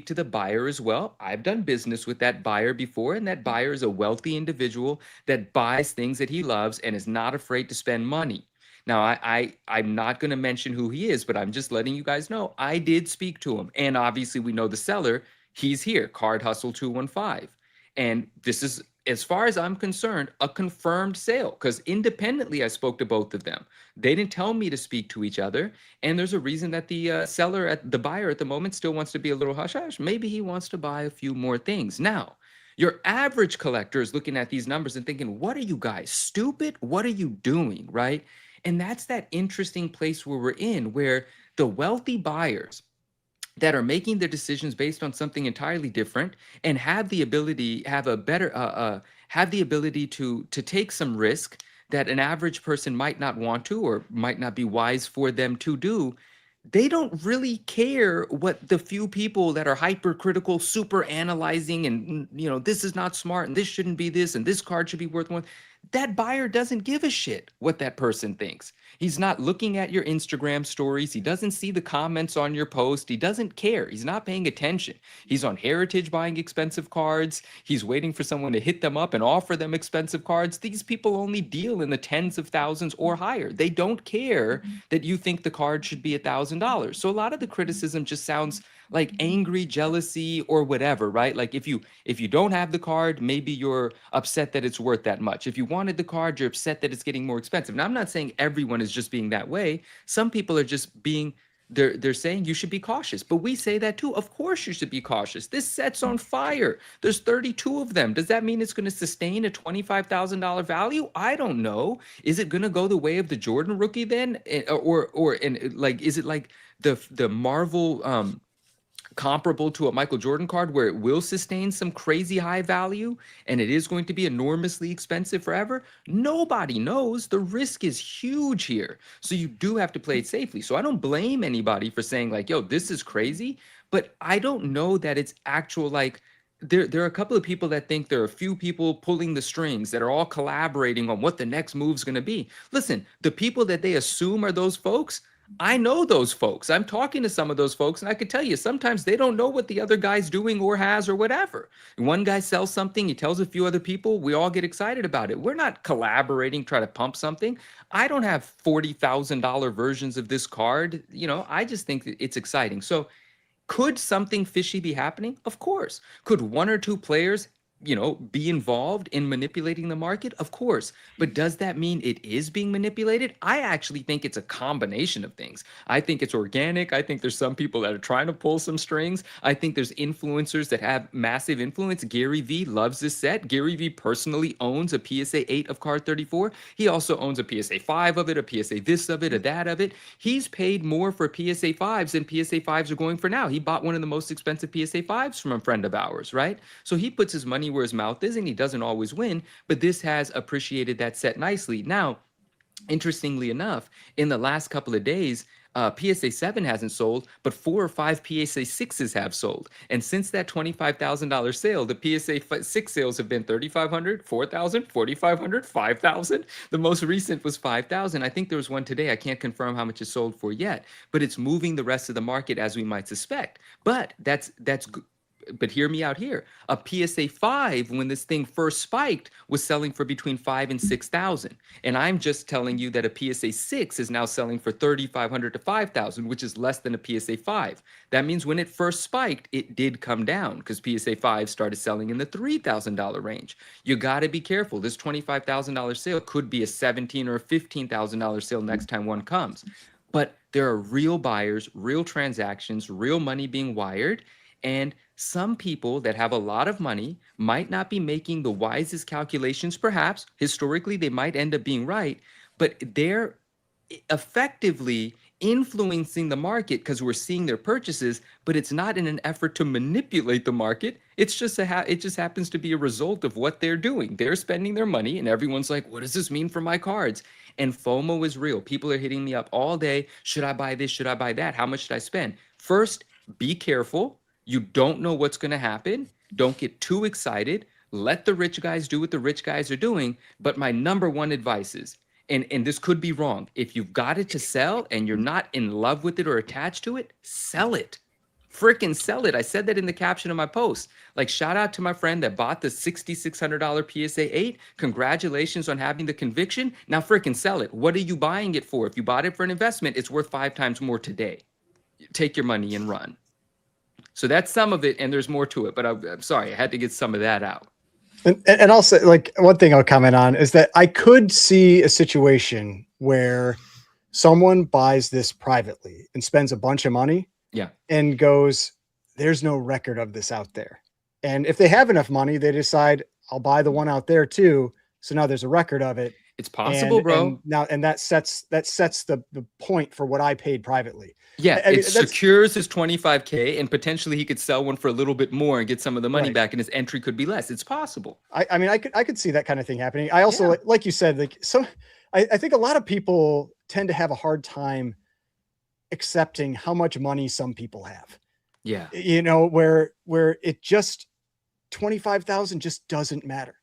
S2: to the buyer as well. I've done business with that buyer before, and that buyer is a wealthy individual that buys things that he loves and is not afraid to spend money. Now, I'm not going to mention who he is, but I'm just letting you guys know I did speak to him, and obviously we know the seller. He's here, Card Hustle 215, and this is, as far as I'm concerned, a confirmed sale, because independently I spoke to both of them. They didn't tell me to speak to each other, and there's a reason that the the buyer at the moment still wants to be a little hush-hush. Maybe he wants to buy a few more things. Now, your average collector is looking at these numbers and thinking, what are you guys, stupid? What are you doing, right? And that's that interesting place where we're in, where the wealthy buyers that are making their decisions based on something entirely different and have the ability, have the ability to take some risk that an average person might not want to or might not be wise for them to do. They don't really care what the few people that are hypercritical, super analyzing, and this is not smart and this shouldn't be this and this card should be worth more. That buyer doesn't give a shit what that person thinks. He's not looking at your Instagram stories. He doesn't see the comments on your post. He doesn't care. He's not paying attention. He's on Heritage buying expensive cards. He's waiting for someone to hit them up and offer them expensive cards. These people only deal in the tens of thousands or higher. They don't care that you think the card should be $1,000. So a lot of the criticism just sounds like angry jealousy or whatever, right? Like if you don't have the card, maybe you're upset that it's worth that much. If you wanted the card, you're upset that it's getting more expensive. Now, I'm not saying everyone is just being that way. Some people are just being they're saying you should be cautious, but we say that too. Of course you should be cautious. This set's on fire. There's 32 of them. Does that mean it's going to sustain a $25,000 value? I don't know. Is it going to go the way of the Jordan rookie then, and like, is it like the Marvel comparable to a Michael Jordan card where it will sustain some crazy high value and it is going to be enormously expensive forever? Nobody knows. The risk is huge here. So you do have to play it safely. So I don't blame anybody for saying like, yo, this is crazy, but I don't know that it's actual, like, there are a couple of people that think there are a few people pulling the strings that are all collaborating on what the next move's going to be. Listen, the people that they assume are those folks, I know those folks. I'm talking to some of those folks, and I could tell you sometimes they don't know what the other guy's doing or has or whatever. One guy sells something, he tells a few other people, we all get excited about it. We're not collaborating, try to pump something. I don't have $40,000 versions of this card. You know, I just think that it's exciting. So could something fishy be happening? Of course. Could one or two players, you know, be involved in manipulating the market? Of course. But does that mean it is being manipulated? I actually think it's a combination of things. I think it's organic. I think there's some people that are trying to pull some strings. I think there's influencers that have massive influence. Gary V loves this set. Gary V personally owns a PSA 8 of card 34. He also owns a PSA 5 of it, a PSA this of it, a that of it. He's paid more for PSA 5s than PSA 5s are going for now. He bought one of the most expensive PSA 5s from a friend of ours, right? So he puts his money where his mouth is, and he doesn't always win, but this has appreciated that set nicely. Now, interestingly enough, in the last couple of days, PSA 7 hasn't sold, but 4 or 5 PSA 6s have sold. And since that $25,000 sale, the PSA 6 sales have been 3,500, 4,000, 4,500, 5,000. The most recent was 5,000. I think there was one today. I can't confirm how much it's sold for yet, but it's moving the rest of the market as we might suspect. But but hear me out here. A PSA 5, when this thing first spiked, was selling for between 5,000 and 6,000. And I'm just telling you that a PSA 6 is now selling for 3,500 to 5,000, which is less than a PSA 5. That means when it first spiked, it did come down because PSA 5 started selling in the $3,000 range. You got to be careful. This $25,000 sale could be a $17,000 or a $15,000 sale next time one comes. But there are real buyers, real transactions, real money being wired. And some people that have a lot of money might not be making the wisest calculations, perhaps. Historically, they might end up being right, but they're effectively influencing the market because we're seeing their purchases, but it's not in an effort to manipulate the market. It's just it just happens to be a result of what they're doing. They're spending their money, and everyone's like, what does this mean for my cards? And FOMO is real. People are hitting me up all day. Should I buy this? Should I buy that? How much should I spend? First, be careful. You don't know what's going to happen. Don't get too excited. Let the rich guys do what the rich guys are doing. But my number one advice is, and this could be wrong, if you've got it to sell and you're not in love with it or attached to it, sell it. Freaking sell it. I said that in the caption of my post. Like, shout out to my friend that bought the $6,600 PSA 8. Congratulations on having the conviction. Now freaking sell it. What are you buying it for? If you bought it for an investment, it's worth 5 times more today. Take your money and run. So that's some of it, and there's more to it, but I'm sorry, I had to get some of that out.
S3: And also, like, one thing I'll comment on is that I could see a situation where someone buys this privately and spends a bunch of money, and goes, there's no record of this out there. And if they have enough money, they decide, I'll buy the one out there too. So now there's a record of it.
S2: It's possible, bro.
S3: And that sets the point for what I paid privately.
S2: Yeah, it secures his 25K, and potentially he could sell one for a little bit more and get some of the money back, and his entry could be less. It's possible.
S3: I mean, I could see that kind of thing happening. I also, like you said, like, I think a lot of people tend to have a hard time accepting how much money some people have.
S2: Yeah,
S3: you know, where it just 25,000 just doesn't matter.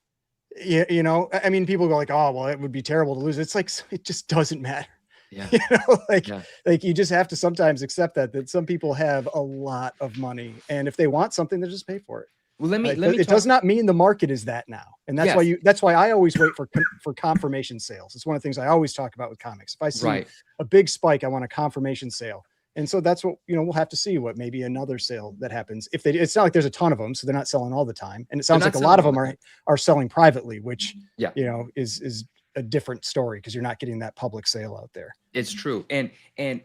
S3: You know, I mean, people go like, oh, well, it would be terrible to lose. It's like, it just doesn't matter.
S2: Yeah.
S3: You know, like you just have to sometimes accept that some people have a lot of money, and if they want something, they just pay for it.
S2: Well, let me
S3: it does not mean the market is that now. And that's why I always wait for confirmation sales. It's one of the things I always talk about with comics. If I see a big spike, I want a confirmation sale. And so that's what, you know, we'll have to see what maybe another sale that happens. It's not like there's a ton of them, so they're not selling all the time. And it sounds like a lot of them are selling privately, which, you know, is a different story because you're not getting that public sale out there.
S2: It's true. And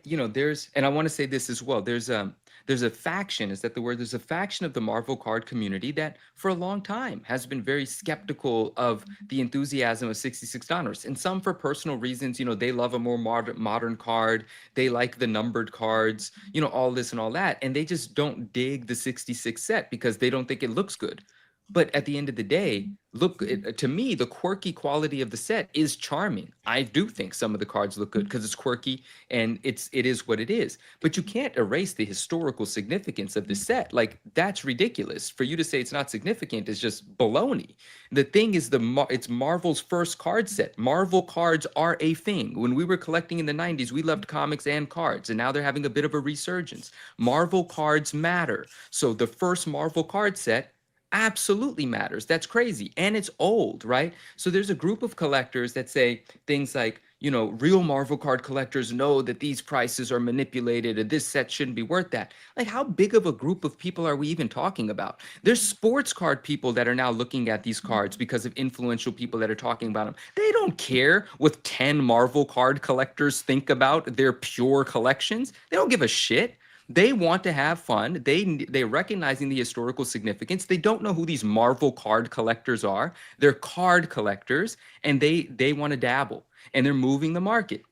S2: you know, and I want to say this as well. There's a faction, is that the word? There's a faction of the Marvel card community that for a long time has been very skeptical of the enthusiasm of 66 Donruss. And some for personal reasons, you know, they love a more modern card. They like the numbered cards, you know, all this and all that. And they just don't dig the 66 set because they don't think it looks good. But at the end of the day, look, to me, the quirky quality of the set is charming. I do think some of the cards look good because it's quirky and it is what it is. But you can't erase the historical significance of the set. Like, that's ridiculous. For you to say it's not significant is just baloney. The thing is, it's Marvel's first card set. Marvel cards are a thing. When we were collecting in the 90s, we loved comics and cards, and now they're having a bit of a resurgence. Marvel cards matter. So the first Marvel card set absolutely matters. That's crazy. And it's old, right? So there's a group of collectors that say things like, you know, real Marvel card collectors know that these prices are manipulated and this set shouldn't be worth that. Like, how big of a group of people are we even talking about? There's sports card people that are now looking at these cards because of influential people that are talking about them. They don't care what 10 Marvel card collectors think about their pure collections. They don't give a shit. They want to have fun. They're recognizing the historical significance. They don't know who these Marvel card collectors are. They're card collectors, and they want to dabble, and they're moving the market.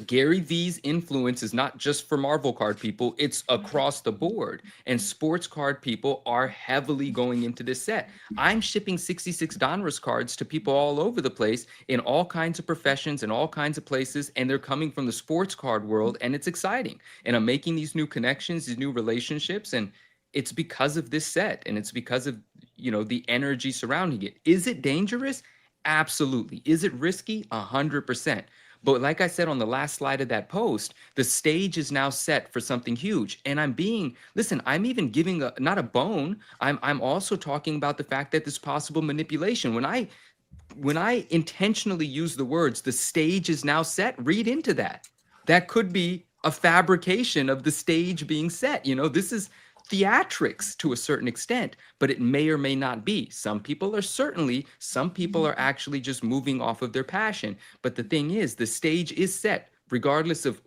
S2: Gary V's influence is not just for Marvel card people, it's across the board. And sports card people are heavily going into this set. I'm shipping 66 Donruss cards to people all over the place in all kinds of professions and all kinds of places, and they're coming from the sports card world, and it's exciting. And I'm making these new connections, these new relationships, and it's because of this set, and it's because of, you know, the energy surrounding it. Is it dangerous? Absolutely. Is it risky? 100%. But like I said on the last slide of that post, the stage is now set for something huge. And I'm even giving not a bone. I'm also talking about the fact that there's possible manipulation. When I intentionally use the words, the stage is now set, read into that. That could be a fabrication of the stage being set. You know, this is theatrics to a certain extent, but it may or may not be. Some people are actually just moving off of their passion. But the thing is, the stage is set, regardless of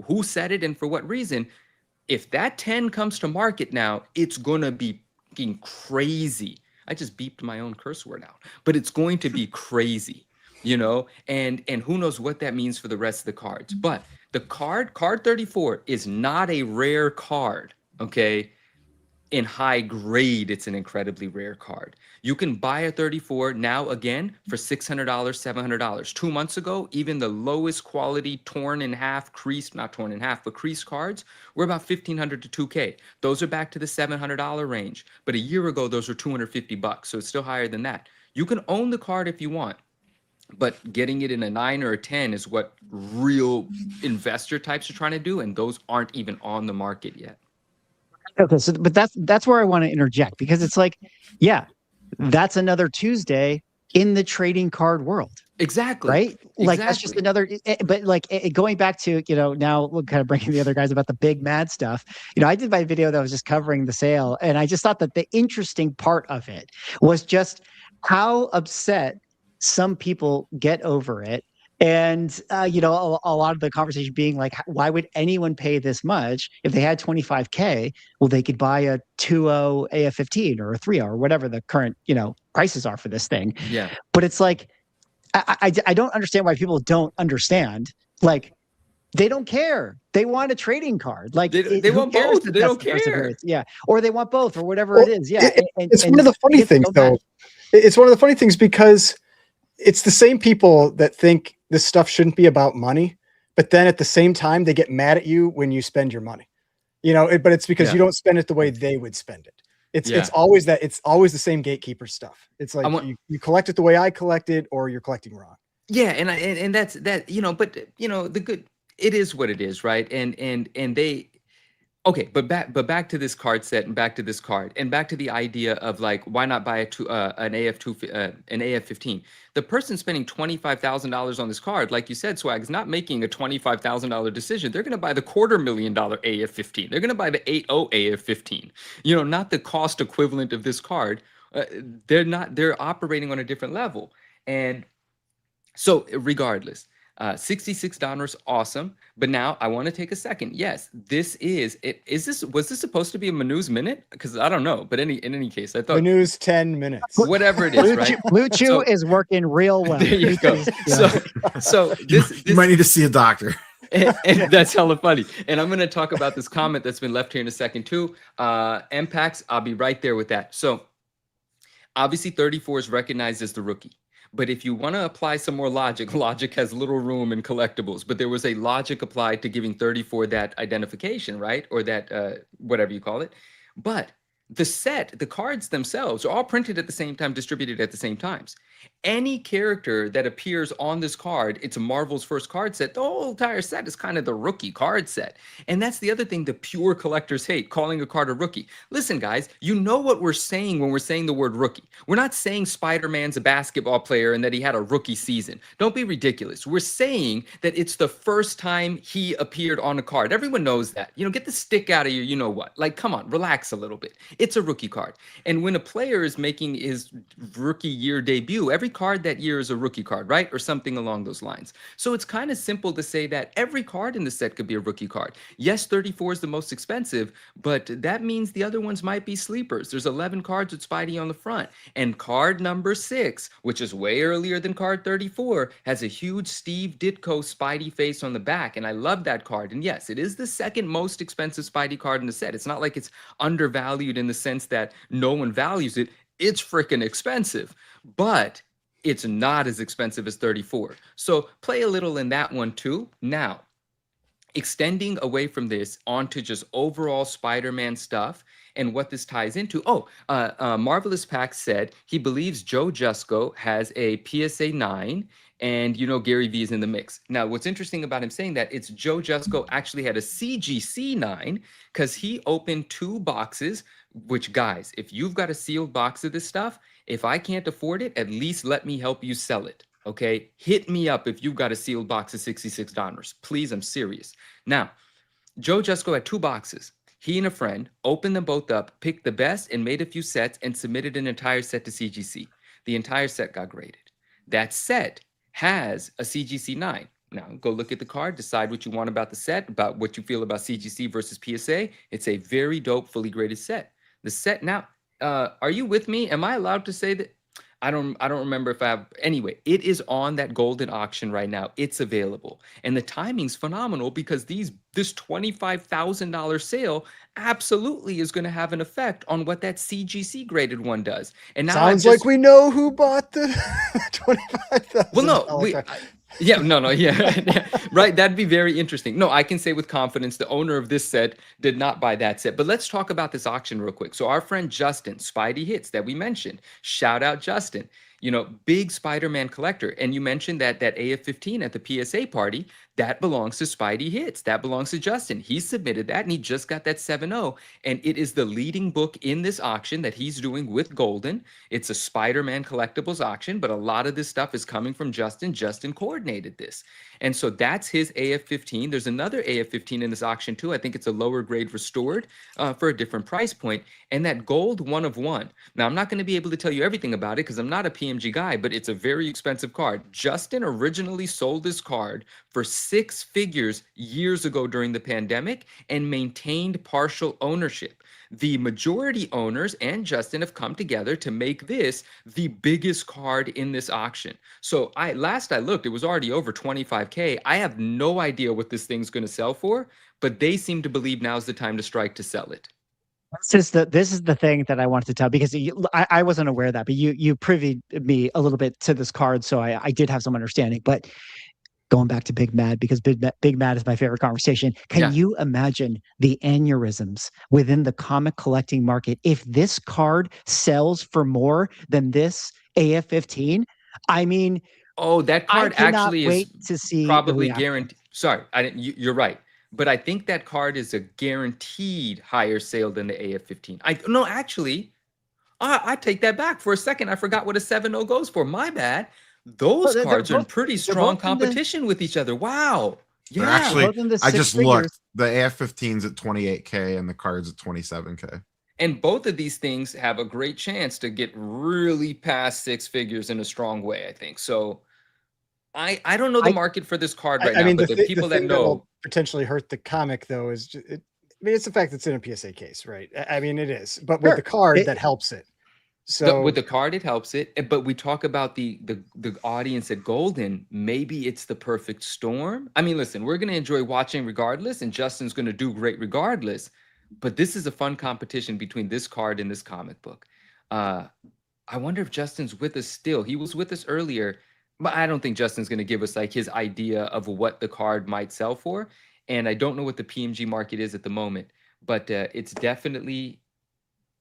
S2: who set it and for what reason. If that 10 comes to market now, it's gonna be fucking crazy. I just beeped my own curse word out, but it's going to be crazy, you know, and who knows what that means for the rest of the cards. But the card 34 is not a rare card, okay? In high grade, it's an incredibly rare card. You can buy a 34 now again for $600, $700. 2 months ago, even the lowest quality torn in half, creased, not torn in half, but creased cards were about $1,500 to $2K. Those are back to the $700 range. But a year ago, those were $250, so it's still higher than that. You can own the card if you want, but getting it in a 9 or a 10 is what real investor types are trying to do, and those aren't even on the market yet.
S1: Okay, so but that's where I want to interject, because it's like, yeah, that's another Tuesday in the trading card world.
S2: Exactly.
S1: Right? Like, that's just another, but like going back to, you know, now we're kind of bringing the other guys about the big mad stuff. You know, I did my video that was just covering the sale, and I just thought that the interesting part of it was just how upset some people get over it. And, you know, a lot of the conversation being like, why would anyone pay this much if they had 25K? Well, they could buy a 2.0 AF-15 or a 3.0 or whatever the current, you know, prices are for this thing.
S2: Yeah.
S1: But it's like, I don't understand why people don't understand. Like, they don't care. They want a trading card. Like,
S2: they want both. They don't care.
S1: Yeah. Or they want both or whatever it is. Yeah.
S3: It's one of the funny things, though. It's one of the funny things because it's the same people that think this stuff shouldn't be about money, but then at the same time, they get mad at you when you spend your money, you know, but it's because you don't spend it the way they would spend it. It's always the same gatekeeper stuff. It's like you collect it the way I collect it, or you're collecting wrong.
S2: Yeah. And that's that, you know, but you know, it is what it is. Right. And they, okay, but back to this card set, and back to this card, and back to the idea of like, why not buy an AF-15? The person spending $25,000 on this card, like you said, Swag, is not making a $25,000 decision. They're going to buy the $250,000 AF-15. They're going to buy the 8.0 AF-15. You know, not the cost equivalent of this card. They're operating on a different level. And So regardless, 66 Donruss, awesome. But now I want to take a second. Yes, this is it. Was this supposed to be a Manew's minute? Because I don't know. But in any case, I thought
S3: Manew's 10 minutes.
S2: Whatever it is, right?
S1: Blue Chew is working real well.
S2: There you go. So this
S4: you might need to see a doctor.
S2: and that's hella funny. And I'm going to talk about this comment that's been left here in a second too. MPAX, I'll be right there with that. So obviously 34 is recognized as the rookie. But if you want to apply some more logic, logic has little room in collectibles. But there was a logic applied to giving 34 that identification, right? Or that whatever you call it. But the cards themselves are all printed at the same time, distributed at the same times. Any character that appears on this card, it's Marvel's first card set. The whole entire set is kind of the rookie card set. And that's the other thing the pure collectors hate, calling a card a rookie. Listen, guys, you know what we're saying when we're saying the word rookie. We're not saying Spider-Man's a basketball player and that he had a rookie season. Don't be ridiculous. We're saying that it's the first time he appeared on a card. Everyone knows that. You know, get the stick out of your, you know what. Like, come on, relax a little bit. It's a rookie card. And when a player is making his rookie year debut, every card that year is a rookie card, right? Or something along those lines. So it's kind of simple to say that every card in the set could be a rookie card. Yes, 34 is the most expensive, but that means the other ones might be sleepers. There's 11 cards with Spidey on the front. And card number 6, which is way earlier than card 34, has a huge Steve Ditko Spidey face on the back. And I love that card. And yes, it is the second most expensive Spidey card in the set. It's not like it's undervalued in the sense that no one values it. It's freaking expensive. But it's not as expensive as 34. So play a little in that one too. Now, extending away from this onto just overall Spider-Man stuff and what this ties into. Marvelous Pack said he believes Joe Jusko has a PSA 9 and, you know, Gary V is in the mix. Now, what's interesting about him saying that, it's Joe Jusko actually had a CGC 9 because he opened 2 boxes, which, guys, if you've got a sealed box of this stuff, if I can't afford it, at least let me help you sell it, okay? Hit me up if you've got a sealed box of 66 Donruss. Please, I'm serious. Now, Joe Jusko had 2 boxes. He and a friend opened them both up, picked the best, and made a few sets and submitted an entire set to CGC. The entire set got graded. That set has a CGC 9. Now, go look at the card, decide what you want about the set, about what you feel about CGC versus PSA. It's a very dope, fully graded set. The set now, are you with me? Am I allowed to say that? I don't remember if I have. Anyway, it is on that golden auction right now. It's available. And the timing's phenomenal because this $25,000 sale absolutely is going to have an effect on what that CGC graded one does. And now
S3: sounds like we know who bought the $25,000.
S2: Well, no, yeah, right. That'd be very interesting. No, I can say with confidence the owner of this set did not buy that set. But let's talk about this auction real quick. So our friend Justin, Spidey Hits, that we mentioned, shout out Justin, you know, big Spider-Man collector. And you mentioned that AF-15 at the PSA party, that belongs to Spidey Hits. That belongs to Justin. He submitted that and he just got that 7.0. And it is the leading book in this auction that he's doing with Golden. It's a Spider-Man collectibles auction, but a lot of this stuff is coming from Justin. Justin coordinated this. And so that's his AF-15. There's another AF-15 in this auction too. I think it's a lower grade restored for a different price point. And that gold 1 of 1. Now, I'm not going to be able to tell you everything about it because I'm not a PMG guy, but it's a very expensive card. Justin originally sold this card for 6 figures years ago during the pandemic and maintained partial ownership. The majority owners and Justin have come together to make this the biggest card in this auction. So last I looked, it was already over 25K. I have no idea what this thing's going to sell for, but they seem to believe now's the time to strike to sell it.
S1: This is the thing that I wanted to tell, because I wasn't aware of that, but you privied me a little bit to this card, so I did have some understanding. But going back to Big Mad, because Big Mad is my favorite conversation. Can you imagine the aneurysms within the comic collecting market if this card sells for more than this AF-15? I mean,
S2: that card actually is
S1: to see
S2: probably guaranteed. Sorry, you're right. But I think that card is a guaranteed higher sale than the AF-15. I take that back. For a second, I forgot what a 7.0 goes for. My bad. Those cards are in pretty strong competition with each other. Wow.
S4: Yeah. Actually, I just looked. The AF-15's at 28K and the card's at 27K.
S2: And both of these things have a great chance to get really past 6 figures in a strong way, I think. So I don't know the market for this card right now,
S3: mean,
S2: but the people that know
S3: will potentially hurt the comic though is just, I mean, it's the fact that it's in a PSA case, right? I mean, it is, but with the card that helps it. So
S2: with the card, it helps it. But we talk about the audience at Golden. Maybe it's the perfect storm. I mean, listen, we're going to enjoy watching regardless, and Justin's going to do great regardless. But this is a fun competition between this card and this comic book. I wonder if Justin's with us still. He was with us earlier, but I don't think Justin's going to give us like his idea of what the card might sell for. And I don't know what the PMG market is at the moment, but it's definitely,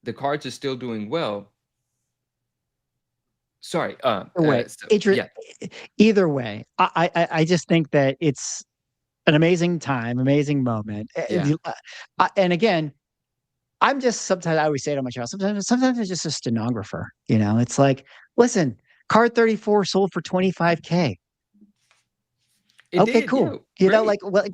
S2: the cards are still doing well. Sorry.
S1: Either way, I just think that it's an amazing time, amazing moment.
S2: Yeah.
S1: And again, I'm just, sometimes I always say to my child, sometimes I'm just a stenographer. You know, it's like, listen, card 34 sold for $25K. Okay, cool. You know, like what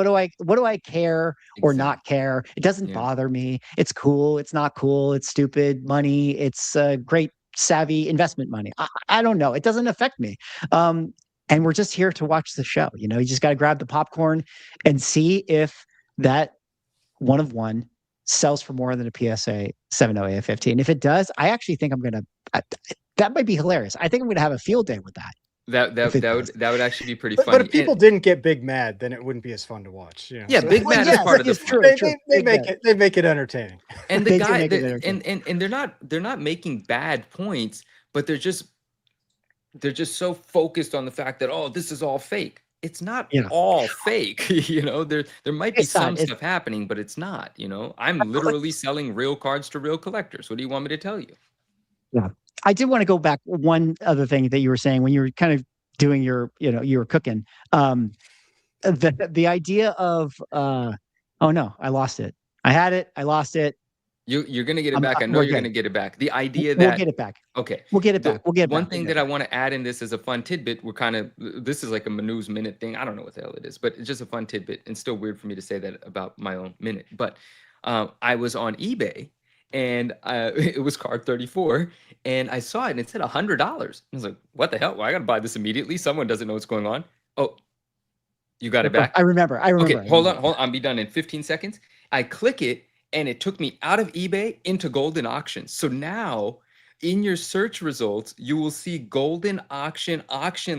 S1: do I care or not care? It doesn't bother me. It's cool. It's not cool. It's stupid money. It's great savvy investment money. I don't know. It doesn't affect me. And we're just here to watch the show. You know, you just got to grab the popcorn and see if that one of one sells for more than a PSA 70A15. And if it does, I actually think I'm going to, that might be hilarious. I think I'm going to have a field day with that.
S2: That would actually be pretty funny.
S3: But if people didn't get Big Mad, then it wouldn't be as fun to watch. You know?
S2: Yeah, so, Big Mad is part of the
S1: fun.
S3: They make it entertaining.
S2: And the guy and they're not making bad points, but they're just so focused on the fact that, oh, this is all fake. It's not all fake. You know, there might be some stuff happening, but it's not. You know, I'm literally selling real cards to real collectors. What do you want me to tell you?
S1: Yeah. I did want to go back one other thing that you were saying when you were kind of doing your, you know, you were cooking. The idea of oh no, I lost it. I had it, I lost it.
S2: You're gonna get it back. I know you're gonna get it back. The idea
S1: we'll get it back.
S2: Okay.
S1: We'll get it back. We'll get it
S2: one
S1: back.
S2: thing that I want to add in this as a fun tidbit. This is like a news minute thing. I don't know what the hell it is, but it's just a fun tidbit. And still weird for me to say that about my own minute. But I was on eBay and it was card 34 and I saw it and it said $100. I was like, what the hell? Well, I got to buy this immediately. Someone doesn't know what's going on. Oh, you got it back?
S1: I remember.
S2: Okay, hold on. I'll be done in 15 seconds. I click it and it took me out of eBay into Golden Auctions. So now in your search results, you will see Golden auction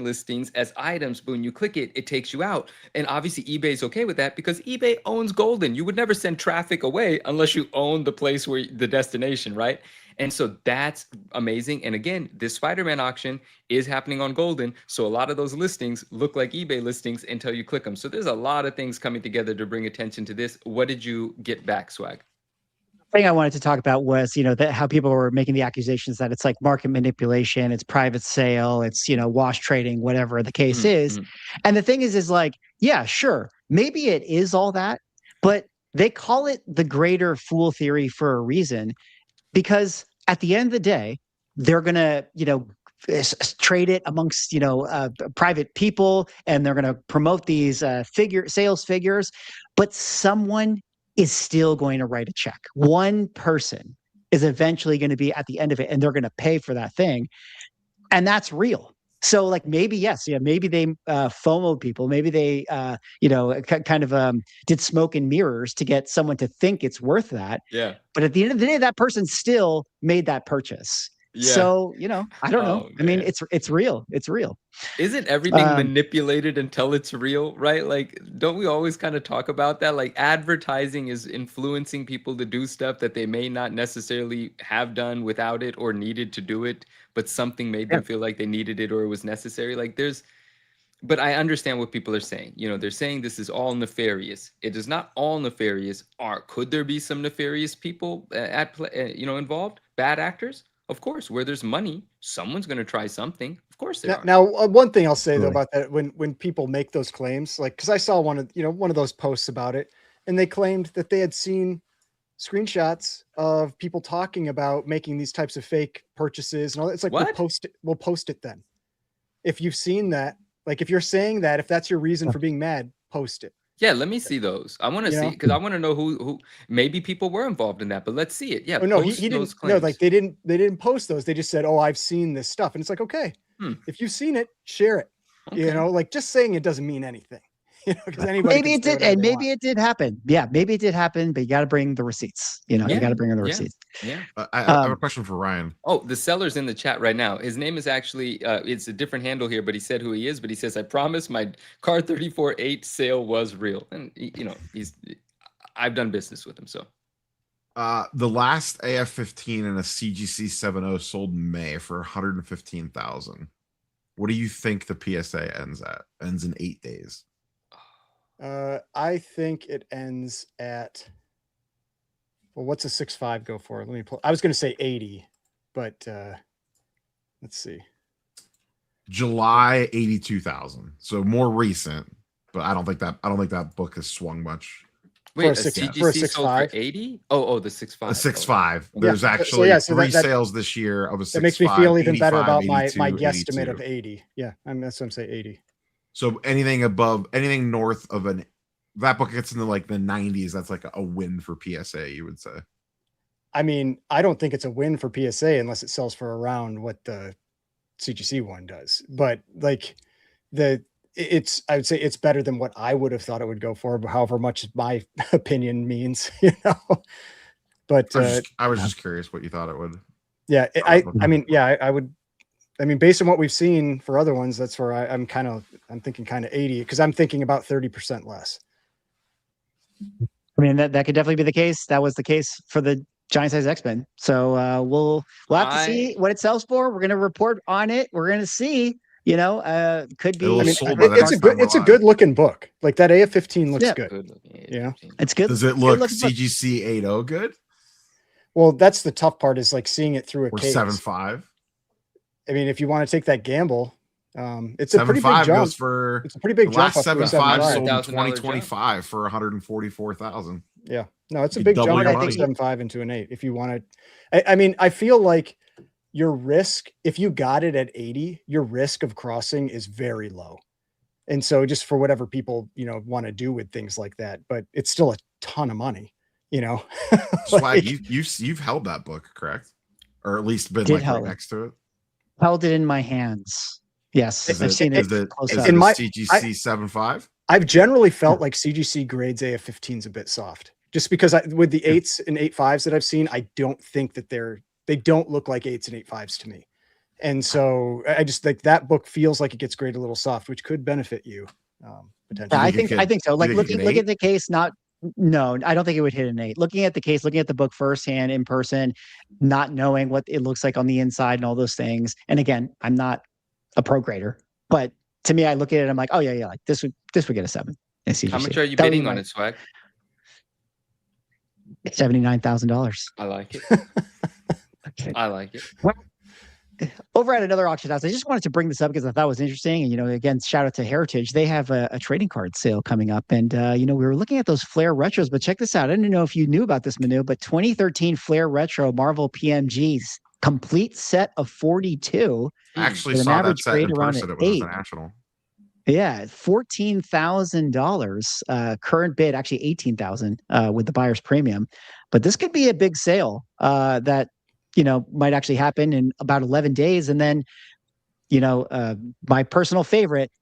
S2: listings as items, but when you click it, it takes you out. And obviously eBay is okay with that because eBay owns Golden. You would never send traffic away unless you own the place where the destination, right? And so that's amazing. And again, this Spider-Man auction is happening on Golden. So a lot of those listings look like eBay listings until you click them. So there's a lot of things coming together to bring attention to this. What did you get back, Swag?
S1: Thing I wanted to talk about was, you know, that how people were making the accusations that it's like market manipulation, it's private sale, it's, you know, wash trading, whatever the case is. And the thing is like, yeah, sure, maybe it is all that, but they call it the greater fool theory for a reason, because at the end of the day, they're going to, you know, trade it amongst, you know, private people, and they're going to promote these sales figures, but someone is still going to write a check. One person is eventually going to be at the end of it, and they're going to pay for that thing. And that's real. So like maybe, yes, yeah, maybe they FOMO'd people. Maybe they, you know, kind of did smoke and mirrors to get someone to think it's worth that.
S2: Yeah.
S1: But at the end of the day, that person still made that purchase. Yeah. So, you know, I don't know. I mean, it's real. It's real.
S2: Isn't everything manipulated until it's real, right? Like, don't we always kind of talk about that? Like advertising is influencing people to do stuff that they may not necessarily have done without it or needed to do it, but something made them feel like they needed it or it was necessary. Like but I understand what people are saying. You know, they're saying this is all nefarious. It is not all nefarious. Could there be some nefarious people involved? Bad actors? Of course, where there's money, someone's going to try something. Of course there are.
S3: Now, one thing I'll say though about that, when people make those claims, like, because I saw one of those posts about it, and they claimed that they had seen screenshots of people talking about making these types of fake purchases and all that. It's like, we'll post it then. If you've seen that, like if you're saying that, if that's your reason for being mad, post it.
S2: Yeah, let me see those. I want to see, because I want to know who maybe people were involved in that, but let's see it. Yeah.
S3: Oh, no, he didn't. No, like they didn't post those. They just said, "Oh, I've seen this stuff," and it's like, okay, if you've seen it, share it. You know, like just saying it doesn't mean anything. You know, because anybody
S1: maybe it did, and maybe it did happen. Yeah, maybe it did happen, but you got to bring the receipts. You know, you got to bring in the receipts.
S2: Yeah.
S4: I have a question for Ryan.
S2: Oh, the seller's in the chat right now. His name is actually it's a different handle here, but he said who he is. But he says, "I promise my car 34.8 sale was real," and you know, I've done business with him, so.
S4: The last AF15 and a CGC 7.0 sold in May for 115,000. What do you think the PSA ends in 8 days?
S3: I think it ends at, well, what's a 6.5 go for? Let me pull. I was going to say 80, but let's see.
S4: July 82,000. So more recent, but I don't think that book has swung much.
S2: Wait, a CGC sold for 80? Oh, the 6.5.
S4: A 6.5. There's actually three sales this year of a 6.5.
S3: That makes me feel even better about my guesstimate of 80. Yeah, that's what I'm saying, 80.
S4: So anything north of that book gets into like the 90s, that's like a win for PSA, you would say.
S3: I mean, I don't think it's a win for PSA unless it sells for around what the CGC one does. But like I would say it's better than what I would have thought it would go for, however much my opinion means, you know. But
S4: I was just curious what you thought it would.
S3: Yeah, I mean, yeah, I would. I mean, based on what we've seen for other ones, that's where I'm thinking kind of 80, because I'm thinking about 30% less.
S1: I mean, that could definitely be the case. That was the case for the giant size X-Men. So we'll have to see what it sells for. We're going to report on it. We're going to see. You know, could be. I mean,
S3: it's a good looking book. Like that AF15 looks good. Yeah,
S1: it's good.
S4: Does it look CGC 8.0 good?
S3: Well, that's the tough part, is like seeing it through a case.
S4: 7.5.
S3: I mean, if you want to take that gamble, it's a pretty big jump.
S4: It's
S3: a pretty big jump.
S4: Last 7.5 sold in 2025 for 144,000.
S3: Yeah, no, it's a big jump. I think 7.5 into an 8. If you want to, I mean, I feel like your risk, if you got it at 80, your risk of crossing is very low. And so just for whatever people, you know, want to do with things like that, but it's still a ton of money, you know.
S4: Swag, you've held that book, correct? Or at least been like right next to it.
S1: Held it in my hands. Yes, I've seen it.
S4: Is it CGC 7.5?
S3: I've generally felt like CGC grades AF15's a bit soft, just because with the 8s and 8.5s that I've seen, I don't think that they don't look like 8s and 8.5s to me. And so I just think that book feels like it gets graded a little soft, which could benefit you potentially.
S1: I think so. Like look at the case, no, I don't think it would hit an 8. Looking at the case, looking at the book firsthand in person, not knowing what it looks like on the inside and all those things. And again, I'm not a pro grader, but to me, I look at it, I'm like, oh yeah, like this would get a 7.
S2: How much are you bidding on it, Swag?
S1: $79,000.
S2: I like it. Okay. I like it.
S1: Well, over at another auction house, I just wanted to bring this up because I thought it was interesting. And, you know, again, shout out to Heritage. They have a trading card sale coming up. And, you know, we were looking at those Flair Retros, but check this out. I didn't know if you knew about this, Manu, but 2013 Flair Retro Marvel PMGs, complete set of 42.
S4: I actually saw that set in person. It was international.
S1: Yeah, $14,000 current bid, actually $18,000 with the buyer's premium. But this could be a big sale that, you know, might actually happen in about 11 days. And then, you know, my personal favorite,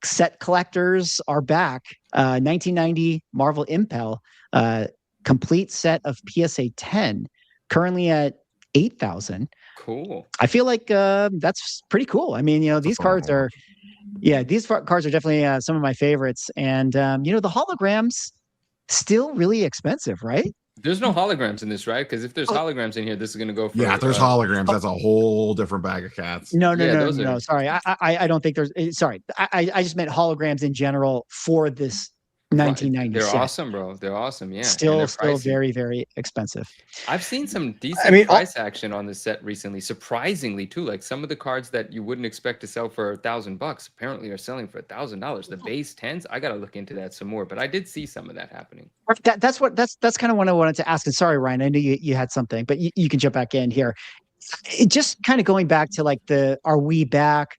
S1: set collectors are back. 1990 Marvel Impel, complete set of PSA 10, currently at 8,000.
S2: Cool.
S1: I feel like that's pretty cool. I mean, you know, these cards are definitely some of my favorites. And, you know, the holograms still really expensive, right?
S2: There's no holograms in this, right? Because if there's holograms in here, this is going to go for...
S4: Yeah, if there's holograms, that's a whole different bag of cats.
S1: No. Sorry, I don't think there's... Sorry, I just meant holograms in general for this 1990.
S2: They're awesome, bro. They're awesome, yeah.
S1: Still very, very expensive.
S2: I've seen some decent price action on this set recently, surprisingly too. Like some of the cards that you wouldn't expect to sell for $1,000 apparently are selling for $1,000. The base 10s, I got to look into that some more, but I did see some of that happening.
S1: That's kind of what I wanted to ask. And sorry, Ryan, I knew you had something, but you can jump back in here. Just kind of going back to like are we back?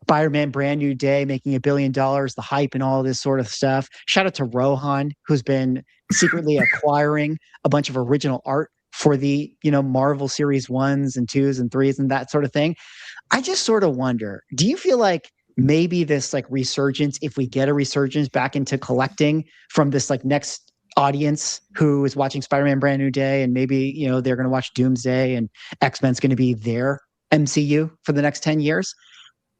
S1: Spider-Man Brand New Day making $1 billion, the hype and all this sort of stuff. Shout out to Rohan, who's been secretly acquiring a bunch of original art for the, you know, Marvel Series 1s and 2s and 3s and that sort of thing. I just sort of wonder, do you feel like maybe this like resurgence, if we get a resurgence back into collecting from this like next audience who is watching Spider-Man Brand New Day, and maybe, you know, they're going to watch Doomsday and X-Men's going to be their MCU for the next 10 years.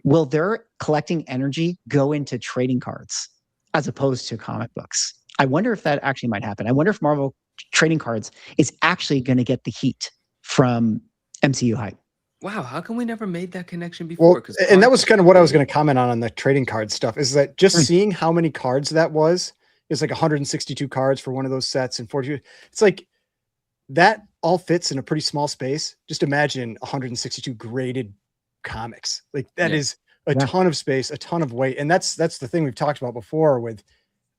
S1: Will their collecting energy go into trading cards as opposed to comic books? I wonder if that actually might happen. I wonder if Marvel trading cards is actually going to get the heat from MCU hype.
S2: Wow, how come we never made that connection before?
S3: Well, and that was kind of what I was going to comment on the trading card stuff, is that just seeing how many cards that was, it's like 162 cards for one of those sets and 40. It's like that all fits in a pretty small space. Just imagine 162 graded comics. Like that is a ton of space, a ton of weight. And that's the thing we've talked about before with,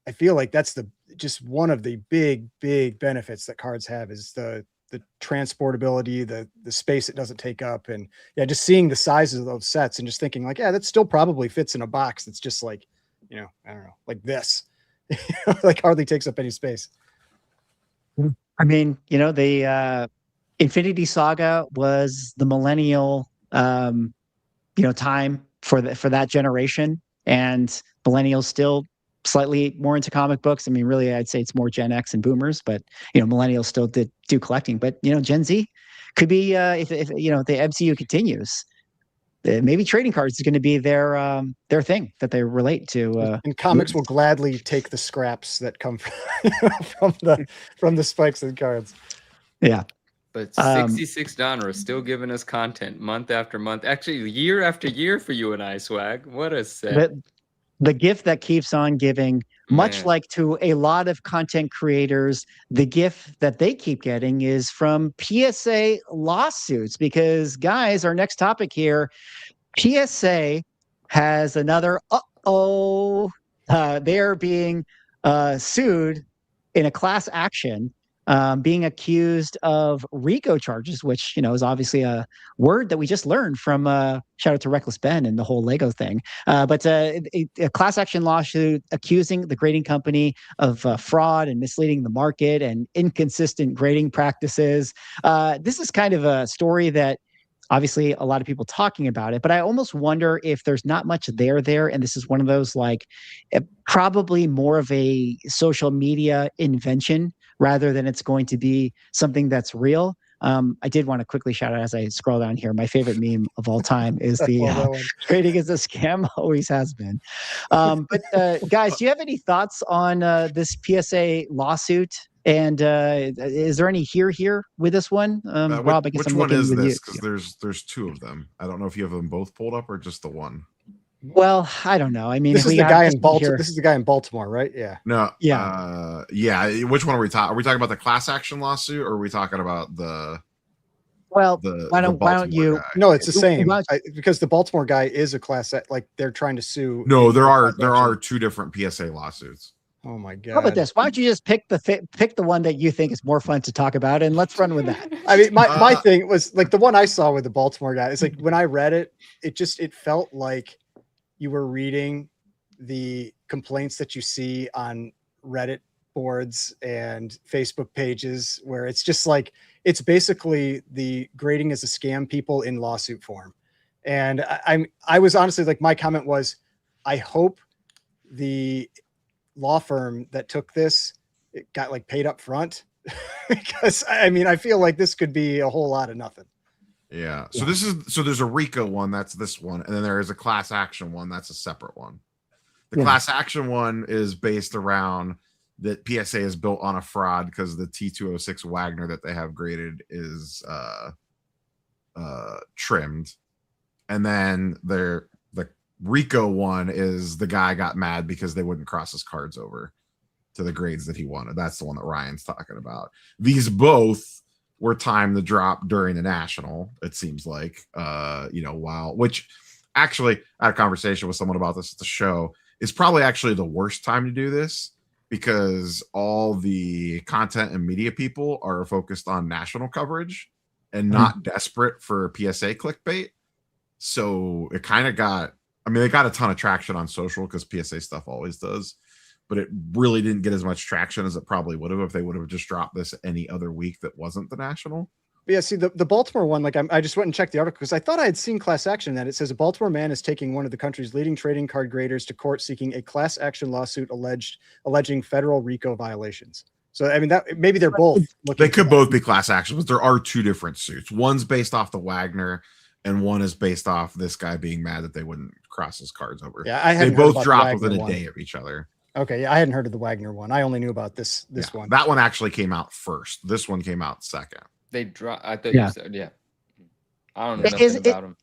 S3: I feel like that's just one of the big benefits that cards have, is the transportability, the space it doesn't take up. And yeah, just seeing the sizes of those sets and just thinking like, yeah, that still probably fits in a box that's just like, you know, I don't know, like this, like hardly takes up any space.
S1: I mean, you know, the Infinity Saga was the millennial, you know, time for that generation, and millennials still slightly more into comic books. I mean, really, I'd say it's more Gen X and boomers, but, you know, millennials still do collecting. But, you know, Gen Z could be, if you know, the MCU continues, maybe trading cards is going to be their thing that they relate to.
S3: And comics will gladly take the scraps that come from the spikes and cards.
S1: Yeah.
S2: But 66 Donruss still giving us content month after month, actually year after year for you and I, Swag. What a set.
S1: The gift that keeps on giving, much like to a lot of content creators, the gift that they keep getting is from PSA lawsuits. Because, guys, our next topic here, PSA has another they are being sued in a class action, being accused of RICO charges, which, you know, is obviously a word that we just learned from shout out to Reckless Ben and the whole Lego thing. But a class action lawsuit accusing the grading company of fraud and misleading the market and inconsistent grading practices. This is kind of a story that obviously a lot of people talking about it, but I almost wonder if there's not much there, and this is one of those, like, probably more of a social media invention rather than it's going to be something that's real. I did want to quickly shout out, as I scroll down here, my favorite meme of all time is the trading is a scam, always has been. But guys, do you have any thoughts on this PSA lawsuit? And is there any here with this one? Rob, I guess
S4: which one is this? Because there's two of them. I don't know if you have them both pulled up or just the one.
S1: Well, I don't know. I mean,
S3: this is the guy in Baltimore. This is the guy in Baltimore, right? Yeah.
S4: No. Yeah. Yeah. Which one are we talking? Are we talking about the class action lawsuit, or are we talking about the?
S1: Well, why don't you?
S3: Guy? No, it's the same. Because the Baltimore guy is a class. Like, they're trying to sue.
S4: No, there are two different PSA lawsuits.
S3: Oh my God.
S1: How about this? Why don't you just pick the one that you think is more fun to talk about, and let's run with that.
S3: I mean, my thing was like the one I saw with the Baltimore guy. It's like when I read it, it felt like you were reading the complaints that you see on Reddit boards and Facebook pages, where it's just like, it's basically the grading is a scam people in lawsuit form. And I was honestly like, my comment was, I hope the law firm that took this, it got like paid up front, because I mean, I feel like this could be a whole lot of nothing.
S4: Yeah. So there's a RICO one, that's this one, and then there is a class action one, that's a separate one. The class action one is based around that PSA is built on a fraud because the T206 Wagner that they have graded is trimmed. And then the RICO one is the guy got mad because they wouldn't cross his cards over to the grades that he wanted. That's the one that Ryan's talking about. These both were timed to drop during the national, it seems like, which actually I had a conversation with someone about this at the show. It's probably actually the worst time to do this, because all the content and media people are focused on national coverage and not desperate for PSA clickbait. So it kind of got, I mean, they got a ton of traction on social because PSA stuff always does, but it really didn't get as much traction as it probably would have if they would have just dropped this any other week that wasn't the national.
S3: Yeah, see the Baltimore one, like I just went and checked the article because I thought I had seen class action that it says a Baltimore man is taking one of the country's leading trading card graders to court seeking a class action lawsuit alleging federal RICO violations. So I mean that maybe they're both.
S4: They could both be class action, but there are two different suits. One's based off the Wagner, and one is based off this guy being mad that they wouldn't cross his cards over.
S3: Yeah,
S4: they both dropped within a day of each other.
S3: Okay, yeah, I hadn't heard of the Wagner one. I only knew about this one.
S4: That one actually came out first. This one came out second.
S2: They dropped. I thought you said, I don't know nothing about them.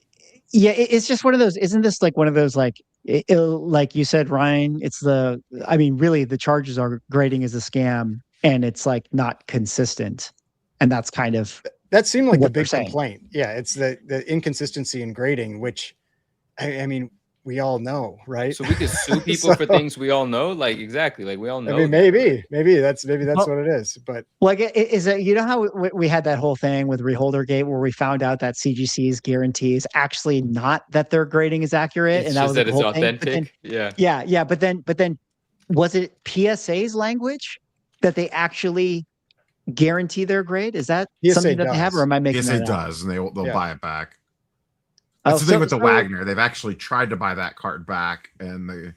S1: Yeah, it's just one of those. Isn't this like one of those like you said, Ryan? It's really the charges are grading is a scam, and it's like not consistent, and that's kind of
S3: that seemed like the big complaint. Yeah, it's the inconsistency in grading, which I mean. We all know, right?
S2: So we could sue people for things we all know, like exactly, like we all know.
S3: I mean, maybe that's what it is. But
S1: like, is it how we had that whole thing with Reholdergate where we found out that CGC's guarantees actually not that their grading is accurate,
S2: it's
S1: and that was
S2: that
S1: the
S2: it's
S1: whole
S2: authentic.
S1: Thing. Yeah. But then was it PSA's language that they actually guarantee their grade? Is that
S3: PSA
S1: something that they have, or am I making
S4: PSA
S1: that
S4: does,
S1: up?
S4: and they'll buy it back. That's the thing with the Wagner. They've actually tried to buy that card back, and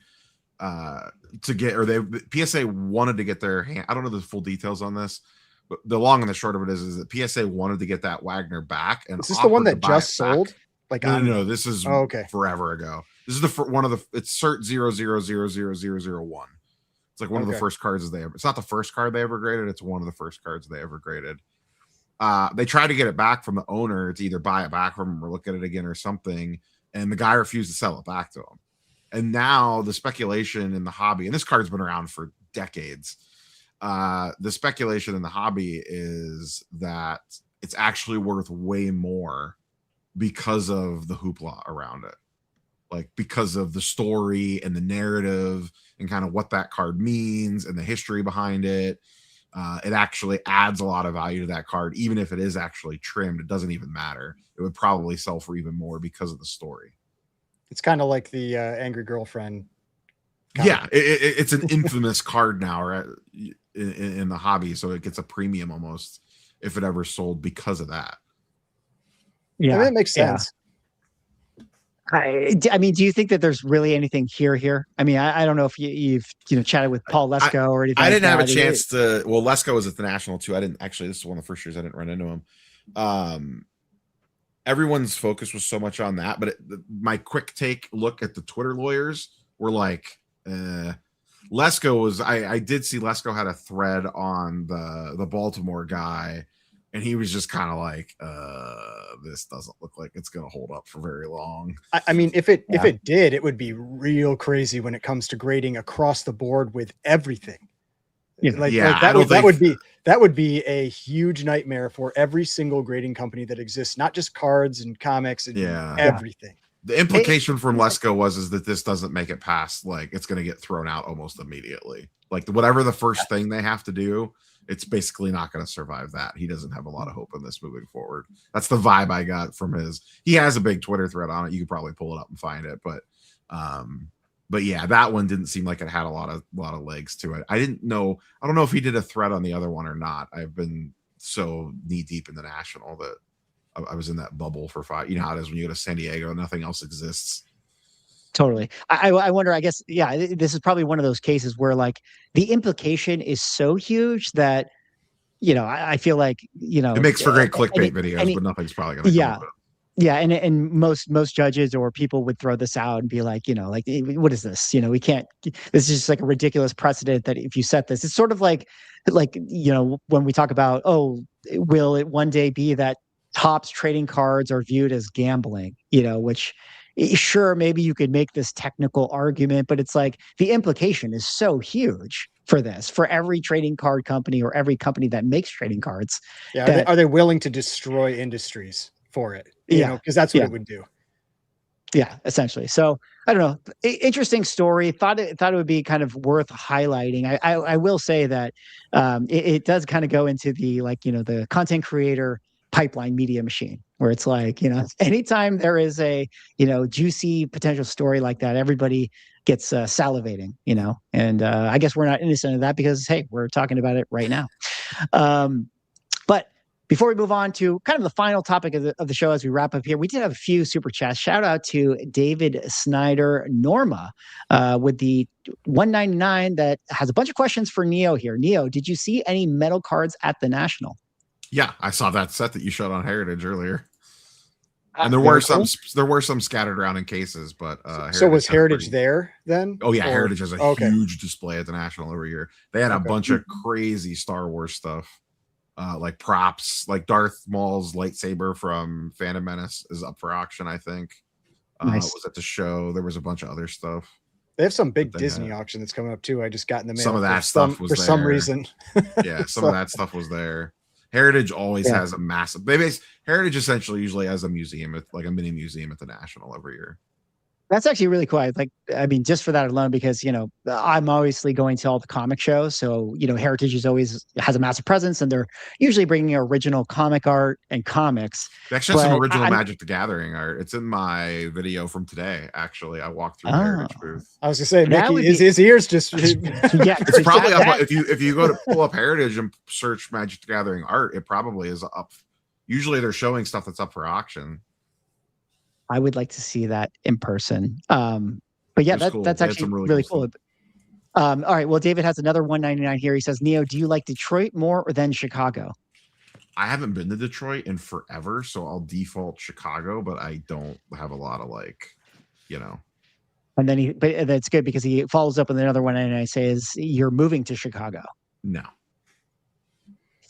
S4: PSA wanted to get their hand. I don't know the full details on this, but the long and the short of it is that PSA wanted to get that Wagner back. And
S3: is this the one that just sold?
S4: Like no, this is forever ago. This is it's cert 0000001. It's like one of the first cards it's not the first card they ever graded. It's one of the first cards they ever graded. They tried to get it back from the owner to either buy it back from him or look at it again or something, and the guy refused to sell it back to him. And now the speculation in the hobby, and this card's been around for decades, the speculation in the hobby is that it's actually worth way more because of the hoopla around it, like because of the story and the narrative and kind of what that card means and the history behind it. It actually adds a lot of value to that card. Even if it is actually trimmed, it doesn't even matter. It would probably sell for even more because of the story.
S3: It's kind of like the Angry Girlfriend.
S4: Yeah, it's an infamous card now, right, in the hobby, so it gets a premium almost if it ever sold because of that.
S3: Yeah, I mean, it makes sense.
S1: I mean, do you think that there's really anything here? I mean, I don't know if you've chatted with Paul Lesko or anything.
S4: I didn't have a chance to. Well, Lesko was at the National too. I didn't actually. This is one of the first years I didn't run into him. Everyone's focus was so much on that, but my quick take look at the Twitter lawyers were like, Lesko was. I did see Lesko had a thread on the Baltimore guy. And he was just kind of like, this doesn't look like it's going to hold up for very long.
S3: I mean, if it did, it would be real crazy when it comes to grading across the board with everything. That would be a huge nightmare for every single grading company that exists, not just cards and comics and everything.
S4: The implication from Lesko is that this doesn't make it past, like it's going to get thrown out almost immediately. Like whatever the first thing they have to do, it's basically not going to survive that. He doesn't have a lot of hope in this moving forward. That's the vibe I got from he has a big Twitter thread on it. You could probably pull it up and find it, but yeah, that one didn't seem like it had a lot of legs to it. I don't know if he did a thread on the other one or not. I've been so knee deep in the National that I was in that bubble for 5. You know how it is when you go to San Diego, nothing else exists.
S1: Totally. I wonder, I guess, this is probably one of those cases where like the implication is so huge that, I feel like, it
S4: makes for great clickbait videos, but nothing's probably going to come of it.
S1: Yeah. And most judges or people would throw this out and be like, what is this? We can't, this is just like a ridiculous precedent that if you set this, it's sort of like, when we talk about, will it one day be that Topps trading cards are viewed as gambling, which sure, maybe you could make this technical argument, but it's like the implication is so huge for every trading card company or every company that makes trading cards.
S3: Yeah. Are they willing to destroy industries for it? Because that's what it would do.
S1: Yeah, essentially. So I don't know. Interesting story. Thought it would be kind of worth highlighting. I will say that it does kind of go into the the content creator pipeline media machine, where it's like, anytime there is a, juicy potential story like that, everybody gets salivating, and I guess we're not innocent of that because, hey, we're talking about it right now. But before we move on to kind of the final topic of the show as we wrap up here, we did have a few super chats. Shout out to David Snyder Norma with the 199 that has a bunch of questions for Neo here. Neo, did you see any metal cards at the National?
S4: Yeah, I saw that set that you showed on Heritage earlier. And there were some scattered around in cases, but
S3: so was Heritage there then?
S4: Oh yeah, Heritage has a huge display at the National every year. They had a bunch of crazy Star Wars stuff, like props, like Darth Maul's lightsaber from Phantom Menace is up for auction. I think
S1: nice.
S4: Was at the show. There was a bunch of other stuff.
S3: They have some big Disney auction that's coming up too. I just got in the mail.
S4: Some of that stuff was
S3: for
S4: there.
S3: Some reason.
S4: Yeah, some of that stuff was there. Heritage always has a massive. Heritage essentially usually has a museum, like a mini museum at the National every year.
S1: That's actually really cool. I mean, just for that alone, because, I'm obviously going to all the comic shows. So, Heritage has a massive presence, and they're usually bringing original comic art and comics.
S4: They actually have some original Magic the Gathering art. It's in my video from today. Actually, I walked through the Heritage booth.
S3: I was gonna say, Mickey, his ears just
S4: it's probably up. If you go to pull up Heritage and search Magic the Gathering art, it probably is up. Usually, they're showing stuff that's up for auction.
S1: I would like to see that in person. But yeah, that's actually really cool. All right. Well, David has another 199 here. He says, Neo, do you like Detroit more or than Chicago?
S4: I haven't been to Detroit in forever, so I'll default Chicago, but I don't have a lot of
S1: And then but that's good because he follows up with another 199 says, you're moving to Chicago.
S4: No.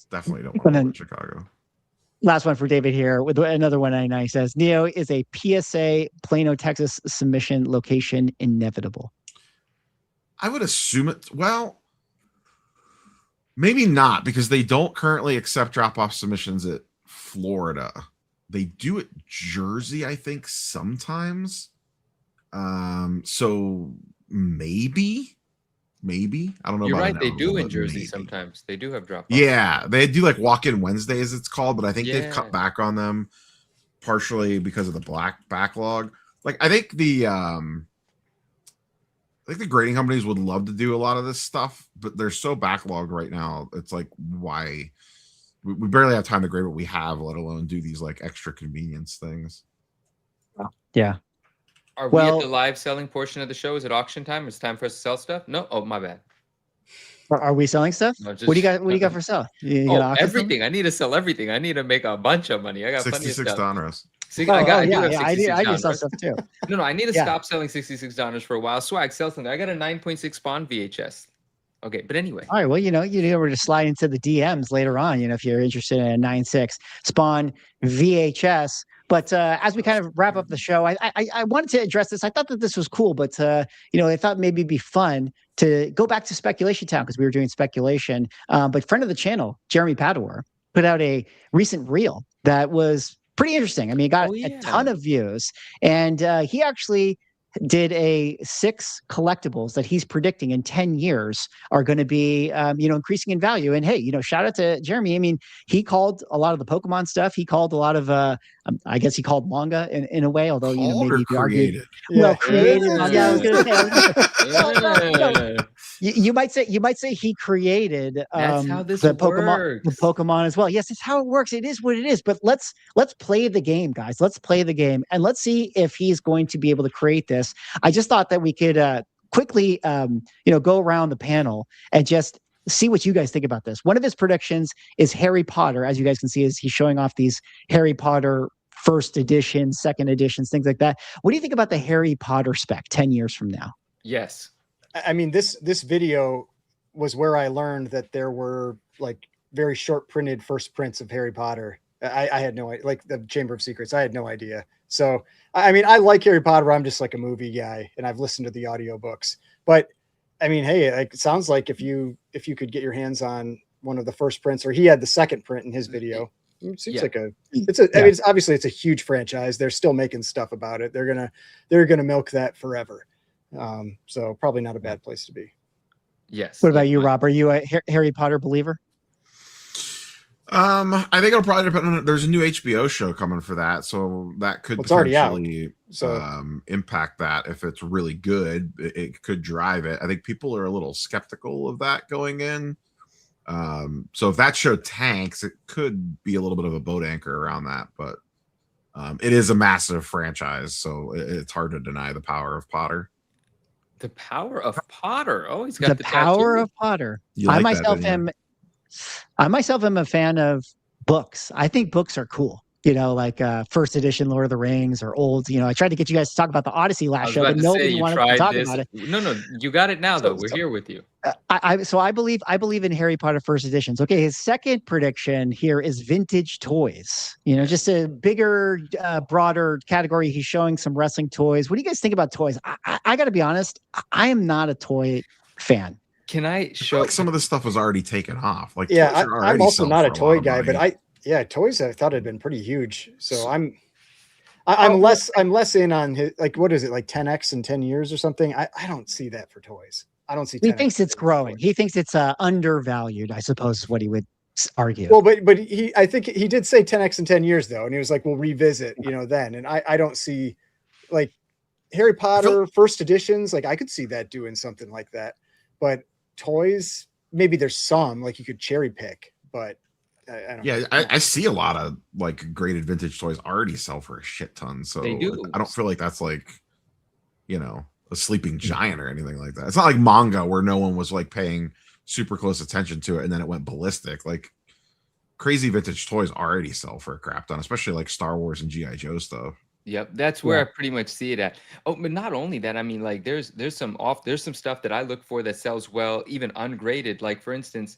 S4: Definitely don't want to go to Chicago.
S1: Last one for David here with another 199 says, Neo, is a PSA Plano, Texas submission location inevitable?
S4: I would assume it. Well, maybe not, because they don't currently accept drop-off submissions at Florida. They do at Jersey, I think, sometimes. So maybe. I don't know.
S2: You're right. They do in Jersey sometimes. They do have drop-off.
S4: Yeah, they do like walk-in Wednesdays, it's called, but I think they've cut back on them partially because of the backlog. Like I think the grading companies would love to do a lot of this stuff, but they're so backlogged right now. It's like, why? We barely have time to grade what we have, let alone do these like extra convenience things.
S1: Yeah.
S2: Are we at the live selling portion of the show? Is it auction time? It's time for us to sell stuff? No. Oh, my bad.
S1: Are we selling stuff? No, what do you got? What do you got for sale?
S2: Everything. Something? I need to sell everything. I need to make a bunch of money. I got plenty of stuff.
S4: Donruss.
S2: See, I do
S1: sell stuff too.
S2: No, I need to stop selling $66 for a while. Swag, sell something. I got a 9.6 Spawn VHS. Okay, but anyway.
S1: All right. Well, we're just slide into the DMs later on. If you're interested in a 9.6 Spawn VHS. But as we kind of wrap up the show, I wanted to address this. I thought that this was cool, but I thought maybe it'd be fun to go back to Speculation Town because we were doing speculation. But friend of the channel, Jeremy Padua, put out a recent reel that was pretty interesting. I mean, it got a ton of views, and he actually did 6 collectibles that he's predicting in 10 years are going to be, increasing in value. And hey, shout out to Jeremy. I mean, he called a lot of the Pokemon stuff. He called a lot of, I guess he called manga in a way, although, maybe
S4: created.
S1: Well, created. Yeah, I was going to say. You might say he created
S2: That's how this
S1: the Pokemon as well. Yes, it's how it works. It is what it is. But let's play the game, guys. Let's play the game, and let's see if he's going to be able to create this. I just thought that we could quickly, go around the panel and just see what you guys think about this. One of his predictions is Harry Potter. As you guys can see, he's showing off these Harry Potter first edition, second editions, things like that. What do you think about the Harry Potter spec 10 years from now?
S2: Yes.
S3: I mean, this video was where I learned that there were like very short printed first prints of Harry Potter. I had no idea, like the Chamber of Secrets. I had no idea. So, I mean, I like Harry Potter. I'm just like a movie guy, and I've listened to the audiobooks. But I mean, hey, it sounds like if you could get your hands on one of the first prints, or he had the second print in his video. It seems like I mean, it's obviously it's a huge franchise. They're still making stuff about it. They're gonna milk that forever. So probably not a bad place to be.
S2: Yes.
S1: What about you, Rob? Are you a Harry Potter believer?
S4: I think it'll probably depend on. There's a new HBO show coming for that, so that could potentially impact that. If it's really good, it could drive it. I think people are a little skeptical of that going in. So if that show tanks, it could be a little bit of a boat anchor around that, but it is a massive franchise, so it's hard to deny the power of Potter.
S2: The power of Potter. Oh, he's got
S1: the power
S2: tattoo.
S1: of Potter.
S4: You like
S1: I myself am a fan of books. I think books are cool. You know, like first edition Lord of the Rings or old. You know, I tried to get you guys to talk about the Odyssey last show, but nobody wanted to talk about it.
S2: No, you got it now, though. We're here with you.
S1: I believe in Harry Potter first editions. Okay, his second prediction here is vintage toys. You know, just a bigger, broader category. He's showing some wrestling toys. What do you guys think about toys? I got to be honest. I am not a toy fan.
S2: Can I show?
S4: Like some of this stuff was already taken off. Like
S3: yeah, I'm also not a toy guy,
S4: but
S3: toys I thought had been pretty huge. So I'm less in on his, like, what is it, like 10x in 10 years or something? I don't see that for toys. I don't see.
S1: He thinks it's growing. He thinks it's undervalued, I suppose is what he would argue.
S3: Well, but I think he did say 10x in 10 years though, and he was like, we'll revisit, you know, then. And I don't see, like, Harry Potter first editions. Like, I could see that doing something like that, but toys, maybe there's some, like, you could cherry pick, but I don't know.
S4: I see a lot of like graded vintage toys already sell for a shit ton. So
S2: they do.
S4: I don't feel like that's like, you know, a sleeping giant or anything like that. It's not like manga where no one was like paying super close attention to it and then it went ballistic. Like crazy vintage toys already sell for a crap ton, especially like Star Wars and G.I. Joe stuff.
S2: Yep, that's where I pretty much see it at. Oh, but not only that, I mean, like there's some stuff that I look for that sells well, even ungraded. Like for instance,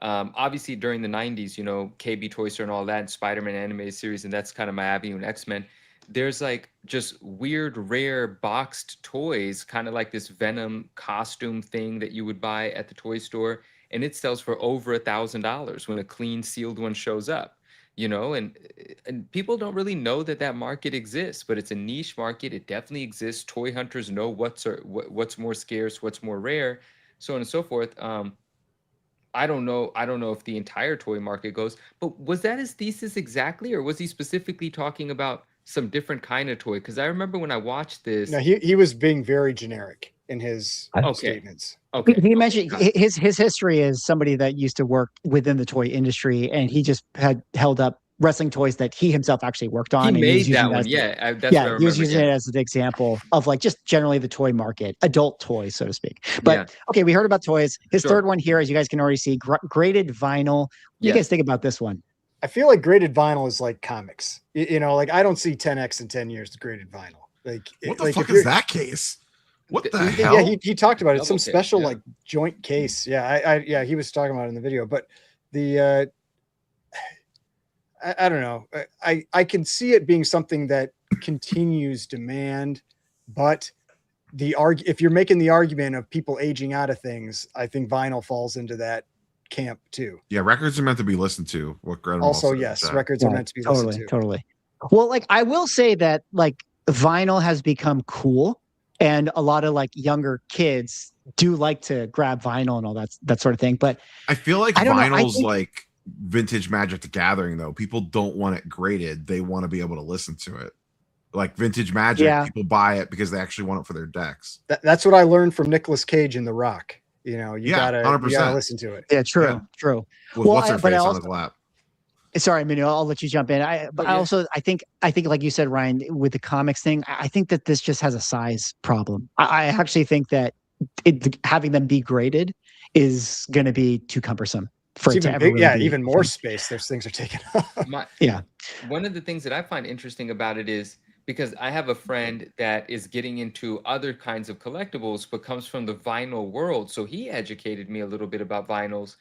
S2: obviously during the 90s, you know, KB Toy Store and all that, and Spider-Man animated series, and that's kind of my avenue, and X-Men. There's like just weird, rare boxed toys, kind of like this Venom costume thing that you would buy at the toy store, and it sells for over $1,000 when a clean sealed one shows up. You know, and people don't really know that market exists, but it's a niche market. It definitely exists. Toy hunters know what's more scarce, what's more rare, so on and so forth. I don't know if the entire toy market goes, but was that his thesis exactly, or was he specifically talking about some different kind of toy? Because I remember when I watched this.
S3: No, he was being very generic in his statements.
S1: Okay. He mentioned his history as somebody that used to work within the toy industry, and he just had held up wrestling toys that he himself actually worked on.
S2: He made that one. He
S1: was using it as an example of like just generally the toy market, adult toys, so to speak. But okay, we heard about toys. His third one here, as you guys can already see, graded vinyl. What do you guys think about this one?
S3: I feel like graded vinyl is like comics. You know, like I don't see 10x in 10 years to graded vinyl. Like
S4: what the fuck is that case? What the hell?
S3: Yeah, he talked about it. Some special like joint case. Yeah, he was talking about it in the video. But the I don't know. I can see it being something that continues demand, but if you're making the argument of people aging out of things, I think vinyl falls into that camp too.
S4: Yeah, records are meant to be listened to.
S3: Also, yes, records are meant to be listened to.
S1: Totally. Well, like I will say that like vinyl has become cool. And a lot of like younger kids do like to grab vinyl and all that sort of thing. But
S4: I feel like vinyl's like vintage Magic the Gathering, though. People don't want it graded. They want to be able to listen to it. Like vintage Magic, people buy it because they actually want it for their decks.
S3: That's what I learned from Nicolas Cage in The Rock. You know, you gotta listen to it.
S1: Yeah, true.
S4: With what's her face on his lap.
S1: Sorry, Minu, I'll let you jump in. I think like you said, Ryan, with the comics thing, I think that this just has a size problem. I actually think that having them be graded is going to be too cumbersome for it to ever
S3: even more space those things are taking up.
S2: One of the things that I find interesting about it is because I have a friend that is getting into other kinds of collectibles, but comes from the vinyl world. So he educated me a little bit about vinyls.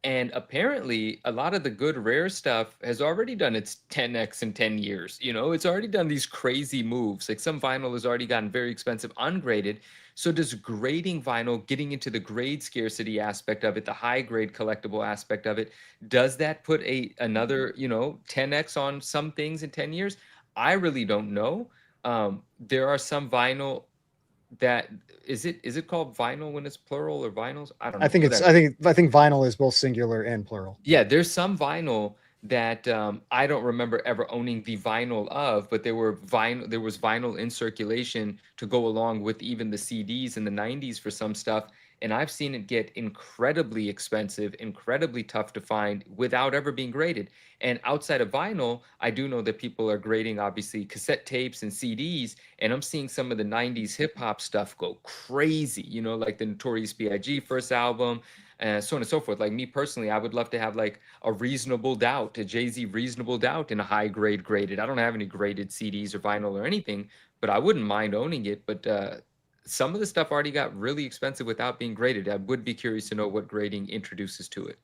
S2: And apparently, a lot of the good rare stuff has already done its 10x in 10 years. You know, it's already done these crazy moves. Like some vinyl has already gotten very expensive, ungraded. So does grading vinyl, getting into the grade scarcity aspect of it, the high grade collectible aspect of it, does that put another 10x on some things in 10 years? I really don't know. There are some vinyl that is it called vinyl when it's plural or vinyls? I don't know.
S3: I think vinyl is both singular and plural.
S2: Yeah, there's some vinyl that I don't remember ever owning the vinyl of, but there was vinyl in circulation to go along with even the CDs in the 90s for some stuff. And I've seen it get incredibly expensive, incredibly tough to find without ever being graded. And outside of vinyl, I do know that people are grading, obviously, cassette tapes and CDs. And I'm seeing some of the 90s hip hop stuff go crazy, you know, like the Notorious B.I.G. first album, and so on and so forth. Like me personally, I would love to have like a Reasonable Doubt, a Jay-Z Reasonable Doubt in a high grade graded. I don't have any graded CDs or vinyl or anything, but I wouldn't mind owning it. But some of the stuff already got really expensive without being graded. I would be curious to know what grading introduces to it.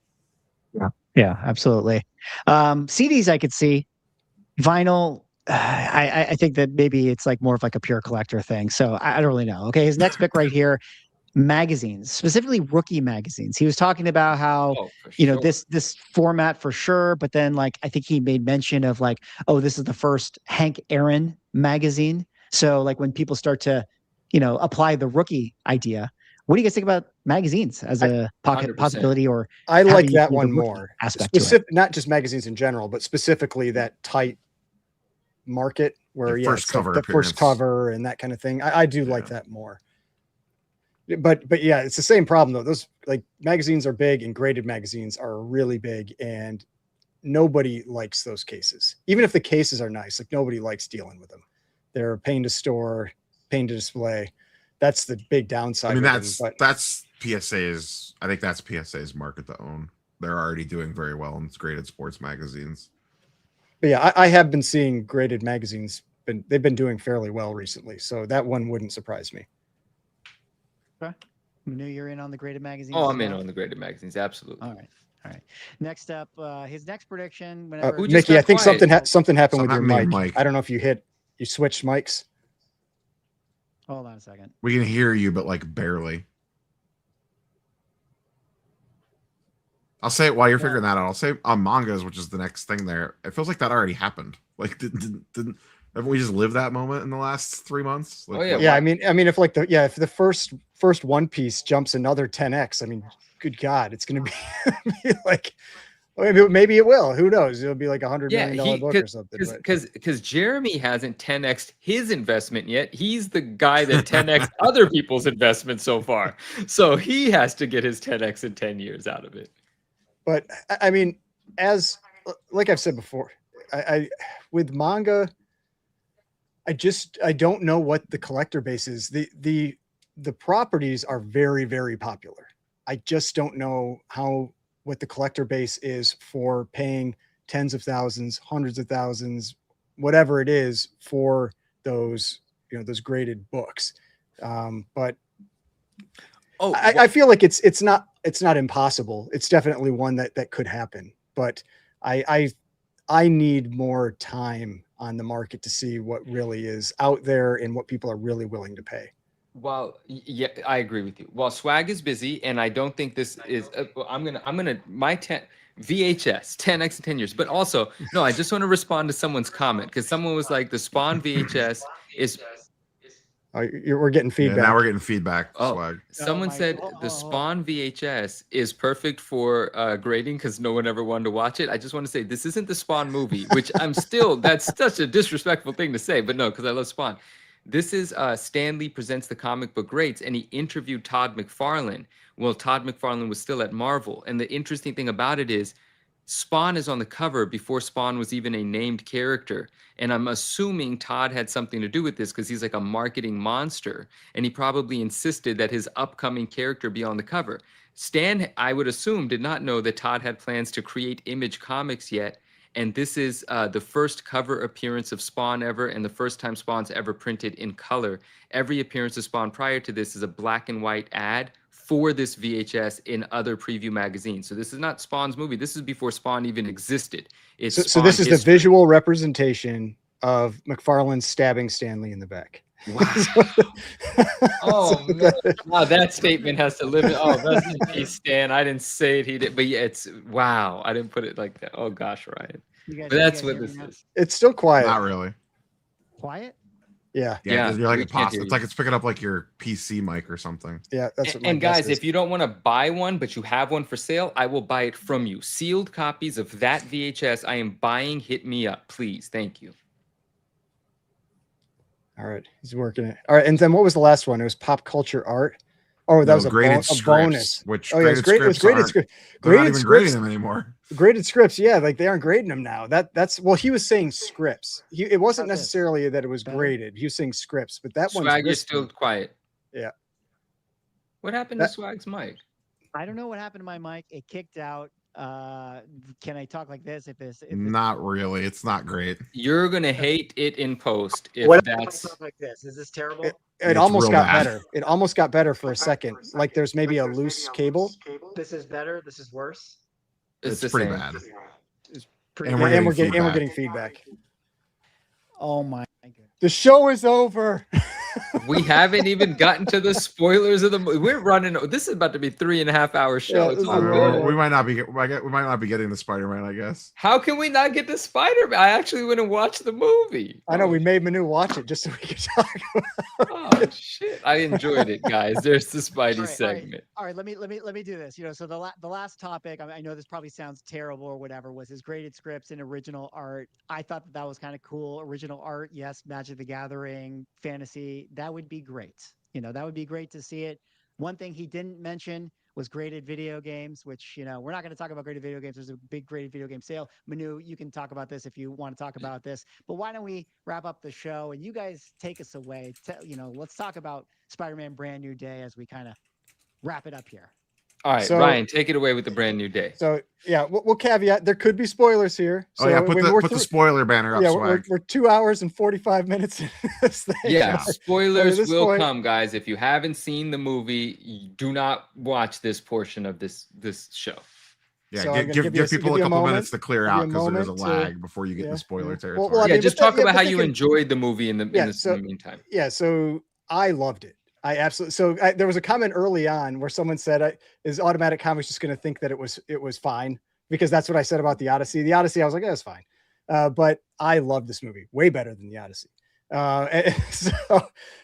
S1: Yeah, absolutely. CDs I could see. Vinyl, I think that maybe it's like more of like a pure collector thing. So I don't really know. Okay, his next pick right here, magazines, specifically rookie magazines. He was talking about how this format for sure, but then like I think he made mention of like, oh, this is the first Hank Aaron magazine. So like when people start to, apply the rookie idea. What do you guys think about magazines as a possibility? Or
S3: I like that one more.
S1: Aspect to it.
S3: Not just magazines in general, but specifically that tight market where
S4: the first
S3: cover and that kind of thing. I do like that more. But yeah, it's the same problem though. Those like magazines are big and graded magazines are really big, and nobody likes those cases. Even if the cases are nice, like nobody likes dealing with them. They're a pain to store, pain to display. That's the big downside.
S4: I mean, that's PSA's. I think that's PSA's market to own. They're already doing very well in graded sports magazines.
S3: But yeah, I have been seeing graded magazines. They've been doing fairly well recently, so that one wouldn't surprise me.
S1: Okay. Manu, you're in on the graded magazines?
S2: Oh, I'm in on the graded magazines. Absolutely.
S1: All right. Next up, his next prediction.
S3: Nikki, I think something happened with your mic. I don't know if you switched mics.
S1: Hold on a second.
S4: We can hear you, but like barely. I'll say it while you're figuring that out. I'll say on mangas, which is the next thing there. It feels like that already happened. Like, haven't we just lived that moment in the last 3 months? Like,
S3: yeah. I mean, if the first One Piece jumps another 10x, I mean, good God, it's going to be like. Maybe it will. Who knows? It'll be like $100 million book or something.
S2: Because Jeremy hasn't 10x his investment yet. He's the guy that 10x other people's investment so far. So he has to get his 10x in 10 years out of it.
S3: But I mean, like I've said before, I with manga, I don't know what the collector base is. The properties are very, very popular. I just don't know what the collector base is for paying tens of thousands, hundreds of thousands, whatever it is for those graded books. But I feel like it's not impossible. It's definitely one that could happen, but I need more time on the market to see what really is out there and what people are really willing to pay.
S2: Well, yeah, I agree with you. Well, Swag is busy, and I don't think this is. I'm gonna my 10 VHS 10x in 10 years. But also, no, I just want to respond to someone's comment because someone was like, the Spawn VHS is.
S3: We're getting feedback.
S4: Yeah, now we're getting feedback.
S2: Swag. Someone said the Spawn VHS is perfect for grading because no one ever wanted to watch it. I just want to say this isn't the Spawn movie, which that's such a disrespectful thing to say, but no, because I love Spawn. This is Stan Lee Presents the Comic Book Greats, and he interviewed Todd McFarlane. Well, Todd McFarlane was still at Marvel, and the interesting thing about it is Spawn is on the cover before Spawn was even a named character, and I'm assuming Todd had something to do with this because he's like a marketing monster, and he probably insisted that his upcoming character be on the cover. Stan, I would assume, did not know that Todd had plans to create Image Comics yet, and this is the first cover appearance of Spawn ever, and the first time Spawn's ever printed in color. Every appearance of Spawn prior to this is a black and white ad for this VHS in other preview magazines. So this is not Spawn's movie. This is before Spawn even existed.
S3: So this is the visual representation of McFarlane stabbing Stan Lee in the back.
S2: Wow. Oh, man. Wow, that statement has to live in. Oh, that's in peace, Stan. I didn't say it. He did. But yeah, it's wow. I didn't put it like that. Oh, gosh, Ryan. But that's what this is.
S3: It's still quiet.
S4: Not really.
S1: Quiet?
S3: Yeah.
S4: You're like it's like it's picking up like your PC mic or something.
S3: Yeah, that's what
S2: and guys, if you don't want to buy one, but you have one for sale, I will buy it from you. Sealed copies of that VHS I am buying. Hit me up, please. Thank you.
S3: All right, he's working it. All right, and then what was the last one? It was Pop Culture Art. Oh, that was a
S4: scripts,
S3: bonus.
S4: Which
S3: oh yeah, it was great. It was graded scripts.
S4: They're not even grading them anymore.
S3: Graded scripts, yeah, like they aren't grading them now. That's well, he was saying scripts. It wasn't necessarily that it was graded. He was saying scripts, but that one's
S2: Swag is still quiet.
S3: Yeah.
S2: What happened to Swag's mic?
S1: I don't know what happened to my mic. It kicked out. Can I talk like this? If
S4: not really, it's not great.
S2: You're gonna hate it in post if that's
S1: talk like this. Is this terrible?
S3: It almost got better. It almost got better for a second. Like there's maybe a loose cable.
S1: This is better. This is worse.
S2: It's
S4: pretty bad.
S1: It's pretty
S3: And we're getting feedback.
S1: Oh my goodness.
S3: The show is over.
S2: We haven't even gotten to the spoilers of the movie. We're running. This is about to be 3.5 hour show.
S3: Yeah,
S4: we might not be getting the Spider-Man, I guess.
S2: How can we not get the Spider-Man? I actually went and watched the movie.
S3: I know we made Manu watch it just so we could talk
S2: about it. Oh shit! I enjoyed it, guys. There's the Spidey segment.
S1: All right, let me do this. So the last topic. I know this probably sounds terrible or whatever. Was his graded scripts and original art. I thought that was kind of cool. Original art, yes. Magic the Gathering, fantasy. That would be great. That would be great to see it. One thing he didn't mention was graded video games, which, we're not going to talk about graded video games. There's a big graded video game sale. Manu, you can talk about this if you want to talk about this. But why don't we wrap up the show and you guys take us away. Let's talk about Spider-Man Brand New Day as we kind of wrap it up here.
S2: All right, so, Ryan, take it away with the Brand New Day.
S3: So, yeah, we'll caveat. There could be spoilers here. So,
S4: put the spoiler banner up.
S3: Yeah, we're 2 hours and 45 minutes in this thing.
S2: Yeah, spoilers will come, guys. If you haven't seen the movie, do not watch this portion of this show.
S4: Yeah, so give people a couple minutes to clear out because there's a lag before you get in the spoiler territory.
S2: Well, just talk about how you enjoyed the movie in the meantime.
S3: Yeah, so I loved it. I absolutely. So there was a comment early on where someone said, "Is Automatic Comics just going to think that it was fine?" Because that's what I said about the Odyssey. The Odyssey, I was like, "Yeah, it's fine," but I love this movie way better than the Odyssey.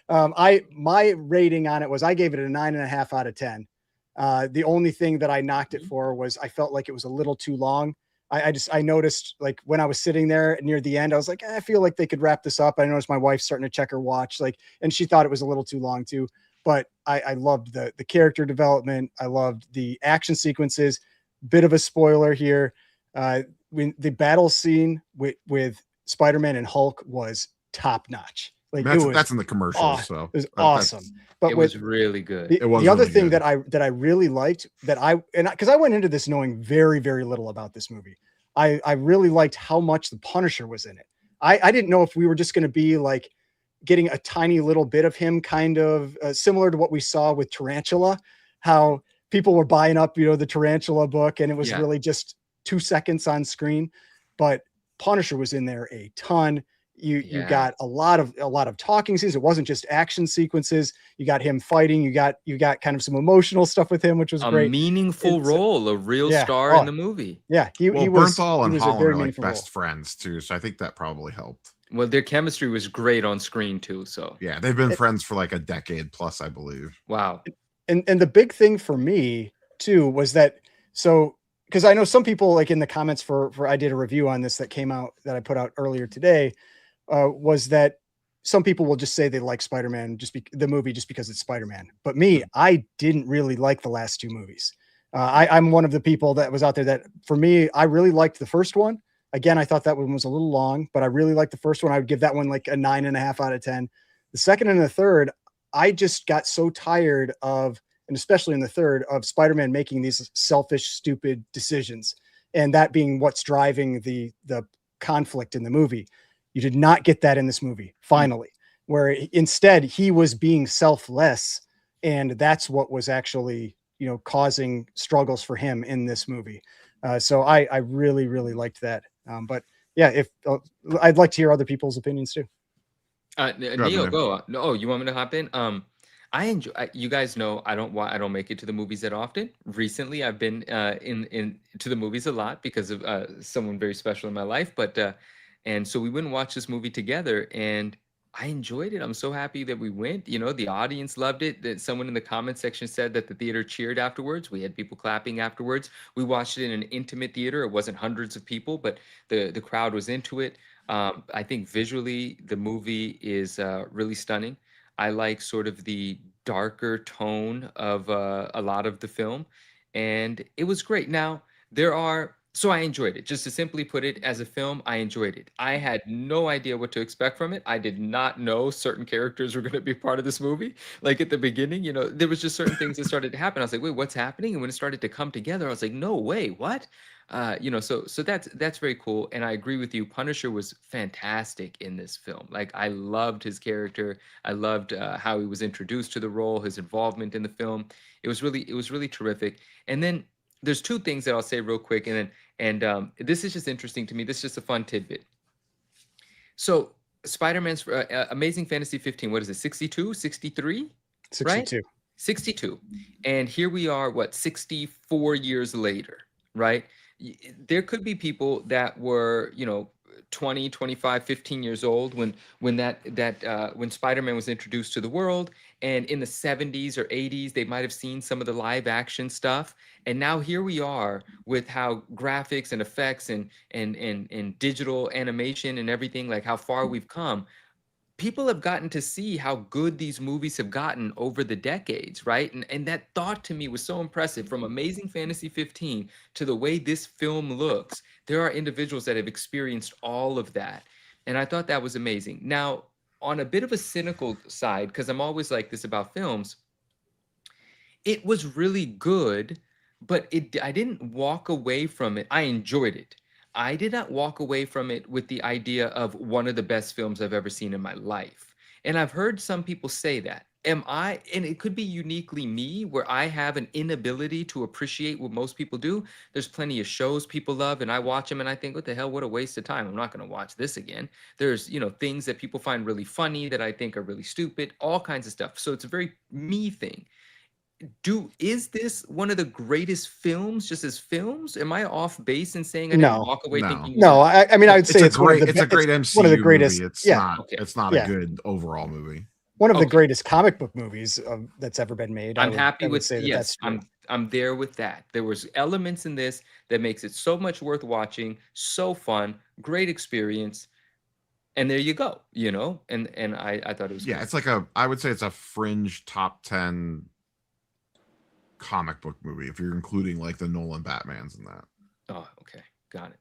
S3: My rating on it was I gave it a 9.5 out of 10. The only thing that I knocked it for was I felt like it was a little too long. I noticed, like, when I was sitting there near the end, I was like, I feel like they could wrap this up. I noticed my wife starting to check her watch, and she thought it was a little too long too. But I loved the character development. I loved the action sequences. Bit of a spoiler here. When the battle scene with Spider-Man and Hulk was top notch. Like
S4: that's in the commercials. So
S3: it was awesome. But
S2: it was really good.
S3: The other thing that I really liked because I went into this knowing very, very little about this movie. I really liked how much the Punisher was in it. I didn't know if we were just going to be like getting a tiny little bit of him, kind of similar to what we saw with Tarantula, how people were buying up, the Tarantula book, and it was really just 2 seconds on screen. But Punisher was in there a ton. You got a lot of talking scenes. It wasn't just action sequences. You got him fighting. You got kind of some emotional stuff with him, which was great.
S2: A meaningful role, a real star in the movie.
S3: Yeah, he was.
S4: Bernthal and Holland are like best friends too, so I think that probably helped.
S2: Well, their chemistry was great on screen too. So
S4: yeah, they've been friends for like a decade plus, I believe.
S2: Wow.
S3: And the big thing for me too was that because I know some people, like in the comments for I did a review on this that I put out earlier today. Was that some people will just say they like Spider-Man the movie just because it's Spider-Man. But me, I didn't really like the last 2 movies. I'm one of the people that was out there that, for me, I really liked the first one. Again, I thought that one was a little long, but I really liked the first one. I would give that one like a 9.5 out of 10. The second and the third, I just got so tired of, and especially in the third, of Spider-Man making these selfish, stupid decisions, and that being what's driving the conflict in the movie. You did not get that in this movie, finally, where instead he was being selfless. And that's what was actually, causing struggles for him in this movie. So I really, really liked that. But yeah, I'd like to hear other people's opinions too.
S2: Neil, go. No, you want me to hop in? I enjoy. You guys know I don't make it to the movies that often. Recently, I've been to the movies a lot because of someone very special in my life. But and so we went and watched this movie together, and I enjoyed it. I'm so happy that we went. The audience loved it. That someone in the comment section said that the theater cheered afterwards. We had people clapping afterwards. We watched it in an intimate theater. It wasn't hundreds of people, but the crowd was into it. I think visually the movie is really stunning. I like sort of the darker tone of a lot of the film, and it was great. Now, so I enjoyed it. Just to simply put it, as a film, I enjoyed it. I had no idea what to expect from it. I did not know certain characters were going to be part of this movie. Like at the beginning, there was just certain things that started to happen. I was like, wait, what's happening? And when it started to come together, I was like, no way, what? So that's very cool. And I agree with you. Punisher was fantastic in this film. Like I loved his character. I loved how he was introduced to the role, his involvement in the film. It was really terrific. And then there's two things that I'll say real quick, and this is just interesting to me. This is just a fun tidbit. So Spider-Man's Amazing Fantasy 15, what is it, 62, 63?
S3: 62.
S2: Right? 62. And here we are, 64 years later, right? There could be people that were, 20, 25, 15 years old when when Spider-Man was introduced to the world, and in the 70s or 80s they might have seen some of the live action stuff, and now here we are with how graphics and effects and digital animation and everything, like how far we've come. People have gotten to see how good these movies have gotten over the decades, right? And that thought to me was so impressive. From Amazing Fantasy 15 to the way this film looks, there are individuals that have experienced all of that. And I thought that was amazing. Now, on a bit of a cynical side, because I'm always like this about films, it was really good, but I didn't walk away from it. I enjoyed it. I did not walk away from it with the idea of one of the best films I've ever seen in my life. And I've heard some people say that. And it could be uniquely me, where I have an inability to appreciate what most people do. There's plenty of shows people love, and I watch them and I think, what the hell, what a waste of time. I'm not going to watch this again. There's, things that people find really funny that I think are really stupid, all kinds of stuff. So it's a very me thing. Is this one of the greatest films, just as films? Am I off base in saying I didn't walk away thinking?
S3: No, I mean, I would say
S4: it's a great MCU
S3: one of the greatest.
S4: Movie. It's not a good overall movie.
S3: One of the greatest comic book movies that's ever been made.
S2: I'm happy with yes. I'm there with that. There was elements in this that makes it so much worth watching, so fun, great experience. And there you go, and I thought it was
S4: it's like I would say it's a fringe top 10 comic book movie if you're including like the Nolan Batmans in that.
S2: Oh, okay, got it.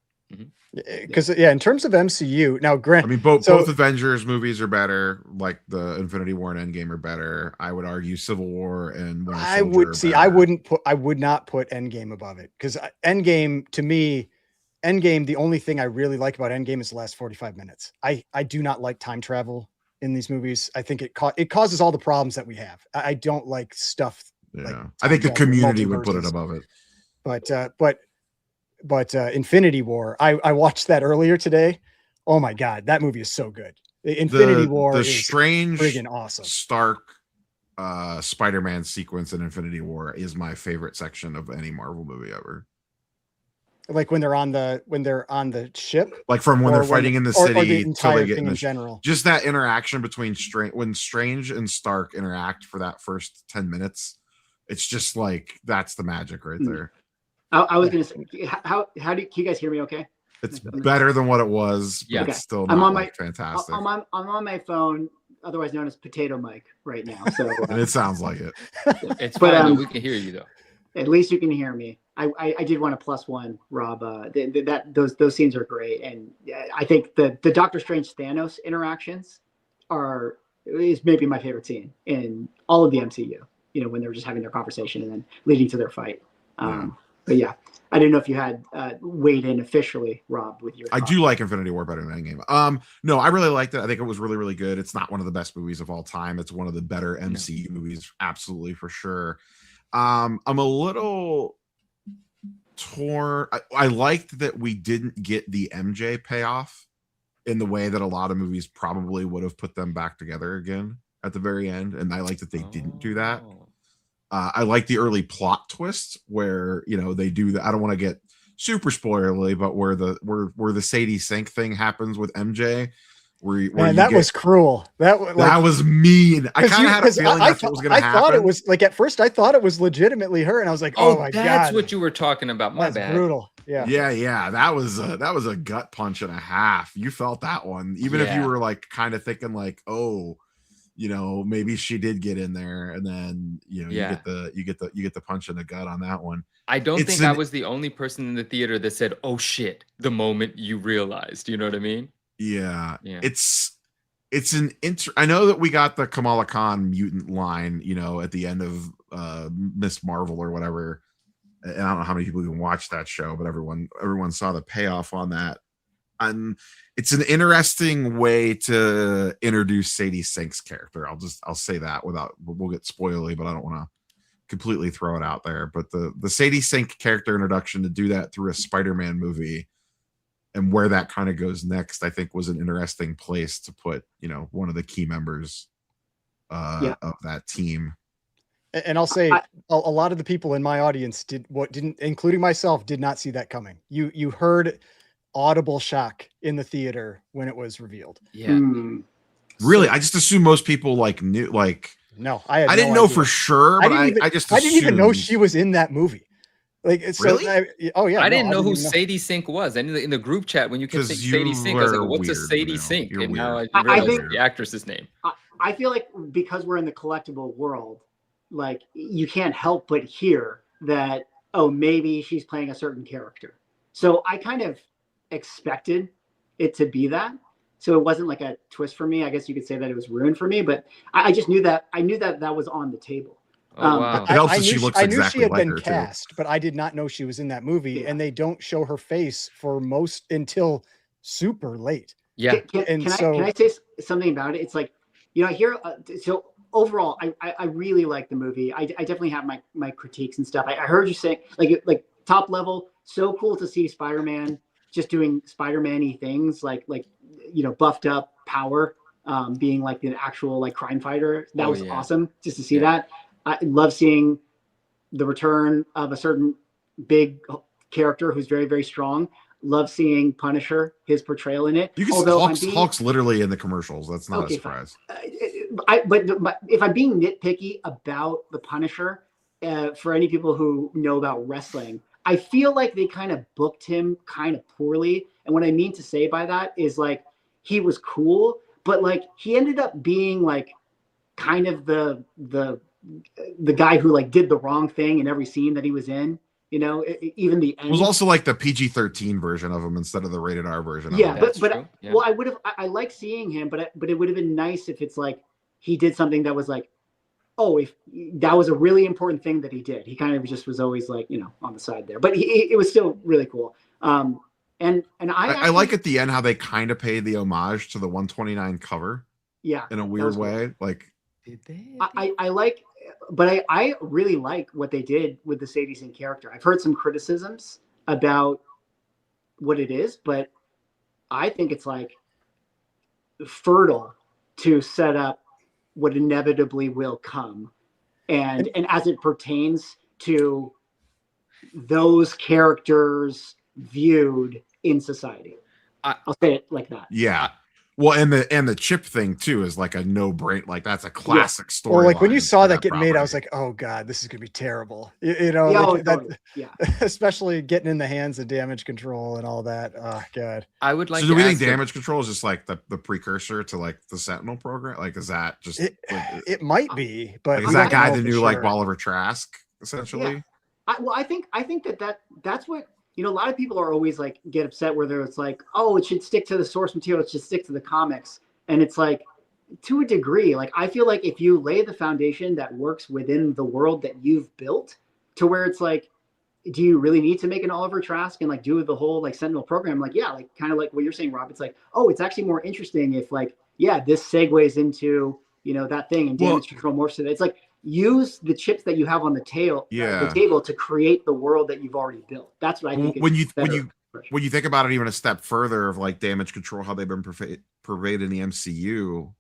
S3: Because in terms of MCU, now Grant,
S4: I mean both Avengers movies are better, like the Infinity War and Endgame are better. I would argue Civil War and Winter Soldier
S3: I would not put Endgame above it, because Endgame, to me, the only thing I really like about Endgame is the last 45 minutes. I do not like time travel in these movies. I think it causes all the problems that we have. I don't like stuff.
S4: Yeah,
S3: like
S4: I think the community would put it above it.
S3: But Infinity War, I watched that earlier today. Oh my God, that movie is so good. Infinity War is
S4: strange,
S3: friggin' awesome.
S4: Stark Spider-Man sequence in Infinity War is my favorite section of any Marvel movie ever.
S3: Like when they're on the ship,
S4: like from when they're fighting in the city,
S3: or the entire thing in general.
S4: Just that interaction between when Strange and Stark interact for that first 10 minutes. It's just like, that's the magic right there.
S1: I was going to say, how can you guys hear me okay?
S4: It's better than what it was, but it's still not fantastic.
S1: I'm on my phone, otherwise known as potato mic right now. So
S4: and it sounds like it.
S2: It's fine, we can hear you though.
S1: At least you can hear me. I did want to +1, Rob. Those scenes are great, and I think the Doctor Strange Thanos interactions is maybe my favorite scene in all of the MCU. When they were just having their conversation and then leading to their fight. But yeah, I didn't know if you had weighed in officially, Rob, with your thoughts.
S4: I do like Infinity War better than Endgame. No, I really liked it. I think it was really, really good. It's not one of the best movies of all time. It's one of the better MCU movies, absolutely, for sure. I'm a little torn. I liked that we didn't get the MJ payoff in the way that a lot of movies probably would have put them back together again at the very end, and I like that they didn't do that. I like the early plot twists where they do that. I don't want to get super spoilerly, but where the Sadie Sink thing happens with MJ,
S3: that was cruel. That
S4: was mean. I kind of had a feeling that's what was going to happen.
S3: I thought it was like, at first I thought it was legitimately her, and I was like, oh my God,
S2: that's what you were talking about. My bad.
S3: Brutal. Yeah.
S4: That was a gut punch and a half. You felt that one, even if you were like kind of thinking like, oh, you know, maybe she did get in there, and then you know, you get the punch in the gut on that one.
S2: I don't think I was the only person in the theater that said, "Oh shit," the moment you realized. You know what I mean?
S4: Yeah. It's an I know that we got the Kamala Khan mutant line, you know, at the end of Miss Marvel or whatever. And I don't know how many people even watched that show, but everyone saw the payoff on that. And it's an interesting way to introduce Sadie Sink's character. I'll say that we'll get spoily, but I don't want to completely throw it out there. But the Sadie Sink character introduction, to do that through a Spider-Man movie and where that kind of goes next, I think was an interesting place to put, you know, one of the key members of that team.
S3: And I'll say a lot of the people in my audience didn't, including myself, did not see that coming. You heard audible shock in the theater when it was revealed.
S2: Yeah.
S4: Really? I just assumed most people knew,
S3: no, I
S4: didn't know for sure, but I
S3: didn't even know she was in that movie.
S4: Really?
S2: I didn't know who Sadie Sink was. And in the group chat, when you kept saying Sadie Sink, I was like, what's a Sadie Sink? And now I realized the actress's name.
S1: I feel like because we're in the collectible world, like you can't help but hear that, oh, maybe she's playing a certain character. So I kind of expected it to be that. So it wasn't like a twist for me. I guess you could say that it was ruined for me, but I just knew that that was on the table.
S2: Oh, wow.
S4: It helps that she looks exactly like her.
S3: I knew she had been cast, but I did not know she was in that movie, and they don't show her face until super late.
S2: Yeah.
S1: Can I say something about it? It's like, you know, I hear, so overall, I really like the movie. I definitely have my critiques and stuff. I heard you say, like top level, so cool to see Spider-Man just doing Spider-Man-y things, like you know, buffed up power, being like the actual like crime fighter. That was awesome just to see that. I love seeing the return of a certain big character who's very, very strong. Love seeing Punisher, his portrayal in it.
S4: You can see Hulk's literally in the commercials. That's not a surprise.
S1: But if I'm being nitpicky about the Punisher, for any people who know about wrestling, I feel like they kind of booked him kind of poorly. And what I mean to say by that is, like, he was cool, but like he ended up being like kind of the guy who like did the wrong thing in every scene that he was in. You know, even the end.
S4: It was also like the PG-13 version of him instead of the rated R version.
S1: Yeah, but well, I like seeing him, but it would have been nice if it's like he did something that was like, oh, if that was a really important thing that he did. He kind of just was always like, you know, on the side there, but it was still really cool. And I
S4: like at the end how they kind of paid the homage to the 129 cover.
S1: Yeah,
S4: in a weird way.
S1: Cool.
S4: Like,
S2: did they?
S1: I really like what they did with the Sadie Sink character. I've heard some criticisms about what it is, but I think it's like fertile to set up what inevitably will come. And as it pertains to those characters viewed in society. I'll say it like that.
S4: Yeah. Well, and the chip thing too is like a no-brainer. Like that's a classic story.
S3: Well, like when you saw that get made, I was like, oh god, this is gonna be terrible. You know, especially getting in the hands of Damage Control and all that. Oh god.
S2: I would like.
S4: So do we think Damage Control is just like the precursor to like the Sentinel program? Like, is that just?
S3: It might be, but
S4: like, is that guy the new like Bolivar Trask essentially?
S1: Yeah. I think that's what. You know, a lot of people are always like get upset whether it's like, oh, it should stick to the source material, it should stick to the comics. And it's like, to a degree, like I feel like if you lay the foundation that works within the world that you've built, to where it's like, do you really need to make an Oliver Trask and like do the whole like Sentinel program? Like, yeah, like kind of like what you're saying, Rob. It's like, oh, it's actually more interesting if like, yeah, this segues into, you know, that thing and Damage Control morphs to that. It's like, use the chips that you have on the table to create the world that you've already built. That's what I think.
S4: When you think about it even a step further of like Damage Control, how they've been pervaded in the MCU,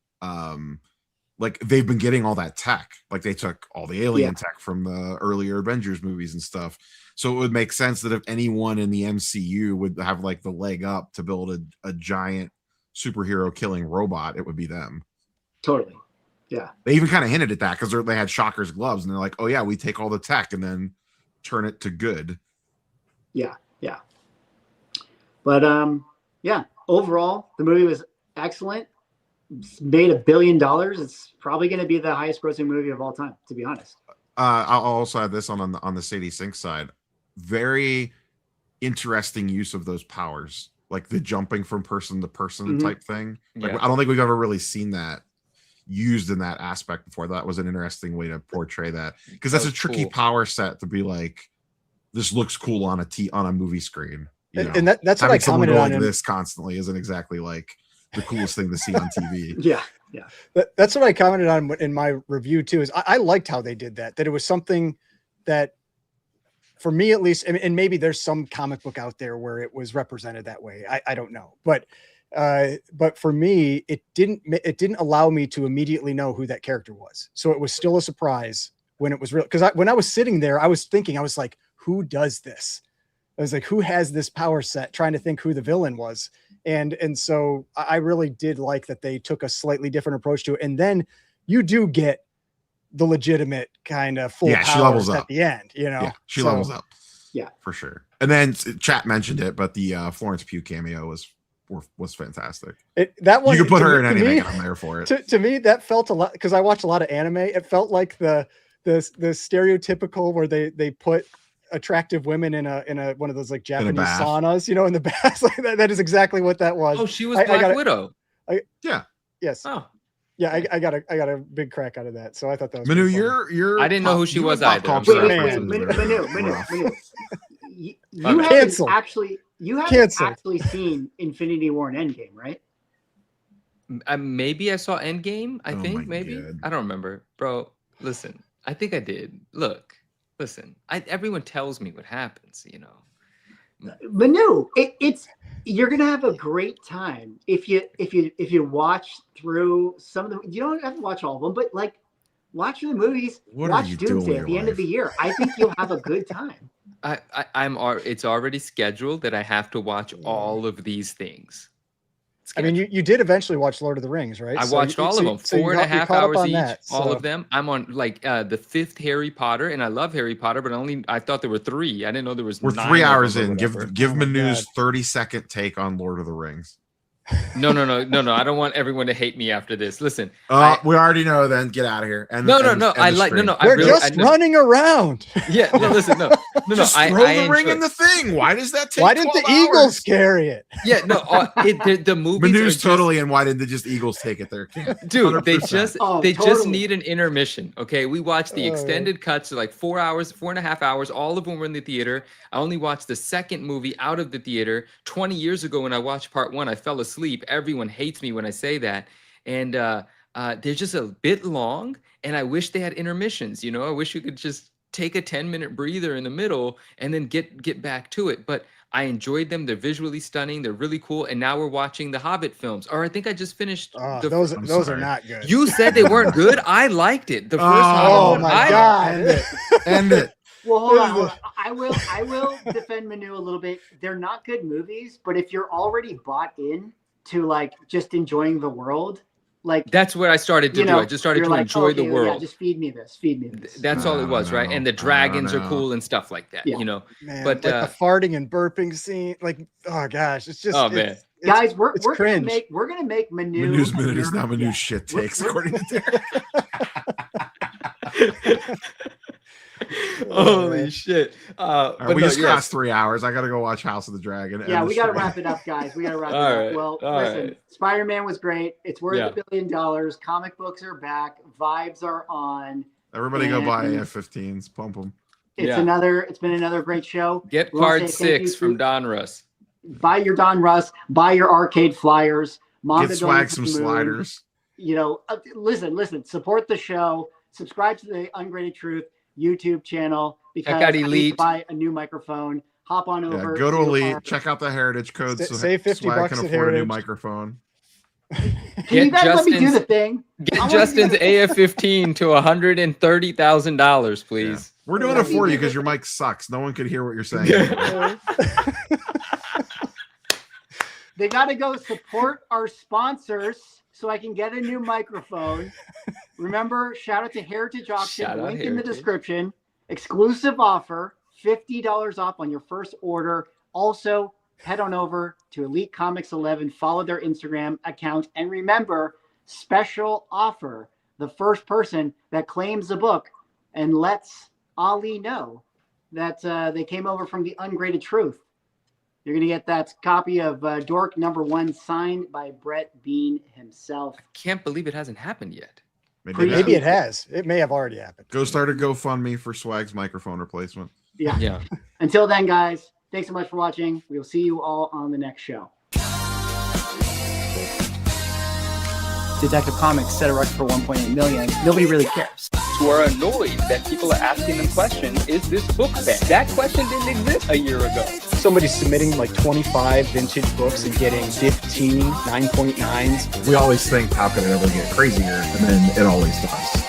S4: like they've been getting all that tech. Like they took all the alien tech from the earlier Avengers movies and stuff. So it would make sense that if anyone in the MCU would have like the leg up to build a giant superhero killing robot, it would be them.
S1: Totally. Yeah,
S4: they even kind of hinted at that because they had Shocker's gloves, and they're like, "Oh yeah, we take all the tech and then turn it to good."
S1: Yeah. But yeah, overall, the movie was excellent. made $1 billion. It's probably going to be the highest grossing movie of all time, to be honest.
S4: I'll also add this on the Sadie Sink side. Very interesting use of those powers, like the jumping from person to person type thing. Like, I don't think we've ever really seen that used in that aspect before. That was an interesting way to portray that, because that's a tricky power set to be like, this looks cool on a movie screen.
S3: And that's what I commented on.
S4: This constantly isn't exactly like the coolest thing to see on TV.
S1: Yeah.
S3: That's what I commented on in my review too. Is I liked how they did that. That it was something that, for me at least, and maybe there's some comic book out there where it was represented that way. I don't know, but for me, it didn't allow me to immediately know who that character was. So it was still a surprise when it was real. Because when I was sitting there, I was thinking, I was like, who does this? I was like, who has this power set? Trying to think who the villain was. And so I really did like that they took a slightly different approach to it. And then you do get the legitimate kind of full
S4: she levels
S3: powers
S4: up
S3: at the end, you know?
S4: Yeah, she levels up.
S1: Yeah,
S4: for sure. And then chat mentioned it, but the Florence Pugh cameo was fantastic.
S3: That one,
S4: you could put her in anything, and I'm there for it.
S3: To me, that felt a lot, because I watched a lot of anime. It felt like the stereotypical where they put attractive women in a one of those like Japanese saunas, you know, in the bath. Like that is exactly what that was.
S2: Oh, she was Black Widow.
S3: Yes.
S2: Oh.
S3: Yeah, I got a big crack out of that. So I thought that was
S4: Manu, you're
S2: I didn't know who she was either.
S1: Manu. You haven't actually seen Infinity War and Endgame, right?
S2: Maybe I saw Endgame. I think maybe.
S4: God.
S2: I don't remember, bro. Listen, I think I did. Look, listen. Everyone tells me what happens, you know.
S1: Manu, you're gonna have a great time if you watch through some of them. You don't have to watch all of them, but like watch the movies. Watch Doomsday at the end of the year. I think you'll have a good time.
S2: It's already scheduled that I have to watch all of these things.
S3: I mean, you did eventually watch Lord of the Rings, right?
S2: I watched all of them, 4.5 hours each, all of them. I'm on like the 5th Harry Potter, and I love Harry Potter, but I thought there were 3. I didn't know there was 9.
S4: We're 3 hours in. Give Manu's 30-second take on Lord of the Rings.
S2: No. I don't want everyone to hate me after this. Listen,
S4: we already know. Then get out of here.
S3: We're just running around.
S2: Yeah, listen, no.
S4: Just throw the ring in the thing. Why does that take?
S3: Why didn't the Eagles carry it?
S2: Yeah, no. The movies.
S4: Manu's totally. And why didn't the just Eagles take it there?
S2: Dude, 100%. they just need an intermission. Okay, we watched the extended cuts, like 4 hours, 4.5 hours. All of them were in the theater. I only watched the second movie out of the theater. 20 years ago, when I watched part 1, I fell asleep. Everyone hates me when I say that, and they're just a bit long. And I wish they had intermissions. You know, I wish you could just take a 10-minute breather in the middle and then get back to it. But I enjoyed them. They're visually stunning. They're really cool. And now we're watching the Hobbit films. Or I think I just finished.
S3: Those are not good.
S2: You said they weren't good. I liked it. The first
S3: Hobbit. My God!
S4: End it.
S1: Well, hold on. I will defend Manu a little bit. They're not good movies, but if you're already bought in to like just enjoying the world, like
S2: that's what I started to do. I just started to enjoy the world.
S1: Yeah, just feed me this.
S2: That's all it was, right? And the dragons are cool and stuff like that, you know.
S3: Man,
S2: but
S3: like the farting and burping scene, like, oh gosh, it's just
S2: man.
S1: Guys, we're gonna make
S4: Manu's minute is now Manu's shit takes, according to Derek.
S2: Holy shit.
S4: But we just crossed 3 hours. I gotta go watch House of the Dragon.
S1: Yeah, we gotta wrap it up, guys. We gotta wrap it up. Well, listen, Spider-Man was great. It's worth $1 billion. Comic books are back. Vibes are on.
S4: Everybody go buy AF-15s. Pump them.
S1: It's been another great show.
S2: Get card 6 from Donruss.
S1: Buy your Donruss. Buy your arcade flyers.
S4: Get swag some sliders.
S1: You know, listen. Support the show. Subscribe to the Ungraded Truth YouTube channel, because I need to buy a new microphone. Hop on over.
S4: Go to Elite. Check out the Heritage code.
S3: Save $50
S4: can
S3: at
S4: afford
S3: Heritage.
S4: a new microphone.
S1: Can you guys let me do the thing?
S2: Get Justin's AF-15 to $130,000, please.
S4: Yeah. We're doing it for you because your mic sucks. No one could hear what you're saying.
S1: They got to go support our sponsors so I can get a new microphone. Remember, shout out to Heritage Auction. Link in the description. Exclusive offer, $50 off on your first order. Also, head on over to Elite Comics 11. Follow their Instagram account. And remember, special offer. The first person that claims the book and lets Ali know that they came over from the Ungraded Truth, you're going to get that copy of Dork #1 signed by Brett Bean himself.
S2: I can't believe it hasn't happened yet.
S3: Maybe it has. It may have already happened.
S4: Go start a GoFundMe for Swag's microphone replacement.
S1: Yeah. Until then, guys, thanks so much for watching. We will see you all on the next show.
S5: Detective Comics set a record for 1.8 million. Nobody really cares.
S6: Who are annoyed that people are asking them questions, is this book bad? That question didn't exist a year ago.
S3: Somebody's submitting like 25 vintage books and getting 15 9.9s.
S4: We always think, how could it ever get crazier? And then it always does.